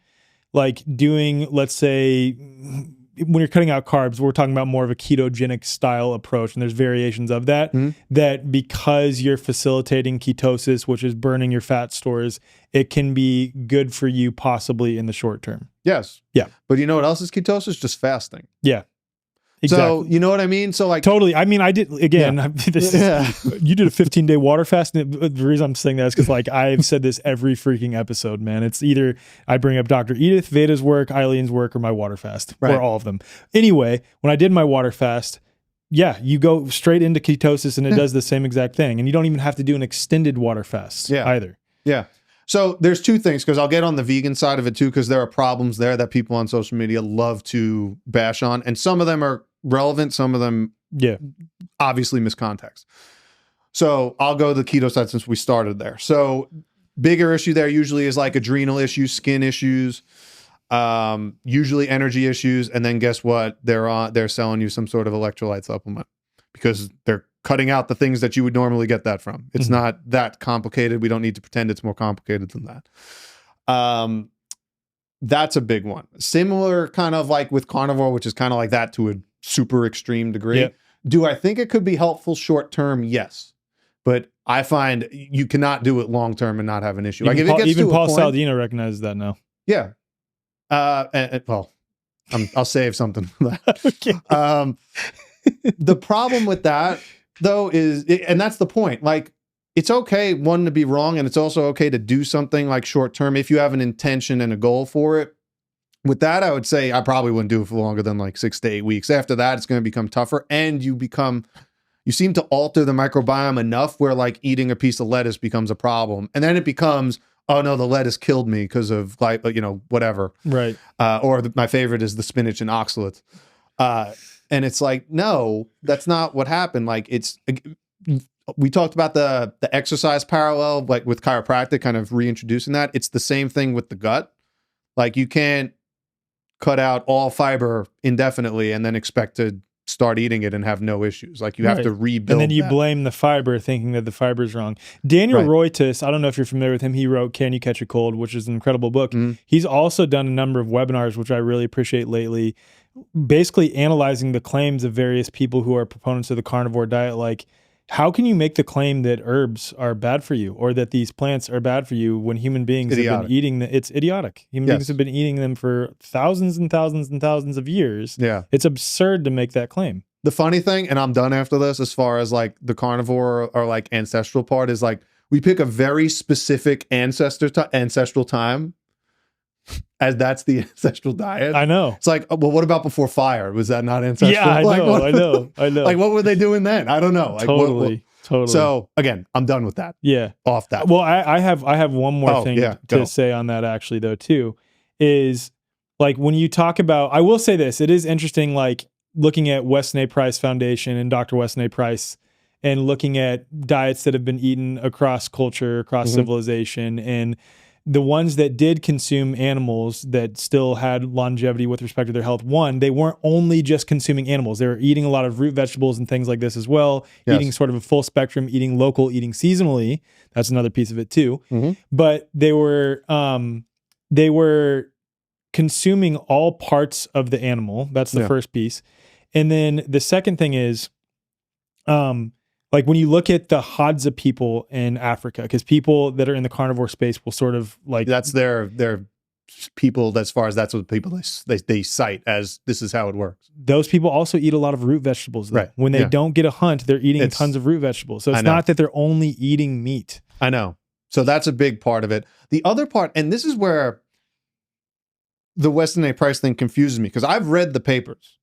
like doing, let's say, when you're cutting out carbs, we're talking about more of a ketogenic style approach, and there's variations of that, that because you're facilitating ketosis, which is burning your fat stores, it can be good for you possibly in the short term. Yes. Yeah. But you know what else is ketosis? Just fasting. Yeah. Exactly. So you know what I mean? So like Totally. I mean, I did again. Yeah. You did a 15-day water fast. And the reason I'm saying that is because, like, I've said this every freaking episode, man. It's either I bring up Dr. Edith Veda's work, Eileen's work, or my water fast, or all of them. Anyway, when I did my water fast, yeah, you go straight into ketosis, and it does the same exact thing, and you don't even have to do an extended water fast either. Yeah. So there's two things, because I'll get on the vegan side of it too, because there are problems there that people on social media love to bash on, and some of them are relevant, some of them obviously miss context. So I'll go the keto side since we started there. So bigger issue there usually is like adrenal issues, skin issues, usually energy issues, and then guess what? They're selling you some sort of electrolyte supplement because they're cutting out the things that you would normally get that from. It's not that complicated. We don't need to pretend it's more complicated than that. That's a big one. Similar kind of like with carnivore, which is kind of like that to a super extreme degree. Yep. Do I think it could be helpful short term? Yes. But I find you cannot do it long term and not have an issue. Like if it gets even to Paul a point, Saladino recognizes that now. yeah. Well, I'll save something for that. Okay. The problem with that though is, and that's the point, like it's okay, one, to be wrong, and it's also okay to do something like short term if you have an intention and a goal for it. With that, I would say I probably wouldn't do it for longer than like 6 to 8 weeks. After that, it's going to become tougher, and you you seem to alter the microbiome enough where like eating a piece of lettuce becomes a problem. And then it becomes, oh no, the lettuce killed me because of like, whatever. Right. My favorite is the spinach and oxalates. And it's like, no, that's not what happened. Like we talked about the exercise parallel, like with chiropractic, kind of reintroducing that. It's the same thing with the gut. Like you can't cut out all fiber indefinitely and then expect to start eating it and have no issues. Like you have to rebuild. And then you blame the fiber, thinking that the fiber is wrong. Daniel Roitis, I don't know if you're familiar with him. He wrote Can You Catch a Cold, which is an incredible book. He's also done a number of webinars, which I really appreciate lately, basically analyzing the claims of various people who are proponents of the carnivore diet. Like, how can you make the claim that herbs are bad for you or that these plants are bad for you when human beings have been eating them? It's idiotic. Human beings have been eating them for thousands and thousands and thousands of years. Yeah. It's absurd to make that claim. The funny thing, and I'm done after this, as far as like the carnivore or like ancestral part, is like we pick a very specific ancestral time as that's the ancestral diet. I know. It's like, well, what about before fire? Was that not ancestral? Yeah, I know. Like, what were they doing then? I don't know. Like, totally. So again, I'm done with that. Yeah. Off that. Well, I have one more thing to say on that actually though too, is like when you talk about, I will say this, it is interesting, like looking at Weston A. Price Foundation and Dr. Weston A. Price and looking at diets that have been eaten across culture, across civilization, and the ones that did consume animals that still had longevity with respect to their health. One, they weren't only just consuming animals. They were eating a lot of root vegetables and things like this as well, eating sort of a full spectrum, eating local, eating seasonally. That's another piece of it too. But they were consuming all parts of the animal. That's the first piece. And then the second thing is, like when you look at the Hadza people in Africa, because people that are in the carnivore space will sort of like... That's their people, as far as that's what people they cite as this is how it works. Those people also eat a lot of root vegetables. Though. Right. When they don't get a hunt, they're eating tons of root vegetables. So it's not that they're only eating meat. I know. So that's a big part of it. The other part, and this is where the Weston A. Price thing confuses me, because I've read the papers.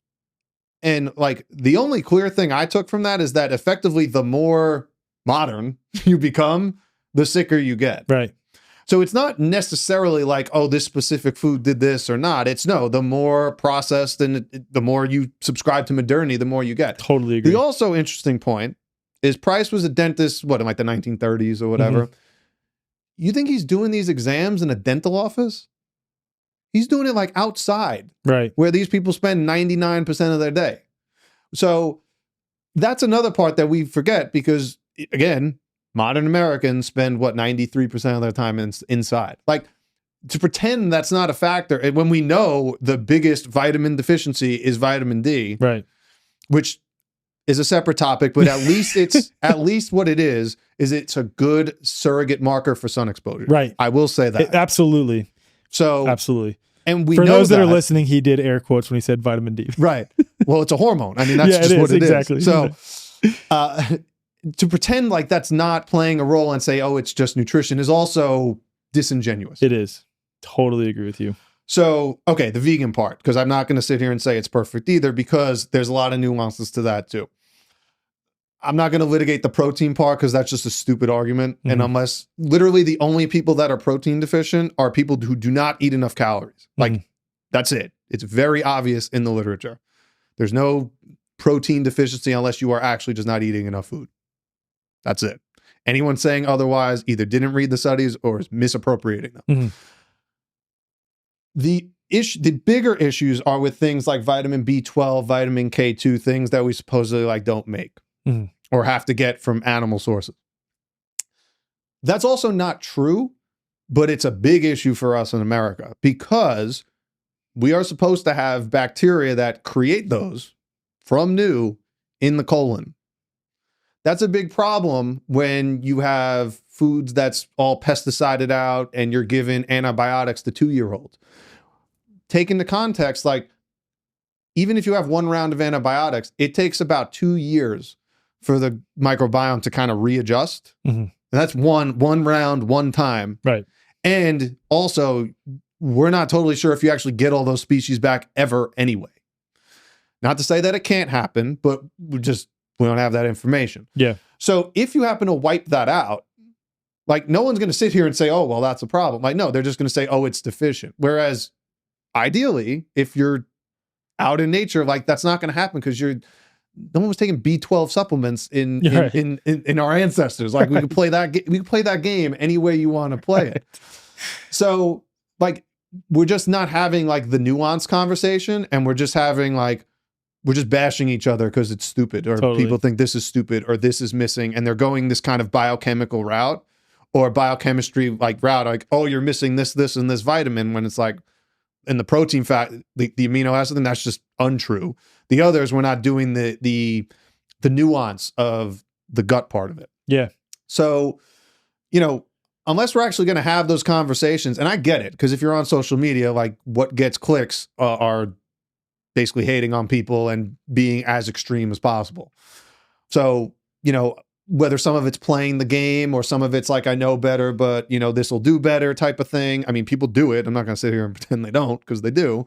And like the only clear thing I took from that is that effectively the more modern you become, the sicker you get. Right. So it's not necessarily like, oh, this specific food did this or not. It's no, the more processed and the more you subscribe to modernity, the more you get. Totally agree. The also interesting point is Price was a dentist, in like the 1930s or whatever. You think he's doing these exams in a dental office? He's doing it like outside, right? Where these people spend 99% of their day. So that's another part that we forget, because again, modern Americans spend 93% of their time inside. Like, to pretend that's not a factor, and when we know the biggest vitamin deficiency is vitamin D, right? Which is a separate topic, but at least what it is it's a good surrogate marker for sun exposure. Right. I will say that. Absolutely. So absolutely. And we for know those that are listening, he did air quotes when he said vitamin D. Right. Well, it's a hormone. I mean, that's just what it is. So to pretend like that's not playing a role and say, oh, it's just nutrition is also disingenuous. It is. Totally agree with you. So, okay, the vegan part, because I'm not going to sit here and say it's perfect either, because there's a lot of nuances to that too. I'm not going to litigate the protein part because that's just a stupid argument. And unless literally the only people that are protein deficient are people who do not eat enough calories. Like that's it. It's very obvious in the literature. There's no protein deficiency unless you are actually just not eating enough food. That's it. Anyone saying otherwise either didn't read the studies or is misappropriating them. The bigger issues are with things like vitamin B12, vitamin K2, things that we supposedly like don't make. Or have to get from animal sources. That's also not true, but it's a big issue for us in America because we are supposed to have bacteria that create those from new in the colon. That's a big problem when you have foods that's all pesticided out and you're giving antibiotics to 2-year-olds. Take into context, like, even if you have one round of antibiotics, it takes about 2 years for the microbiome to kind of readjust. And that's one round, one time. Right. And also, we're not totally sure if you actually get all those species back ever anyway. Not to say that it can't happen, but we just We don't have that information. Yeah. So if you happen to wipe that out, like no one's going to sit here and say, oh, well, that's a problem. Like, no, they're just going to say, oh, it's deficient. Whereas ideally, if you're out in nature, like that's not going to happen because no one was taking B12 supplements in our ancestors. Like we could play that game any way you want to play it. So like, we're just not having like the nuanced conversation, and we're just having like, we're just bashing each other because it's stupid, or people think this is stupid, or this is missing, and they're going this kind of biochemical route or biochemistry like route, like, oh, you're missing this, and this vitamin, when it's like, in the protein fat, the amino acid, and that's just untrue. The others, we're not doing the nuance of the gut part of it. Yeah. So, unless we're actually going to have those conversations, and I get it, because if you're on social media, like what gets clicks are basically hating on people and being as extreme as possible. So, whether some of it's playing the game or some of it's like, I know better, but this will do better type of thing. I mean, people do it. I'm not going to sit here and pretend they don't, because they do,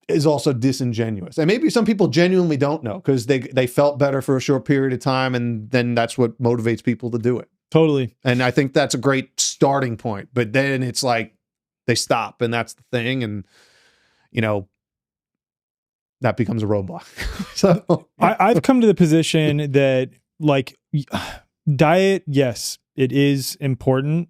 is also disingenuous. And maybe some people genuinely don't know because they felt better for a short period of time, and then that's what motivates people to do it. Totally. And I think that's a great starting point. But then it's like they stop, and that's the thing. And, that becomes a roadblock. So I've come to the position that like diet, yes, it is important.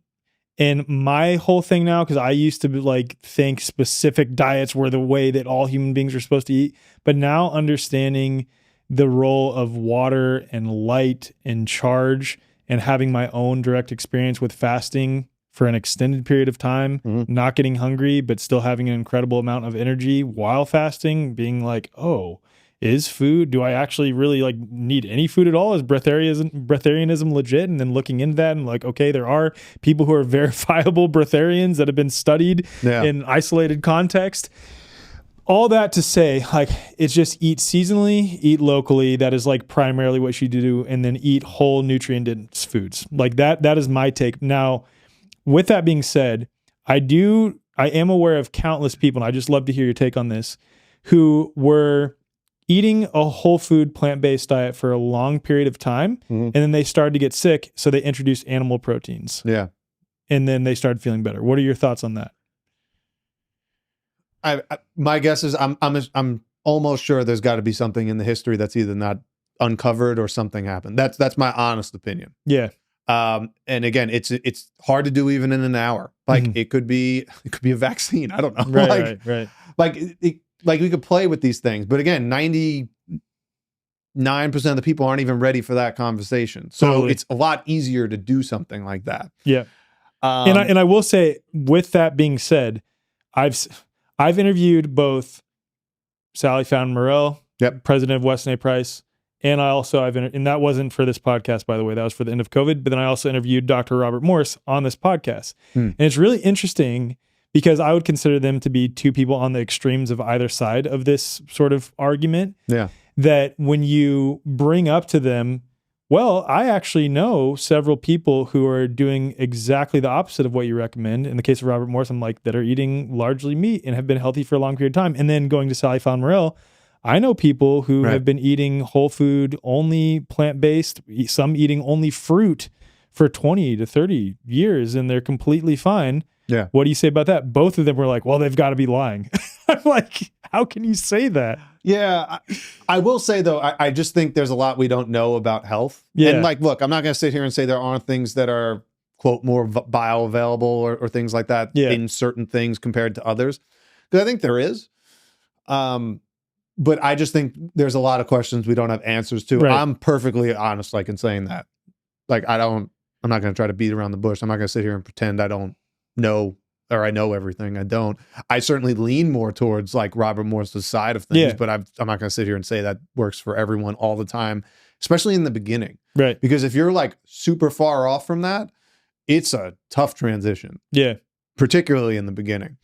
And my whole thing now, because I used to like think specific diets were the way that all human beings are supposed to eat. But now understanding the role of water and light and charge, and having my own direct experience with fasting for an extended period of time, not getting hungry, but still having an incredible amount of energy while fasting, being like, oh, do I actually really like need any food at all? Is breatharianism legit? And then looking into that and like, okay, there are people who are verifiable breatharians that have been studied in isolated context. All that to say, like, it's just eat seasonally, eat locally. That is like primarily what you do, and then eat whole nutrient-dense foods. Like that is my take. Now, with that being said, I am aware of countless people, and I just love to hear your take on this, who were eating a whole food plant-based diet for a long period of time, and then they started to get sick, so they introduced animal proteins. Yeah. And then they started feeling better. What are your thoughts on that? My guess is I'm almost sure there's got to be something in the history that's either not uncovered or something happened. That's my honest opinion. Yeah. And again, it's hard to do even in an hour. Like it could be a vaccine. I don't know. Right. Like we could play with these things, but again, 99% of the people aren't even ready for that conversation. So it's a lot easier to do something like that. Yeah. And I will say, with that being said, I've interviewed both Sally Fountain Morell, president of Weston A. Price, and and that wasn't for this podcast, by the way, that was for the end of COVID. But then I also interviewed Dr. Robert Morse on this podcast. And it's really interesting because I would consider them to be two people on the extremes of either side of this sort of argument. Yeah. That when you bring up to them, well, I actually know several people who are doing exactly the opposite of what you recommend. In the case of Robert Morse, I'm like, that are eating largely meat and have been healthy for a long period of time. And then going to Sally Fountain Morell, I know people who have been eating whole food, only plant-based, some eating only fruit for 20 to 30 years, and they're completely fine. Yeah. What do you say about that? Both of them were like, well, they've got to be lying. I'm like, how can you say that? Yeah. I will say, though, I just think there's a lot we don't know about health. Yeah. And like, look, I'm not going to sit here and say there aren't things that are, quote, more bioavailable or things like that in certain things compared to others. Because I think there is. But I just think there's a lot of questions we don't have answers to. Right. I'm perfectly honest, like, in saying that. Like, I'm not going to try to beat around the bush. I'm not going to sit here and pretend I don't know, or I know everything. I don't. I certainly lean more towards like Robert Morse's side of things, but I'm not going to sit here and say that works for everyone all the time, especially in the beginning. Right. Because if you're like super far off from that, it's a tough transition. Yeah. Particularly in the beginning.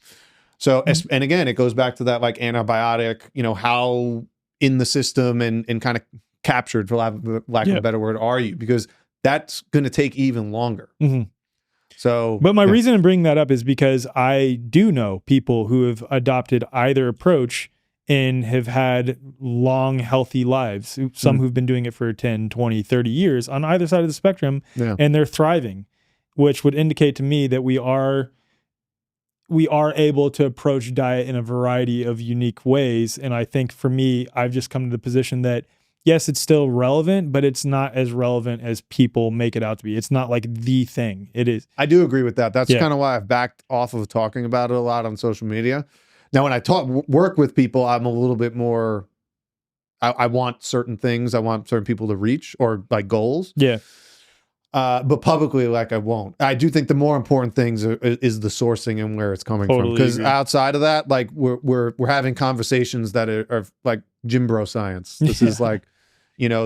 So, and again, it goes back to that like antibiotic, how in the system and kind of captured, for lack of a better word, are you? Because that's going to take even longer. So, but my reason in bringing that up is because I do know people who have adopted either approach and have had long, healthy lives. Some who've been doing it for 10, 20, 30 years on either side of the spectrum, and they're thriving, which would indicate to me that we are able to approach diet in a variety of unique ways. And I think for me, I've just come to the position that, yes, it's still relevant, but it's not as relevant as people make it out to be. It's not like the thing. It is. I do agree with that. That's kind of why I've backed off of talking about it a lot on social media. Now, when I work with people, I'm a little bit more, I want certain things. I want certain people to reach, or like goals. Yeah. But publicly, like, I won't. I do think the more important things is the sourcing and where it's coming from. Because outside of that, like, we're having conversations that are like gym bro science. This is like, you know,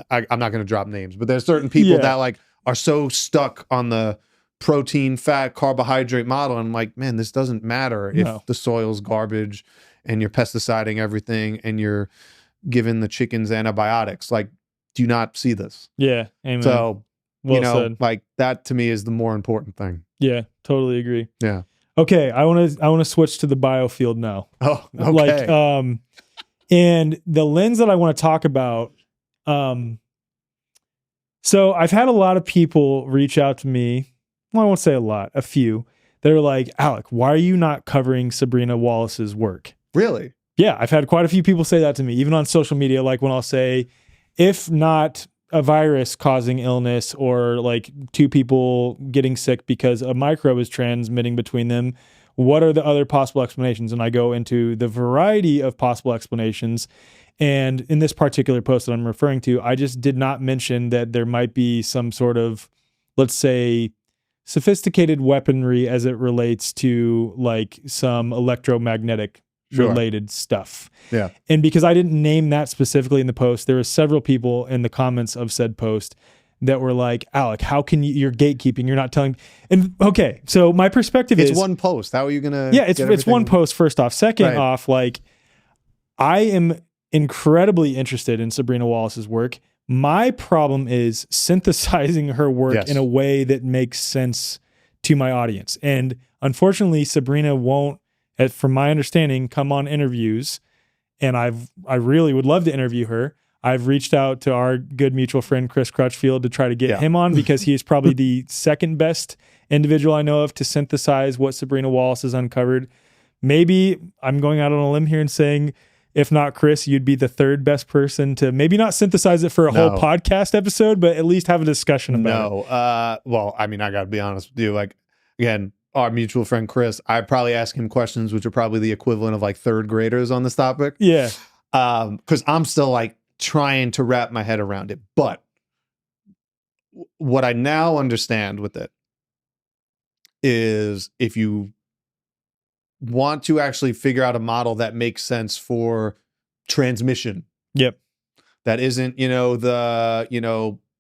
I'm not going to drop names, but there's certain people that like are so stuck on the protein, fat, carbohydrate model. And I'm like, man, this doesn't matter if the soil's garbage and you're pesticiding everything and you're giving the chickens antibiotics. Like, do you not see this? Yeah. Amen. So, well you know, said. like, that to me is the more important thing. Yeah, totally agree. Yeah. Okay. I want to switch to the biofield now. Oh, okay. Like, and the lens that I want to talk about, so I've had a lot of people reach out to me. Well, I won't say a lot, a few. They're like, Alec, why are you not covering Sabrina Wallace's work? Really? Yeah, I've had quite a few people say that to me, even on social media. Like when I'll say, if not a virus causing illness, or like two people getting sick because a microbe is transmitting between them, what are the other possible explanations? And I go into the variety of possible explanations. And in this particular post that I'm referring to, I just did not mention that there might be some sort of, let's say, sophisticated weaponry as it relates to like some electromagnetic related stuff. Yeah. And because I didn't name that specifically in the post, there were several people in the comments of said post that were like, Alec, how can you're gatekeeping, you're not telling. And okay, so my perspective is, it's one post. How are you gonna it's one post, first off. Second off, like, I am incredibly interested in Sabrina Wallace's work. My problem is synthesizing her work in a way that makes sense to my audience. And unfortunately, Sabrina won't, from my understanding, come on interviews. And I really would love to interview her. I've reached out to our good mutual friend, Chris Crutchfield, to try to get him on, because he's probably the second best individual I know of to synthesize what Sabrina Wallace has uncovered. Maybe I'm going out on a limb here and saying, if not Chris, you'd be the third best person to maybe not synthesize it for a whole podcast episode, but at least have a discussion about it. Well, I mean, I got to be honest with you. Like, again, our mutual friend Chris, I probably ask him questions which are probably the equivalent of like third graders on this topic. Yeah. Because I'm still like trying to wrap my head around it. But what I now understand with it is, if you want to actually figure out a model that makes sense for transmission. Yep. That isn't,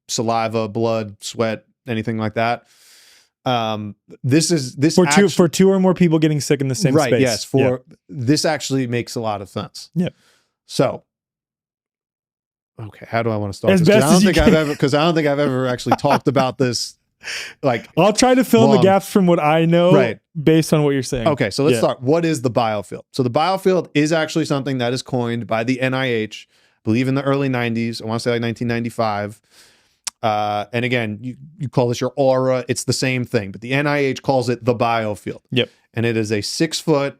saliva, blood, sweat, anything like that. This for two or more people getting sick in the same space. Yes. This actually makes a lot of sense. Yep. So, okay, how do I want to start as this? Best as you can. Because I don't think I've ever actually talked about this. Like, I'll try to fill in the gaps from what I know, based on what you're saying. Okay, so let's start. What is the biofield? So the biofield is actually something that is coined by the NIH, I believe in the early 90s. I want to say like 1995. And again, you call this your aura. It's the same thing, but the NIH calls it the biofield. Yep. And it is a 6-foot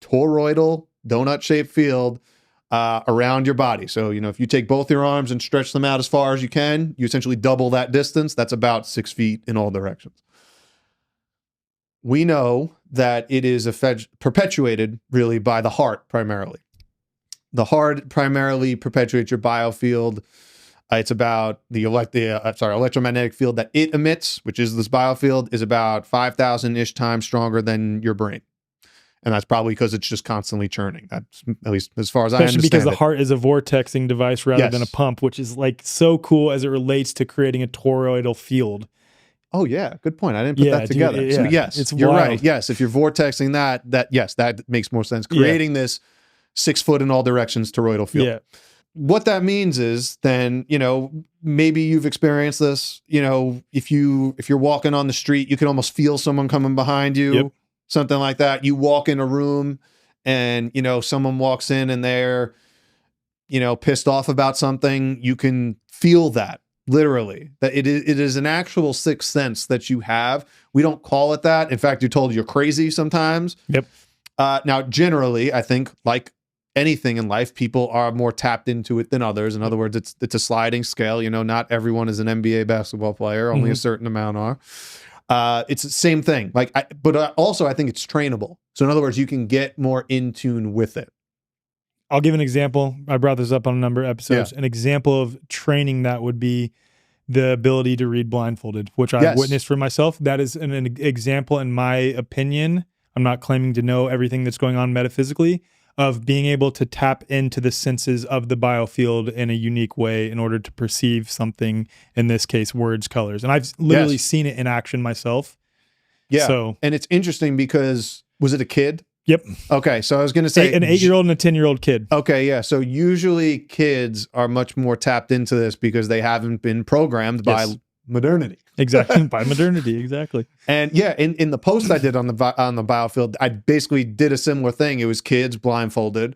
toroidal donut-shaped field around your body. So, if you take both your arms and stretch them out as far as you can, you essentially double that distance. That's about 6 feet in all directions. We know that it is perpetuated really by the heart primarily. The heart primarily perpetuates your biofield. It's about the electromagnetic field that it emits, which is this biofield, is about 5,000-ish times stronger than your brain. And that's probably because it's just constantly churning. That's, at least as far as I understand it. Especially because the heart is a vortexing device rather than a pump, which is like so cool as it relates to creating a toroidal field. Oh yeah, good point. I didn't put that together. Dude, so yes, it's you're wild. right. Yes, if you're vortexing that makes more sense. Creating this 6 foot in all directions toroidal field. Yeah. What that means is then, maybe you've experienced this, if you're walking on the street, you can almost feel someone coming behind you, something like that. You walk in a room and, you know, someone walks in and they're, you know, pissed off about something, you can feel that literally, that it is an actual sixth sense that you have. We don't call it that. In fact, you're told you're crazy sometimes. Yep. Now, generally, I think like anything in life, people are more tapped into it than others. In other words, it's a sliding scale. You know, not everyone is an NBA basketball player. Only a certain amount are. It's the same thing. Like, but also I think it's trainable. So in other words, you can get more in tune with it. I'll give an example. I brought this up on a number of episodes. Yeah. An example of training that would be the ability to read blindfolded, which I've witnessed for myself. That is an example, in my opinion. I'm not claiming to know everything that's going on metaphysically, of being able to tap into the senses of the biofield in a unique way in order to perceive something, in this case, words, colors. And I've literally seen it in action myself. Yeah. So, and it's interesting because, was it a kid? Yep. Okay. So I was going to say an 8-year-old and a 10-year-old kid. Okay. Yeah. So usually kids are much more tapped into this because they haven't been programmed by modernity. Exactly. By modernity. Exactly. And yeah, in the post I did on the biofield, I basically did a similar thing. It was kids blindfolded,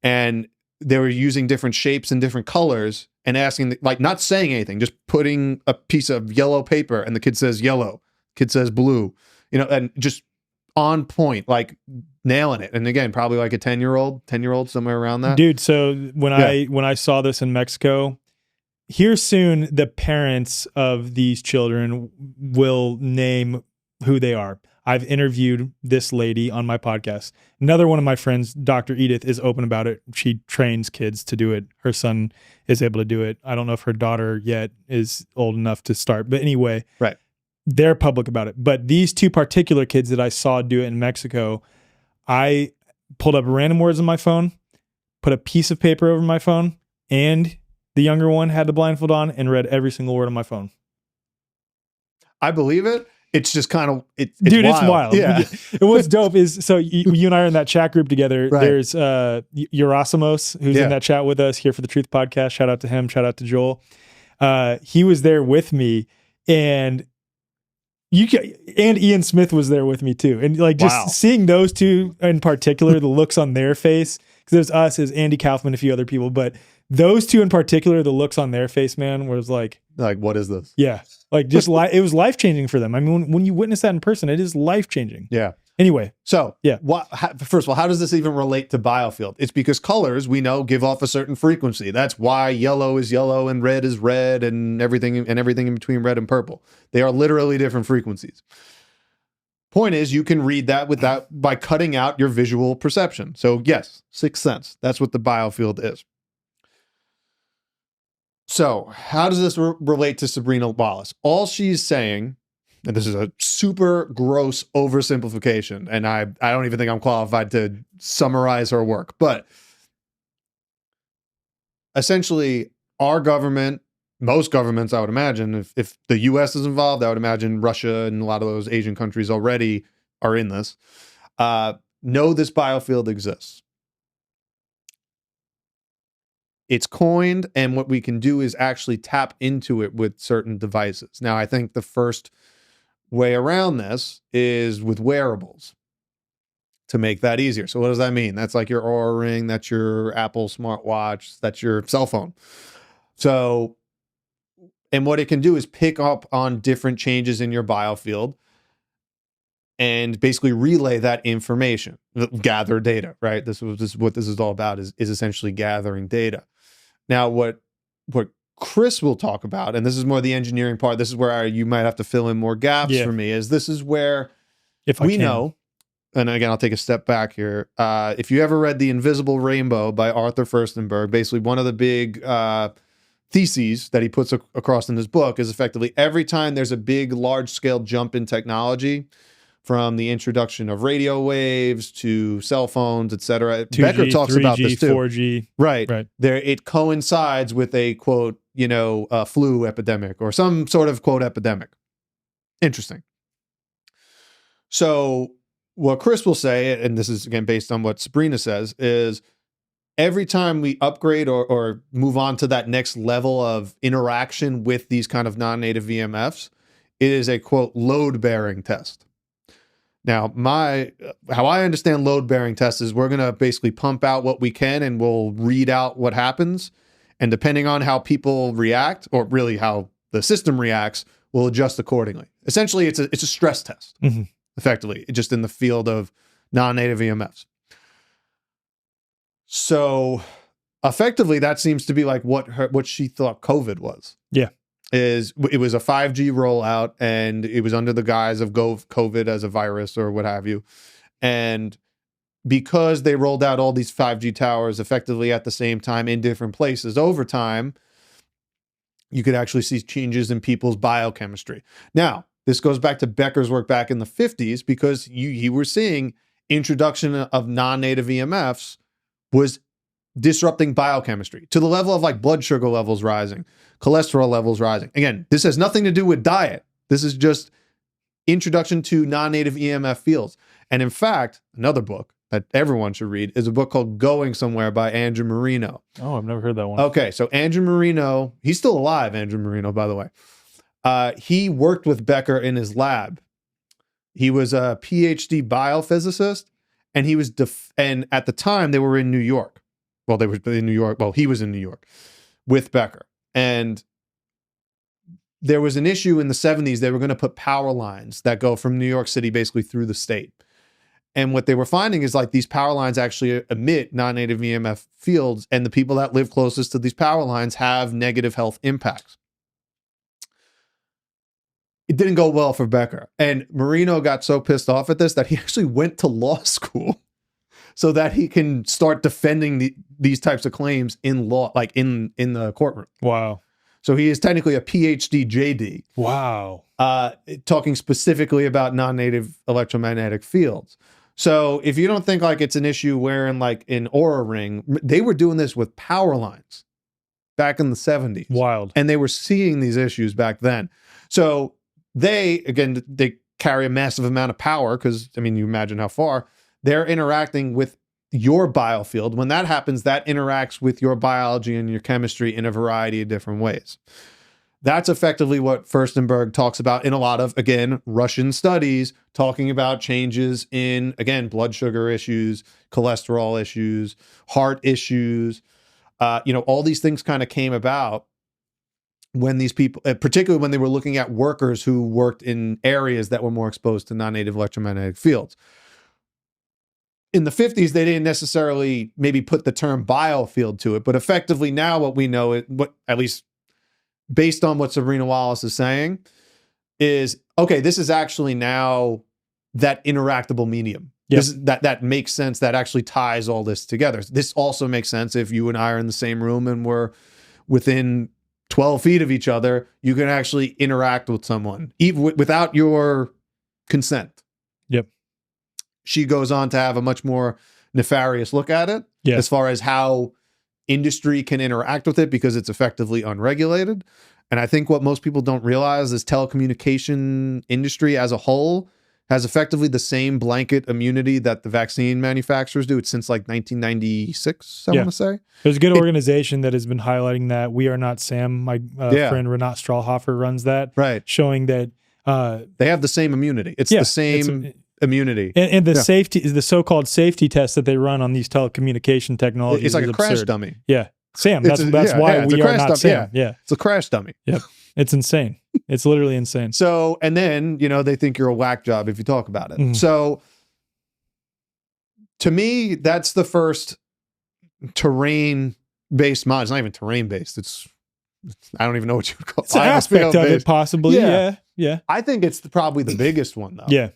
and they were using different shapes and different colors and asking, like, not saying anything, just putting a piece of yellow paper, and the kid says yellow, kid says blue, you know, and just on point, like nailing it. And again, probably like a 10-year-old, somewhere around that. Dude, so when I saw this in Mexico, here soon the parents of these children will name who they are. I've interviewed this lady on my podcast. Another one of my friends, Dr. Edith, is open about it. She trains kids to do it. Her son is able to do it. I don't know if her daughter yet is old enough to start. But anyway, right. They're public about it. But these two particular kids that I saw do it in Mexico, I pulled up random words on my phone, put a piece of paper over my phone, and the younger one had the blindfold on and read every single word on my phone. I believe it. It's just kind of, it's wild. Yeah. What's dope is, so you and I are in that chat group together. Right. There's Yerasimos, who's in that chat with us here for the Truth Podcast. Shout out to him. Shout out to Joel. He was there with me, and Ian Smith was there with me too. And like just seeing those two in particular, the looks on their face, because there's us, there's Andy Kaufman, a few other people, but those two in particular, the looks on their face, man, was like, what is this? Yeah. Like just it was life-changing for them. I mean, when you witness that in person, it is life-changing. Yeah. Anyway. So first of all, how does this even relate to biofield? It's because colors, we know, give off a certain frequency. That's why yellow is yellow and red is red and everything in between red and purple. They are literally different frequencies. Point is, you can read that by cutting out your visual perception. So yes, sixth sense. That's what the biofield is. So how does this relate to Sabrina Wallace? All she's saying, and this is a super gross oversimplification, and I don't even think I'm qualified to summarize her work, but essentially our government, most governments, I would imagine, if the US is involved, I would imagine Russia and a lot of those Asian countries already are in this, know this biofield exists. It's coined, and what we can do is actually tap into it with certain devices. Now, I think the first way around this is with wearables to make that easier. So what does that mean? That's like your Oura Ring, that's your Apple smartwatch, that's your cell phone. So, and what it can do is pick up on different changes in your biofield and basically relay that information, gather data, right? This is what this is all about, is essentially gathering data. Now, what Chris will talk about, and this is more the engineering part, this is where you might have to fill in more gaps for me, is this is where we know, and again, I'll take a step back here. If you ever read The Invisible Rainbow by Arthur Firstenberg, basically one of the big theses that he puts across in his book is effectively every time there's a big, large-scale jump in technology, from the introduction of radio waves to cell phones, etc. Becker talks 3G, about this too. 4G. Right. There, it coincides with a quote, flu epidemic or some sort of quote epidemic. Interesting. So what Chris will say, and this is again based on what Sabrina says, is every time we upgrade or move on to that next level of interaction with these kind of non-native VMFs, it is a quote load-bearing test. Now, how I understand load-bearing tests is we're going to basically pump out what we can and we'll read out what happens. And depending on how people react, or really how the system reacts, we'll adjust accordingly. Essentially, it's a stress test, effectively, just in the field of non-native EMFs. So effectively, that seems to be like what she thought COVID was. Yeah. It was a 5G rollout, and it was under the guise of COVID as a virus or what have you. And because they rolled out all these 5G towers effectively at the same time in different places over time, you could actually see changes in people's biochemistry. Now, this goes back to Becker's work back in the 50s, because you were seeing introduction of non-native EMFs was disrupting biochemistry to the level of like blood sugar levels rising, cholesterol levels rising. Again, this has nothing to do with diet. This is just introduction to non-native EMF fields. And in fact, another book that everyone should read is a book called Going Somewhere by Andrew Marino. Oh, I've never heard that one. Okay, so Andrew Marino, he's still alive, Andrew Marino, by the way. He worked with Becker in his lab. He was a PhD biophysicist, and he was and at the time they were in New York. Well, they were in New York. Well, he was in New York with Becker. And there was an issue in the 70s. They were going to put power lines that go from New York City basically through the state. And what they were finding is like these power lines actually emit non-native EMF fields, and the people that live closest to these power lines have negative health impacts. It didn't go well for Becker. And Marino got so pissed off at this that he actually went to law school so that he can start defending these types of claims in law, like in the courtroom. Wow. So he is technically a PhD JD. Wow. Talking specifically about non-native electromagnetic fields. So if you don't think like it's an issue wearing like an Aura ring, they were doing this with power lines back in the 70s. Wild. And they were seeing these issues back then. So they carry a massive amount of power because, I mean, you imagine how far. They're interacting with your biofield. When that happens, that interacts with your biology and your chemistry in a variety of different ways. That's effectively what Furstenberg talks about in a lot of, again, Russian studies, talking about changes in, again, blood sugar issues, cholesterol issues, heart issues. All these things kind of came about when these people, particularly when they were looking at workers who worked in areas that were more exposed to non-native electromagnetic fields. In the 50s, they didn't necessarily maybe put the term biofield to it, but effectively now what we know, at least based on what Sabrina Wallace is saying, is, okay, this is actually now that interactable medium. Yep. That makes sense. That actually ties all this together. This also makes sense if you and I are in the same room and we're within 12 feet of each other, you can actually interact with someone even without your consent. Yep. She goes on to have a much more nefarious look at it as far as how industry can interact with it because it's effectively unregulated. And I think what most people don't realize is telecommunication industry as a whole has effectively the same blanket immunity that the vaccine manufacturers do. It's since like 1996, I want to say. There's a good organization that has been highlighting that. We Are Not Sam. My friend Renat Strahlhofer runs that. Right. Showing that they have the same immunity. It's the same immunity. And the safety is the so-called safety test that they run on these telecommunication technologies. It's like a crash absurd. dummy. Yeah. Sam. That's why we are not Sam. Yeah. It's a crash dummy. Yep. It's insane. It's literally insane. So, and then, they think you're a whack job if you talk about it. Mm. So to me, that's the first terrain-based mod. It's not even terrain-based. I don't even know what you would call it. It's an aspect of it, possibly. Yeah. I think it's probably the biggest one, though. Yeah.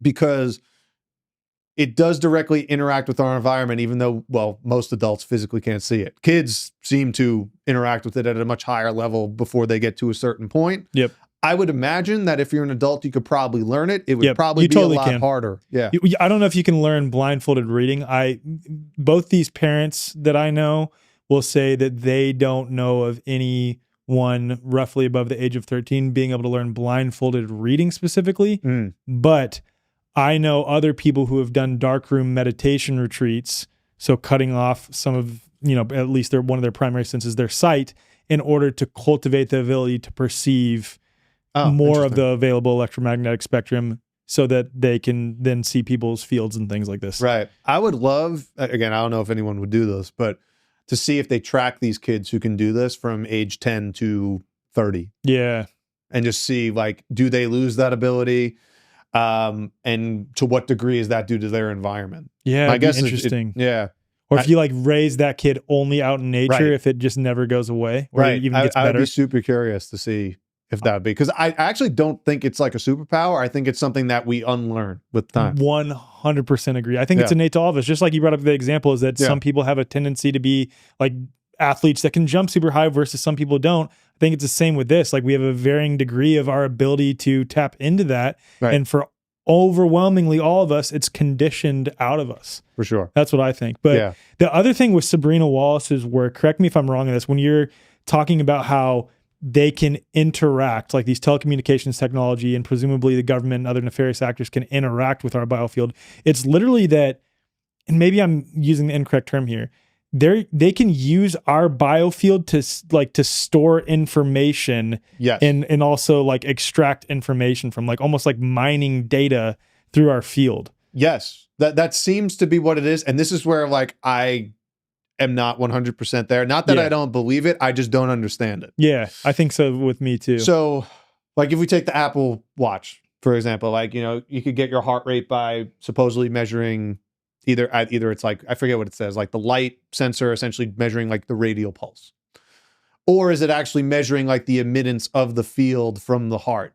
Because it does directly interact with our environment, even though, well, most adults physically can't see it. Kids seem to interact with it at a much higher level before they get to a certain point. Yep. I would imagine that if you're an adult, you could probably learn it. It would probably be a lot harder. Yeah. I don't know if you can learn blindfolded reading. Both these parents that I know will say that they don't know of anyone roughly above the age of 13 being able to learn blindfolded reading specifically. Mm. But I know other people who have done darkroom meditation retreats, so cutting off some of, at least one of their primary senses, their sight, in order to cultivate the ability to perceive more of the available electromagnetic spectrum so that they can then see people's fields and things like this. Right. I would love, again, I don't know if anyone would do this, but to see if they track these kids who can do this from age 10 to 30. Yeah. And just see, like, do they lose that ability? And to what degree is that due to their environment? Yeah. I guess interesting. Yeah. Or if you like raise that kid only out in nature, Right. if it just never goes away, or Right. even gets I would better. be super curious to see if that would be, because I actually don't think it's like a superpower. I think it's something that we unlearn with time. 100% agree. I think it's innate to all of us. Just like you brought up the example is that some people have a tendency to be like athletes that can jump super high versus some people don't. I think it's the same with this. Like we have a varying degree of our ability to tap into that. Right. And for overwhelmingly all of us, it's conditioned out of us. For sure. That's what I think. But the other thing with Sabrina Wallace's work, correct me if I'm wrong on this, when you're talking about how they can interact, like these telecommunications technology and presumably the government and other nefarious actors can interact with our biofield, it's literally that, and maybe I'm using the incorrect term here, they can use our biofield to store information and also like extract information from, like almost like mining data through our field. Yes, that seems to be what it is. And this is where like I am not 100% there. Not that I don't believe it, I just don't understand it. Yeah, I think so with me too. So like if we take the Apple Watch, for example, like, you know, you could get your heart rate by supposedly measuring either it's like, I forget what it says, like the light sensor essentially measuring like the radial pulse. Or is it actually measuring like the emittance of the field from the heart?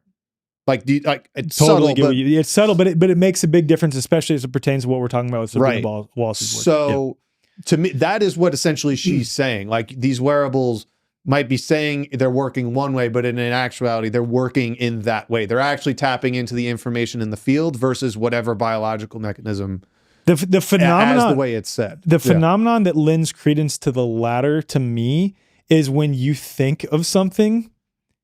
Like, it's totally subtle, but it's subtle, but it makes a big difference, especially as it pertains to what we're talking about with Sabrina Wallace's work. So to me, that is what essentially she's saying. Like these wearables might be saying they're working one way, but in actuality, they're working in that way. They're actually tapping into the information in the field versus whatever biological mechanism. The phenomenon, as the way it's said. The phenomenon that lends credence to the latter to me is when you think of something,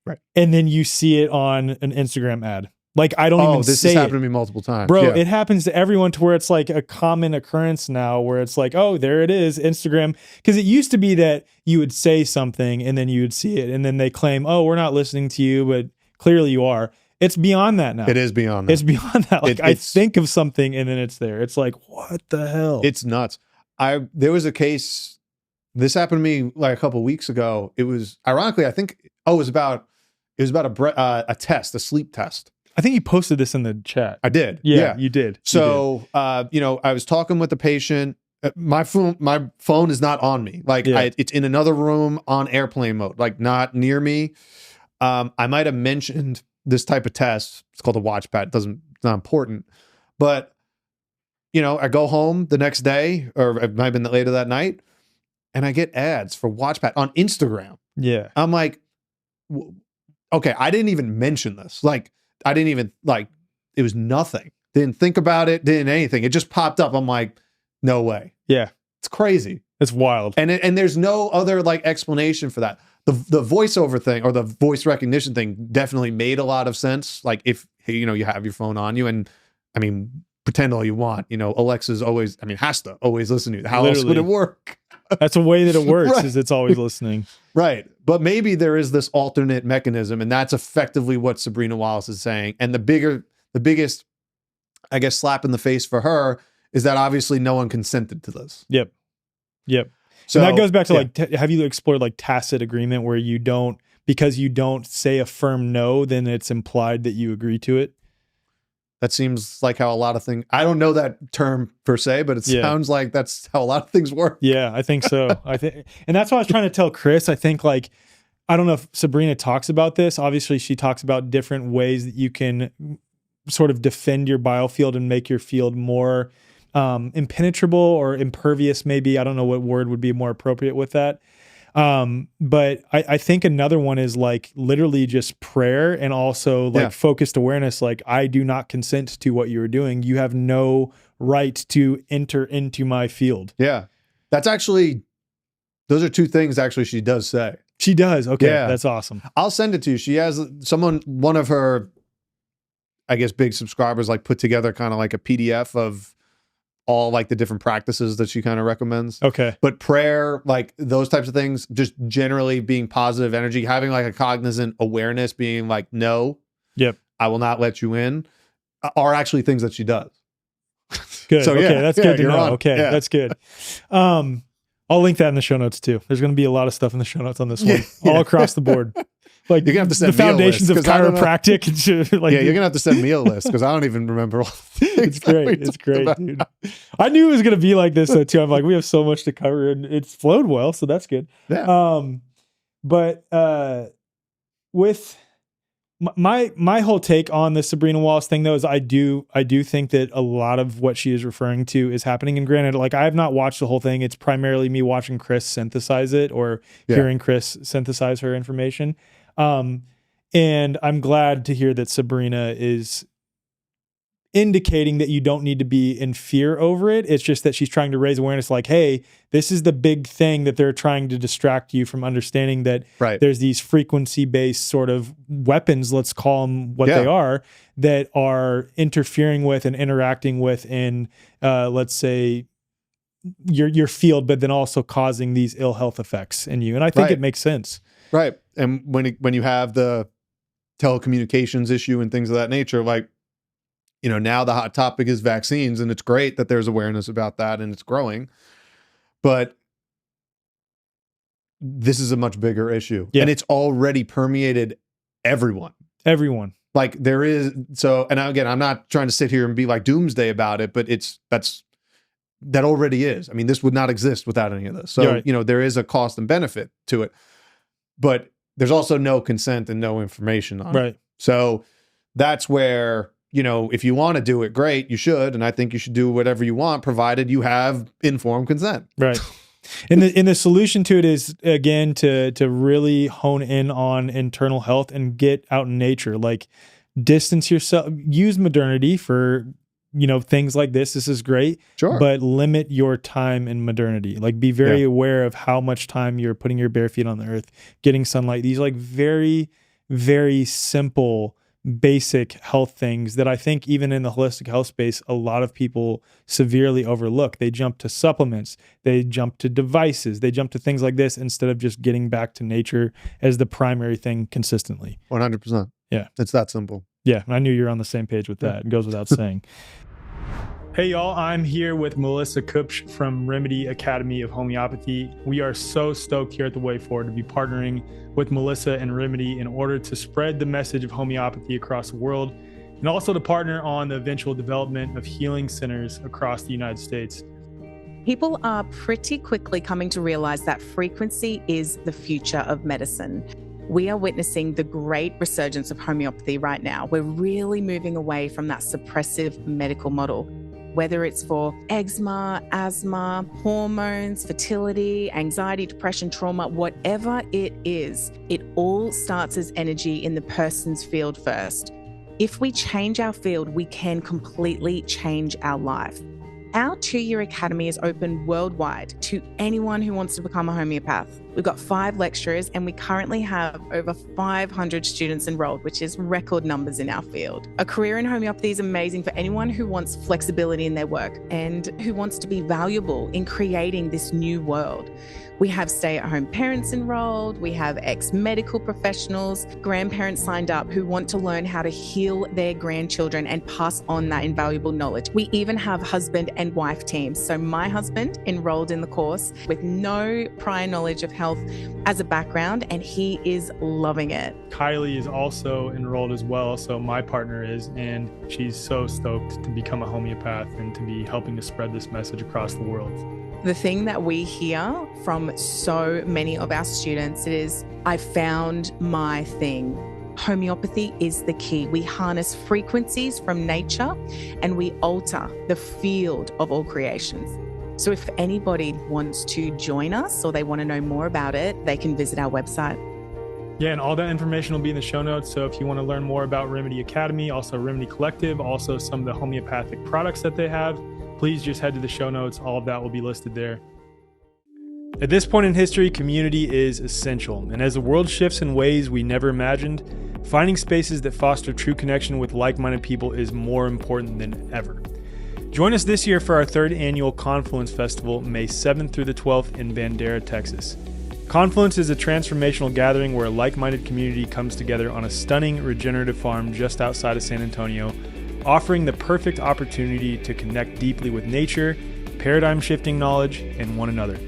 right, and then you see it on an Instagram ad. Like I don't even this say has happened it. to me multiple times, bro. It happens to everyone to where it's like a common occurrence now, where it's like, oh, there it is, Instagram. Because it used to be that you would say something and then you would see it, and then they claim, oh, we're not listening to you, but clearly you are. It's beyond that now. It is beyond that. It's beyond that. Like I think of something and then it's there. It's like, what the hell? It's nuts. There was a case, this happened to me like a couple of weeks ago. It was ironically, I think, it was about a test, a sleep test. I think you posted this in the chat. I did. Yeah. You did. So, you know, I was talking with the patient. My phone is not on me. Like it's in another room on airplane mode, like not near me. I might have mentioned this type of test. It's called a watch pad. It's not important, but you know, I go home the next day, or it might have been later that night, and I get ads for watch pad on Instagram. Yeah. I'm like, okay, I didn't even mention this. Like, I didn't even it was nothing. Didn't think about it, didn't anything. It just popped up. I'm like, no way. Yeah. It's crazy. It's wild. And there's no other like explanation for that. The voiceover thing or the voice recognition thing definitely made a lot of sense. Like if, you know, you have your phone on you, and I mean, pretend all you want, you know, Alexa's always, I mean, has to always listen to you. How else would it work? That's a way that it works, Right. is it's always listening. Right. But maybe there is this alternate mechanism, and that's effectively what Sabrina Wallace is saying. And the biggest, I guess, slap in the face for her is that obviously no one consented to this. Yep. So and that goes back to like, have you explored like tacit agreement, where you don't, because you don't say a firm no, then it's implied that you agree to it? That seems like how a lot of things, I don't know that term per se, but it sounds like that's how a lot of things work. Yeah, I think so. And that's what I was trying to tell Chris. I think like, I don't know if Sabrina talks about this. Obviously she talks about different ways that you can sort of defend your biofield and make your field more impenetrable or impervious, maybe. I don't know what word would be more appropriate with that. But I think another one is like literally just prayer, and also like focused awareness. Like, I do not consent to what you're doing. You have no right to enter into my field. Yeah. That's actually, those are two things actually she does say. She does. Okay. Yeah. That's awesome. I'll send it to you. She has one of her, I guess, big subscribers like put together kind of like a PDF of all like the different practices that she kind of recommends. Okay. But prayer, like those types of things, just generally being positive energy, having like a cognizant awareness, being like, no, yep, I will not let you in. are actually things that she does. Good. So, okay, yeah, that's yeah, good to you're know. on. Okay, Yeah. that's good. I'll link that in the show notes too. There's going to be a lot of stuff in the show notes on this one, all across the board. Like You're gonna have to send the me a foundations of list, 'cause I don't know. chiropractic. Like, Yeah, you're gonna have to send me a list because I don't even remember all the things. it's great. It's great, dude. I knew it was going to be like this though, too. I'm like, we have so much to cover, and it's flowed well, so that's good. Yeah. But with my whole take on the Sabrina Wallace thing though is I do think that a lot of what she is referring to is happening. And granted, like I have not watched the whole thing. It's primarily me watching Chris synthesize it or hearing Chris synthesize her information. And I'm glad to hear that Sabrina is indicating that you don't need to be in fear over it. It's just that she's trying to raise awareness like, hey, this is the big thing that they're trying to distract you from understanding that there's these frequency-based sort of weapons, let's call them what they are, that are interfering with and interacting with in, let's say, your field, but then also causing these ill health effects in you. And I think it makes sense. Right. And when you have the telecommunications issue and things of that nature, like, you know, now the hot topic is vaccines, and it's great that there's awareness about that and it's growing, but this is a much bigger issue and it's already permeated everyone. Like there is, so, and again, I'm not trying to sit here and be like doomsday about it, but that already is. I mean, this would not exist without any of this. So, you know, there is a cost and benefit to it, but there's also no consent and no information on it. So that's where, you know, if you want to do it, great, you should. And I think you should do whatever you want, provided you have informed consent. Right. And the solution to it is, again, to really hone in on internal health and get out in nature, like distance yourself, use modernity for, you know, things like this. This is great, but limit your time in modernity. Like be very aware of how much time you're putting your bare feet on the earth, getting sunlight, these like very, very simple basic health things that I think even in the holistic health space, a lot of people severely overlook. They jump to supplements, they jump to devices, they jump to things like this instead of just getting back to nature as the primary thing consistently. 100%. Yeah. It's that simple. Yeah. I knew you're on the same page with that. It goes without saying. Hey y'all, I'm here with Melissa Kupsch from Remedy Academy of Homeopathy. We are so stoked here at the Way Forward to be partnering with Melissa and Remedy in order to spread the message of homeopathy across the world and also to partner on the eventual development of healing centers across the United States. People are pretty quickly coming to realize that frequency is the future of medicine. We are witnessing the great resurgence of homeopathy right now. We're really moving away from that suppressive medical model. Whether it's for eczema, asthma, hormones, fertility, anxiety, depression, trauma, whatever it is, it all starts as energy in the person's field first. If we change our field, we can completely change our life. Our 2-year academy is open worldwide to anyone who wants to become a homeopath. We've got 5 lecturers and we currently have over 500 students enrolled, which is record numbers in our field. A career in homeopathy is amazing for anyone who wants flexibility in their work and who wants to be valuable in creating this new world. We have stay-at-home parents enrolled. We have ex-medical professionals, grandparents signed up who want to learn how to heal their grandchildren and pass on that invaluable knowledge. We even have husband and wife teams. So my husband enrolled in the course with no prior knowledge of health as a background, and he is loving it. Kylie is also enrolled as well. So my partner is, and she's so stoked to become a homeopath and to be helping to spread this message across the world. The thing that we hear from so many of our students is, I found my thing. Homeopathy is the key. We harness frequencies from nature and we alter the field of all creations. So if anybody wants to join us or they want to know more about it, they can visit our website. Yeah, and all that information will be in the show notes. So if you want to learn more about Remedy Academy, also RMDY Collective, also some of the homeopathic products that they have, please just head to the show notes. All of that will be listed there. At this point in history, community is essential. And as the world shifts in ways we never imagined, finding spaces that foster true connection with like-minded people is more important than ever. Join us this year for our 3rd annual Confluence Festival, May 7th through the 12th in Bandera, Texas. Confluence is a transformational gathering where a like-minded community comes together on a stunning regenerative farm just outside of San Antonio, offering the perfect opportunity to connect deeply with nature, paradigm-shifting knowledge, and one another.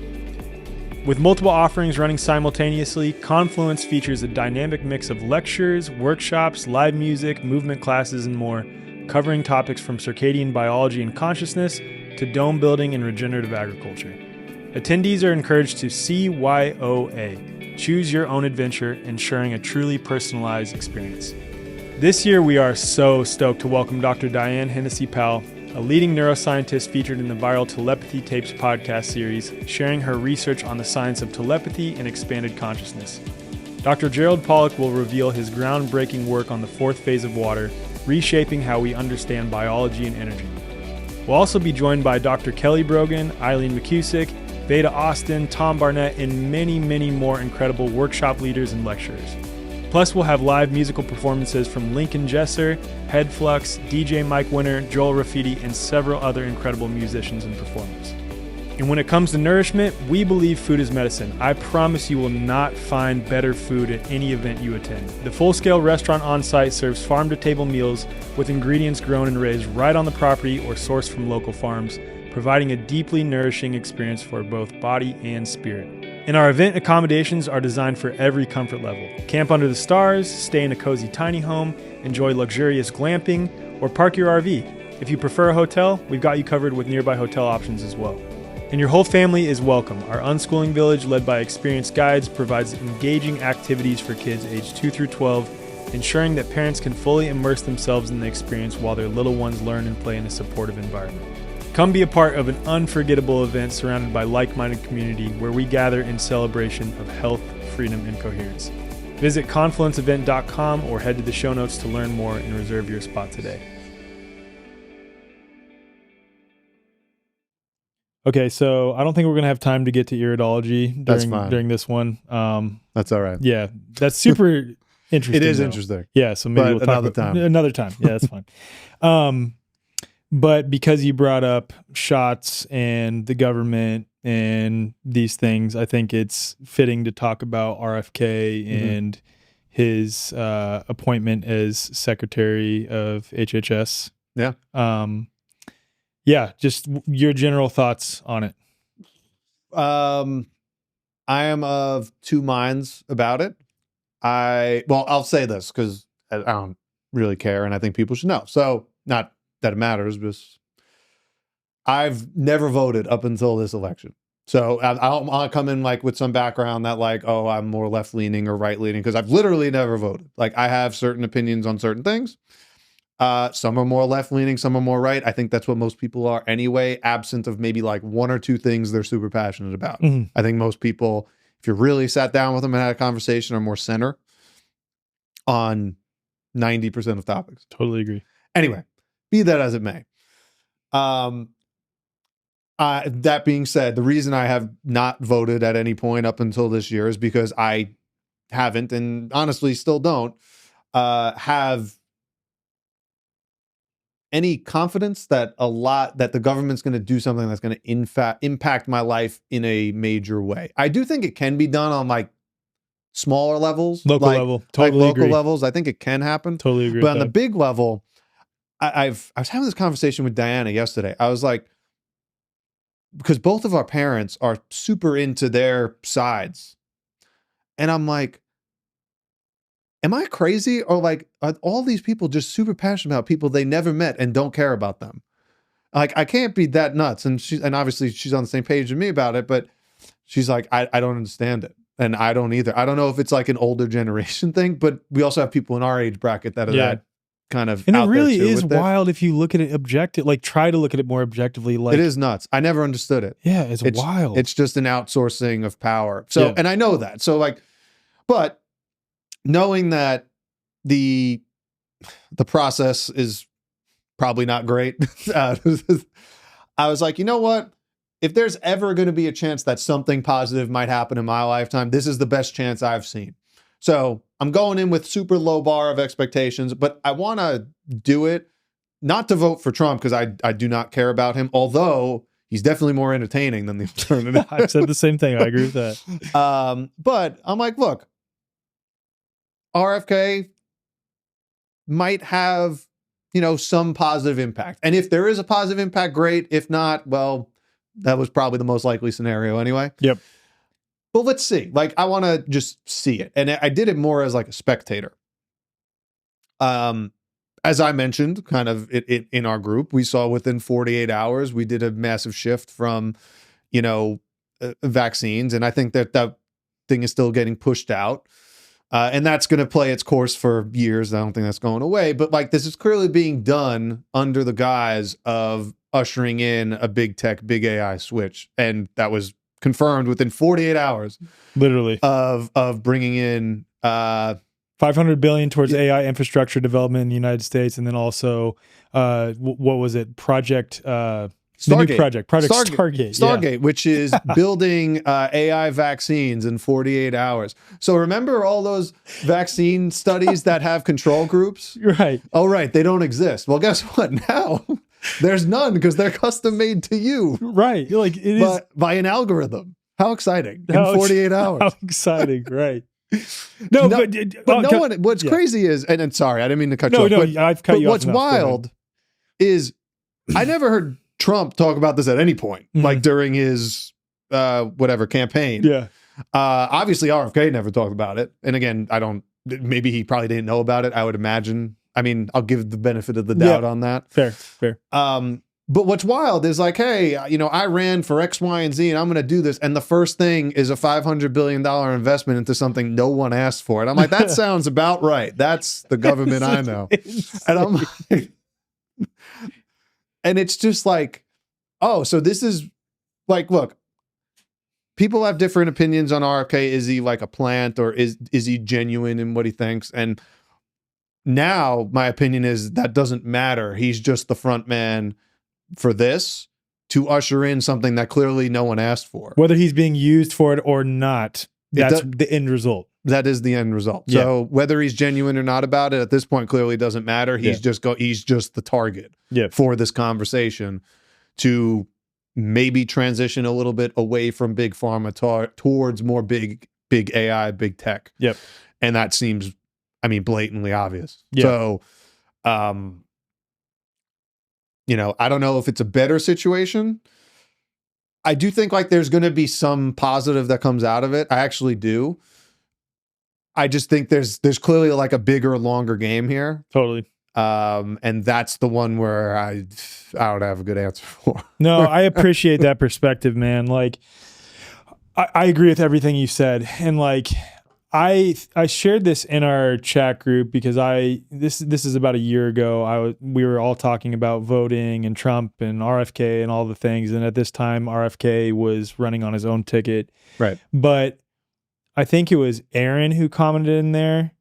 With multiple offerings running simultaneously, Confluence features a dynamic mix of lectures, workshops, live music, movement classes, and more, covering topics from circadian biology and consciousness to dome building and regenerative agriculture. Attendees are encouraged to CYOA, choose your own adventure, ensuring a truly personalized experience. This year, we are so stoked to welcome Dr. Diane Hennessy-Powell, a leading neuroscientist featured in the viral Telepathy Tapes podcast series, sharing her research on the science of telepathy and expanded consciousness. Dr. Gerald Pollack will reveal his groundbreaking work on the fourth phase of water, reshaping how we understand biology and energy. We'll also be joined by Dr. Kelly Brogan, Eileen McCusick, Veda Austin, Tom Barnett, and many, many more incredible workshop leaders and lecturers. Plus, we'll have live musical performances from Lincoln Jesser, Headflux, DJ Mike Winter, Joel Raffiti, and several other incredible musicians and performers. And when it comes to nourishment, we believe food is medicine. I promise you will not find better food at any event you attend. The full-scale restaurant on-site serves farm-to-table meals with ingredients grown and raised right on the property or sourced from local farms, providing a deeply nourishing experience for both body and spirit. And our event accommodations are designed for every comfort level. Camp under the stars, stay in a cozy tiny home, enjoy luxurious glamping, or park your RV. If you prefer a hotel, we've got you covered with nearby hotel options as well. And your whole family is welcome. Our unschooling village, led by experienced guides, provides engaging activities for kids aged 2 through 12, ensuring that parents can fully immerse themselves in the experience while their little ones learn and play in a supportive environment. Come be a part of an unforgettable event surrounded by like-minded community where we gather in celebration of health, freedom, and coherence. Visit confluenceevent.com or head to the show notes to learn more and reserve your spot today. Okay, so I don't think we're going to have time to get to iridology during this one. That's all right. Yeah, that's super interesting. It is though. interesting. Yeah, so maybe we'll talk about another time. Yeah, that's fine. But because you brought up shots and the government and these things, I think it's fitting to talk about RFK and his appointment as Secretary of HHS. Yeah. Yeah, just your general thoughts on it. I am of two minds about it. I'll say this because I don't really care, and I think people should know. So, not that it matters, but I've never voted up until this election. So I'll come in like with some background that like, oh, I'm more left leaning or right leaning because I've literally never voted. Like I have certain opinions on certain things. Some are more left leaning, some are more right. I think that's what most people are anyway, absent of maybe like one or two things they're super passionate about. Mm-hmm. I think most people, if you really sat down with them and had a conversation, are more center on 90% of topics. Totally agree. Anyway, be that as it may. That being said, the reason I have not voted at any point up until this year is because I haven't, and honestly still don't, have any confidence that the government's going to do something that's going to impact my life in a major way. I do think it can be done on like smaller levels, local levels. I think it can happen. Totally agree. But on the big level, I was having this conversation with Diana yesterday. I was like, because both of our parents are super into their sides. And I'm like, am I crazy? Or like, are all these people just super passionate about people they never met and don't care about them? Like, I can't be that nuts. And obviously she's on the same page with me about it, but she's like, I don't understand it. And I don't either. I don't know if it's like an older generation thing, but we also have people in our age bracket that are that kind of, and it really is wild if you look at it try to look at it more objectively. Like, it is nuts. I never understood it. Yeah, it's wild. It's just an outsourcing of power. So, and I know that. So like, but knowing that the process is probably not great, I was like, you know what? If there's ever going to be a chance that something positive might happen in my lifetime, this is the best chance I've seen. So I'm going in with super low bar of expectations, but I want to do it not to vote for Trump because I do not care about him, although he's definitely more entertaining than the alternative. I've said the same thing. I agree with that. But I'm like, look, RFK might have some positive impact. And if there is a positive impact, great. If not, well, that was probably the most likely scenario anyway. Yep. But let's see. Like, I want to just see it. And I did it more as like a spectator. As I mentioned, kind of in our group, we saw within 48 hours, we did a massive shift from, vaccines. And I think that thing is still getting pushed out. And that's going to play its course for years. I don't think that's going away. But like, this is clearly being done under the guise of ushering in a big tech, big AI switch. And that was confirmed within 48 hours, literally, of bringing in 500 billion towards AI infrastructure development in the United States, and then also what was it? Project Stargate. Stargate, which is building AI vaccines in 48 hours. So remember all those vaccine studies that have control groups? Right. Oh, right. They don't exist. Well, guess what? Now there's none because they're custom made to you. Right. Like it is by an algorithm. How exciting. In 48 hours. How exciting. Right. But no one, what's crazy is, and sorry, I didn't mean to cut you off. No, I've cut you off. What's wild is I never heard Trump talk about this at any point, like during his campaign. Yeah. Obviously RFK never talked about it. And again, maybe he probably didn't know about it. I would imagine. I mean, I'll give the benefit of the doubt on that. Fair. But what's wild is like, hey, I ran for X, Y, and Z, and I'm going to do this. And the first thing is a $500 billion investment into something no one asked for. And I'm like, that sounds about right. That's the government I know. And I'm like, and it's just like, oh, so this is like, look, people have different opinions on RFK. Is he like a plant, or is he genuine in what he thinks? And now my opinion is that doesn't matter. He's just the front man for this to usher in something that clearly no one asked for. Whether he's being used for it or not, that's the end result. That is the end result. Yeah. So whether he's genuine or not about it at this point clearly doesn't matter. He's just the target for this conversation to maybe transition a little bit away from big pharma towards more big AI, big tech. Yep. And that seems, blatantly obvious. Yep. So, I don't know if it's a better situation. I do think like there's going to be some positive that comes out of it. I actually do. I just think there's clearly like a bigger, longer game here. Totally. And that's the one where I don't have a good answer for. No, I appreciate that perspective, man. Like, I agree with everything you said. And like, I shared this in our chat group because this is about a year ago. We were all talking about voting and Trump and RFK and all the things. And at this time, RFK was running on his own ticket. Right. But I think it was Aaron who commented in there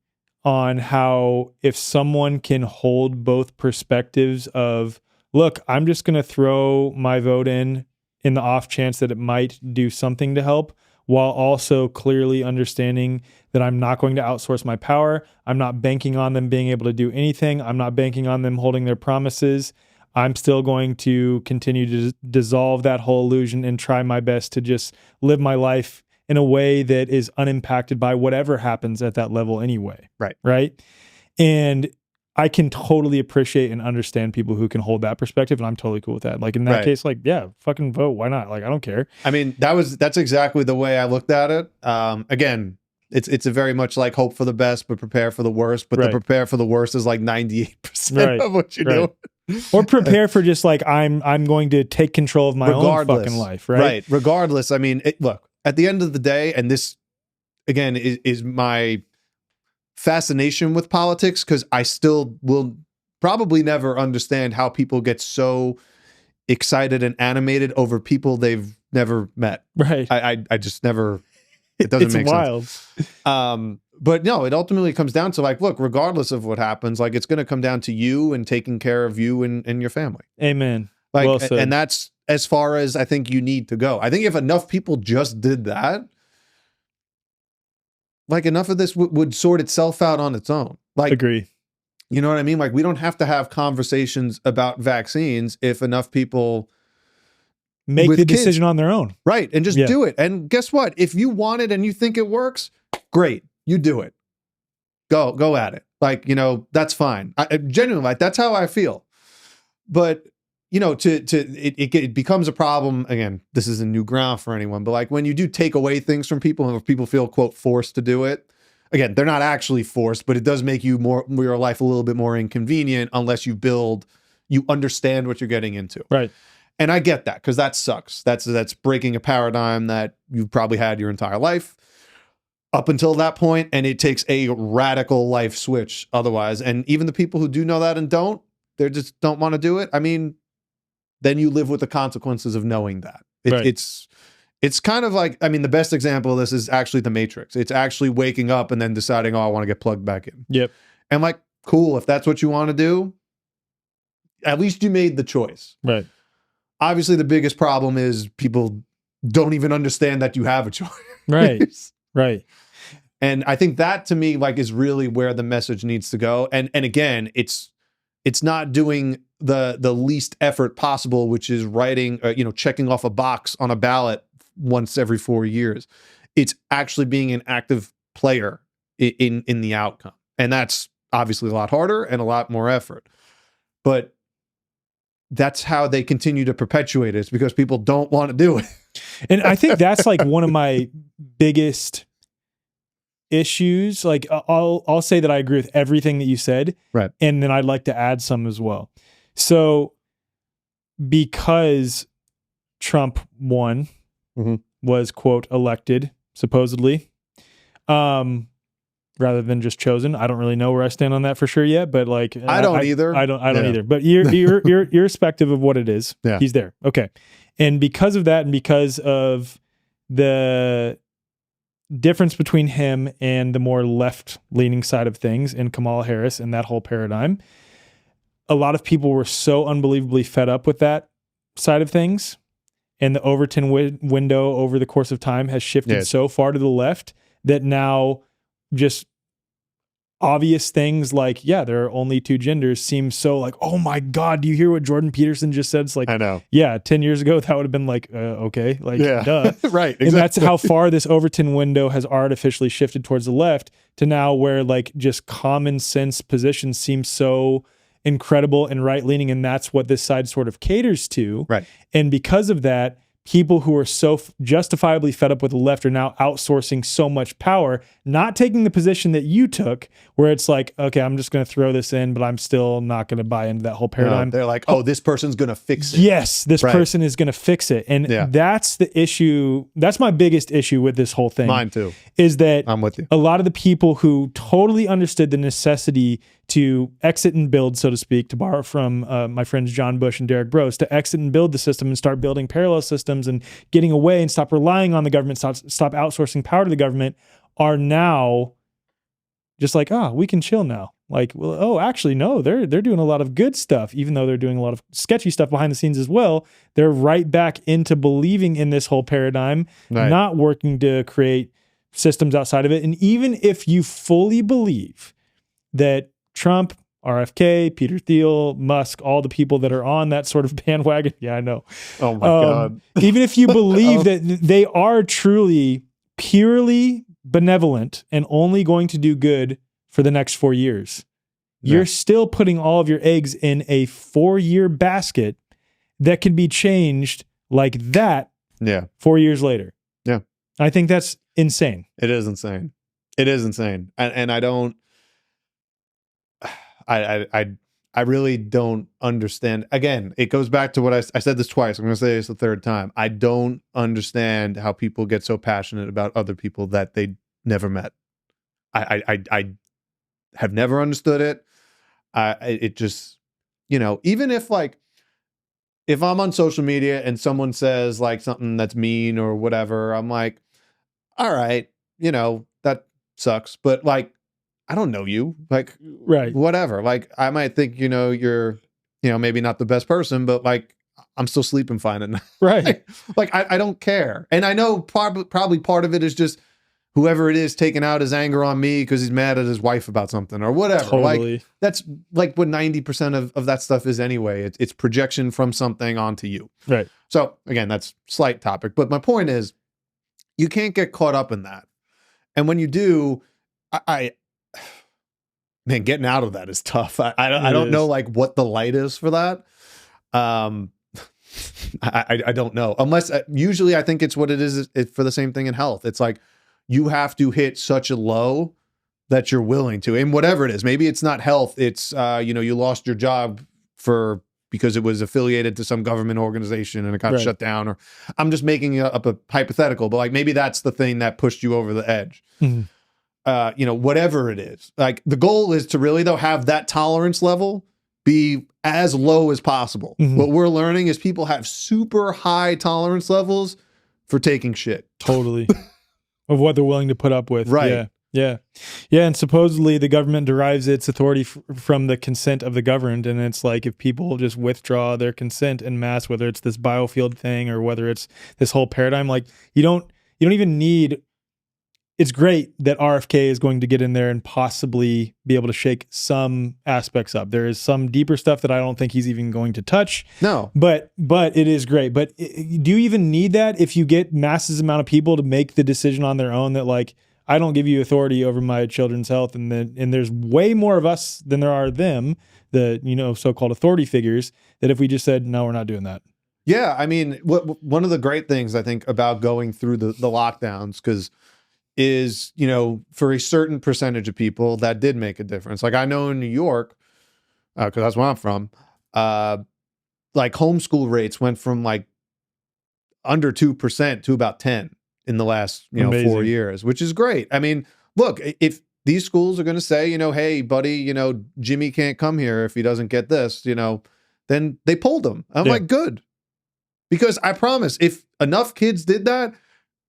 on how if someone can hold both perspectives of, look, I'm just going to throw my vote in the off chance that it might do something to help, while also clearly understanding that I'm not going to outsource my power. I'm not banking on them being able to do anything. I'm not banking on them holding their promises. I'm still going to continue to dissolve that whole illusion and try my best to just live my life in a way that is unimpacted by whatever happens at that level anyway. Right. And I can totally appreciate and understand people who can hold that perspective, and I'm totally cool with that. Like in that case, like, yeah, fucking vote. Why not? Like, I don't care. That's exactly the way I looked at it. Again, it's a very much like hope for the best, but prepare for the worst. But the prepare for the worst is like 98% of what you do. Or prepare for just like, I'm going to take control of my own fucking life. Right. Regardless. Look, at the end of the day, and this again is my fascination with politics, because I still will probably never understand how people get so excited and animated over people they've never met. Right. I just never, it doesn't make wild. Sense. But no, it ultimately comes down to like, look, regardless of what happens, like it's going to come down to you and taking care of you and your family. Amen. Like, well said. And that's as far as I think you need to go. I think if enough people just did that, like enough of this would sort itself out on its own. Like, agree. You know what I mean? Like we don't have to have conversations about vaccines if enough people make the decision on their own. Right. And just do it. And guess what? If you want it and you think it works, great. You do it. go at it. Like, that's fine. I genuinely, like, that's how I feel. But, it becomes a problem. Again, this isn't new ground for anyone, but like when you do take away things from people and if people feel, quote, forced to do it, again, they're not actually forced, but it does make your life a little bit more inconvenient unless you understand what you're getting into. Right. And I get that because that sucks. That's breaking a paradigm that you've probably had your entire life up until that point, and it takes a radical life switch otherwise. And even the people who do know that and they just don't want to do it. I mean, then you live with the consequences of knowing that. Right. It's kind of like, I mean, the best example of this is actually the Matrix. It's actually waking up and then deciding, I want to get plugged back in. Yep. And like, cool, if that's what you want to do, at least you made the choice. Right. Obviously, the biggest problem is people don't even understand that you have a choice. Right. Right. And I think that to me, like, is really where the message needs to go. And again, it's not doing the least effort possible, which is writing, checking off a box on a ballot once every 4 years. It's actually being an active player in the outcome. And that's obviously a lot harder and a lot more effort. But that's how they continue to perpetuate it. It's because people don't want to do it. And I think that's like one of my biggest issues. Like I'll say that I agree with everything that you said. Right. And then I'd like to add some as well. So because Trump won, was, quote, elected, supposedly, rather than just chosen. I don't really know where I stand on that for sure yet, but like I don't either. I don't either. But irrespective of what it is, he's there. Okay. And because of that, and because of the difference between him and the more left-leaning side of things and Kamala Harris and that whole paradigm, a lot of people were so unbelievably fed up with that side of things. And the Overton window over the course of time has shifted so far to the left that now just obvious things like, there are only two genders seem so like, oh my God, do you hear what Jordan Peterson just said? It's like, I know. 10 years ago, that would have been like, okay, like, duh. Right. Exactly. And that's how far this Overton window has artificially shifted towards the left to now where like just common sense positions seem so incredible and right-leaning. And that's what this side sort of caters to. Right. And because of that, people who are so justifiably fed up with the left are now outsourcing so much power, not taking the position that you took, where it's like, okay, I'm just going to throw this in, but I'm still not going to buy into that whole paradigm. They're like, this person's going to fix it. Yes, this person is going to fix it. And that's the issue. That's my biggest issue with this whole thing. Mine too. Is that I'm with you. A lot of the people who totally understood the necessity to exit and build, so to speak, to borrow from my friends John Bush and Derek Brose, to exit and build the system and start building parallel systems and getting away and stop relying on the government, stop outsourcing power to the government, are now just like, we can chill now. Like, well, actually, no, they're doing a lot of good stuff, even though they're doing a lot of sketchy stuff behind the scenes as well. They're right back into believing in this whole paradigm, not working to create systems outside of it. And even if you fully believe that Trump, RFK, Peter Thiel, Musk, all the people that are on that sort of bandwagon. Yeah, I know. Oh my God. Even if you believe that they are truly purely benevolent and only going to do good for the next 4 years, you're still putting all of your eggs in a 4-year basket that can be changed like that 4 years later. Yeah. I think that's insane. It is insane. It is insane. And I don't, I really don't understand. Again, it goes back to what I said this twice. I'm going to say this the third time. I don't understand how people get so passionate about other people that they never met. I have never understood it. It just, even if I'm on social media and someone says like something that's mean or whatever, I'm like, all right, that sucks. But like, I don't know you, like, whatever. Like, I might think, you're, maybe not the best person, but like, I'm still sleeping fine at night. Right. Like, I don't care. And I know probably part of it is just whoever it is taking out his anger on me because he's mad at his wife about something or whatever. Totally. Like, that's like what 90% of that stuff is anyway. It's projection from something onto you. Right. So again, that's slight topic. But my point is, you can't get caught up in that. And when you do, man, getting out of that is tough. I don't know like what the light is for that. I don't know, unless usually I think it's what it is for the same thing in health. It's like you have to hit such a low that you're willing to, and whatever it is, maybe it's not health. It's, you lost your job because it was affiliated to some government organization and it got shut down, or I'm just making up a hypothetical, but like maybe that's the thing that pushed you over the edge. Whatever it is, like the goal is to really though have that tolerance level be as low as possible. What we're learning is people have super high tolerance levels for taking shit. Totally. Of what they're willing to put up with. Right. Yeah. And supposedly the government derives its authority from the consent of the governed. And it's like, if people just withdraw their consent en masse, whether it's this biofield thing or whether it's this whole paradigm, like you don't even need. It's great that RFK is going to get in there and possibly be able to shake some aspects up. There is some deeper stuff that I don't think he's even going to touch. No. But it is great. But do you even need that if you get masses amount of people to make the decision on their own that like, I don't give you authority over my children's health, and there's way more of us than there are them, the so-called authority figures, that if we just said, no, we're not doing that. Yeah. I mean, one of the great things I think about going through the lockdowns, is, for a certain percentage of people that did make a difference. Like I know in New York, because that's where I'm from, like homeschool rates went from like under 2% to about 10 in the last, 4 years, which is great. I mean, look, if these schools are going to say, hey, buddy, Jimmy can't come here if he doesn't get this, then they pulled him. I'm like, good. Because I promise, if enough kids did that,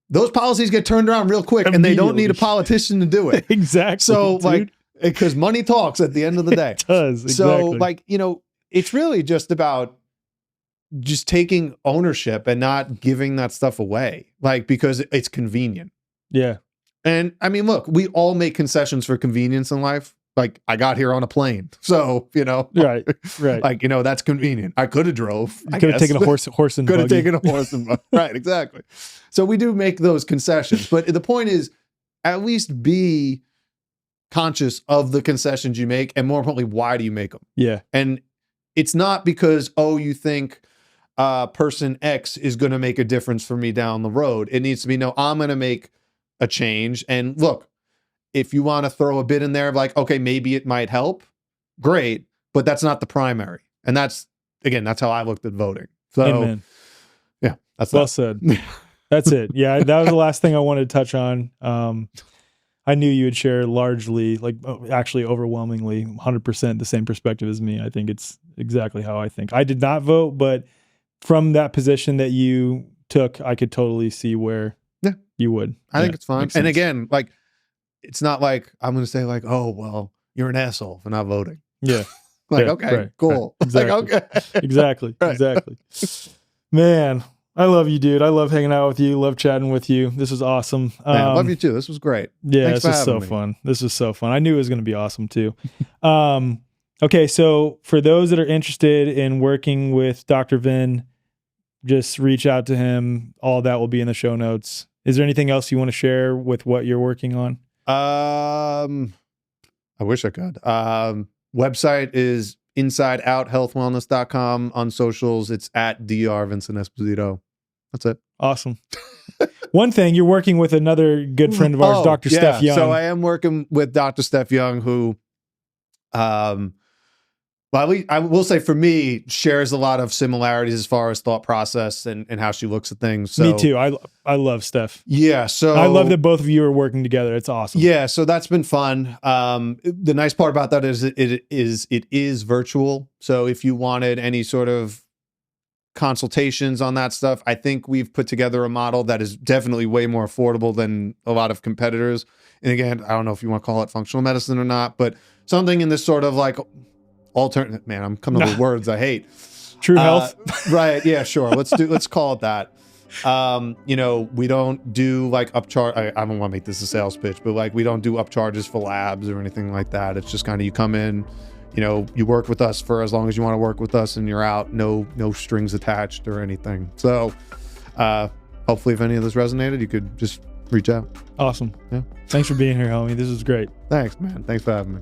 those policies get turned around real quick, and they don't need a politician to do it. Exactly. So, because money talks at the end of the day. It does. Exactly. So, it's really just about just taking ownership and not giving that stuff away, because it's convenient. Yeah. And I mean, look, we all make concessions for convenience in life. Like I got here on a plane, so right. That's convenient. I could have drove. I could have taken a horse and could have taken a horse and buggy. Right, exactly. So we do make those concessions, but the point is, at least be conscious of the concessions you make, and more importantly, why do you make them? Yeah, and it's not because you think person X is going to make a difference for me down the road. It needs to be I'm going to make a change, and look. If you want to throw a bit in there of like, okay, maybe it might help, great, but that's not the primary. And that's how I looked at voting. So, amen. Yeah, that's well said. That's it. Yeah, that was the last thing I wanted to touch on. I knew you would share largely, actually overwhelmingly, 100% the same perspective as me. I think it's exactly how I think. I did not vote, but from that position that you took, I could totally see where you would. I think it's fine. And again, it's not like I'm going to say oh, well, you're an asshole for not voting. Yeah. Okay, right, Right. cool. Exactly. Okay. Exactly. Right. Exactly. Man, I love you, dude. I love hanging out with you. Love chatting with you. This was awesome. Man, I love you too. This was great. Yeah, Thanks this was so fun. This was so fun. I knew it was going to be awesome too. Okay, so for those that are interested in working with Dr. Vin, just reach out to him. All that will be in the show notes. Is there anything else you want to share with what you're working on? I wish I could. Website is insideouthealthwellness.com. On socials, it's at Dr. Vincent Esposito. That's it. Awesome. One thing, you're working with another good friend of ours, Dr. Steph Young. So I am working with Dr. Steph Young, who, I will say for me, shares a lot of similarities as far as thought process and how she looks at things. So, me too. I love Steph. Yeah. So I love that both of you are working together. It's awesome. Yeah. So that's been fun. The nice part about that is it is virtual. So if you wanted any sort of consultations on that stuff, I think we've put together a model that is definitely way more affordable than a lot of competitors. And again, I don't know if you want to call it functional medicine or not, but something in this sort of alternate, man, I'm coming up with words I hate. True health. Right. Yeah, sure. Let's call it that. We don't do upcharge. I don't want to make this a sales pitch, but we don't do upcharges for labs or anything like that. It's just kind of, you come in, you work with us for as long as you want to work with us and you're out, no strings attached or anything. So, hopefully if any of this resonated, you could just reach out. Awesome. Yeah. Thanks for being here, homie. This was great. Thanks, man. Thanks for having me.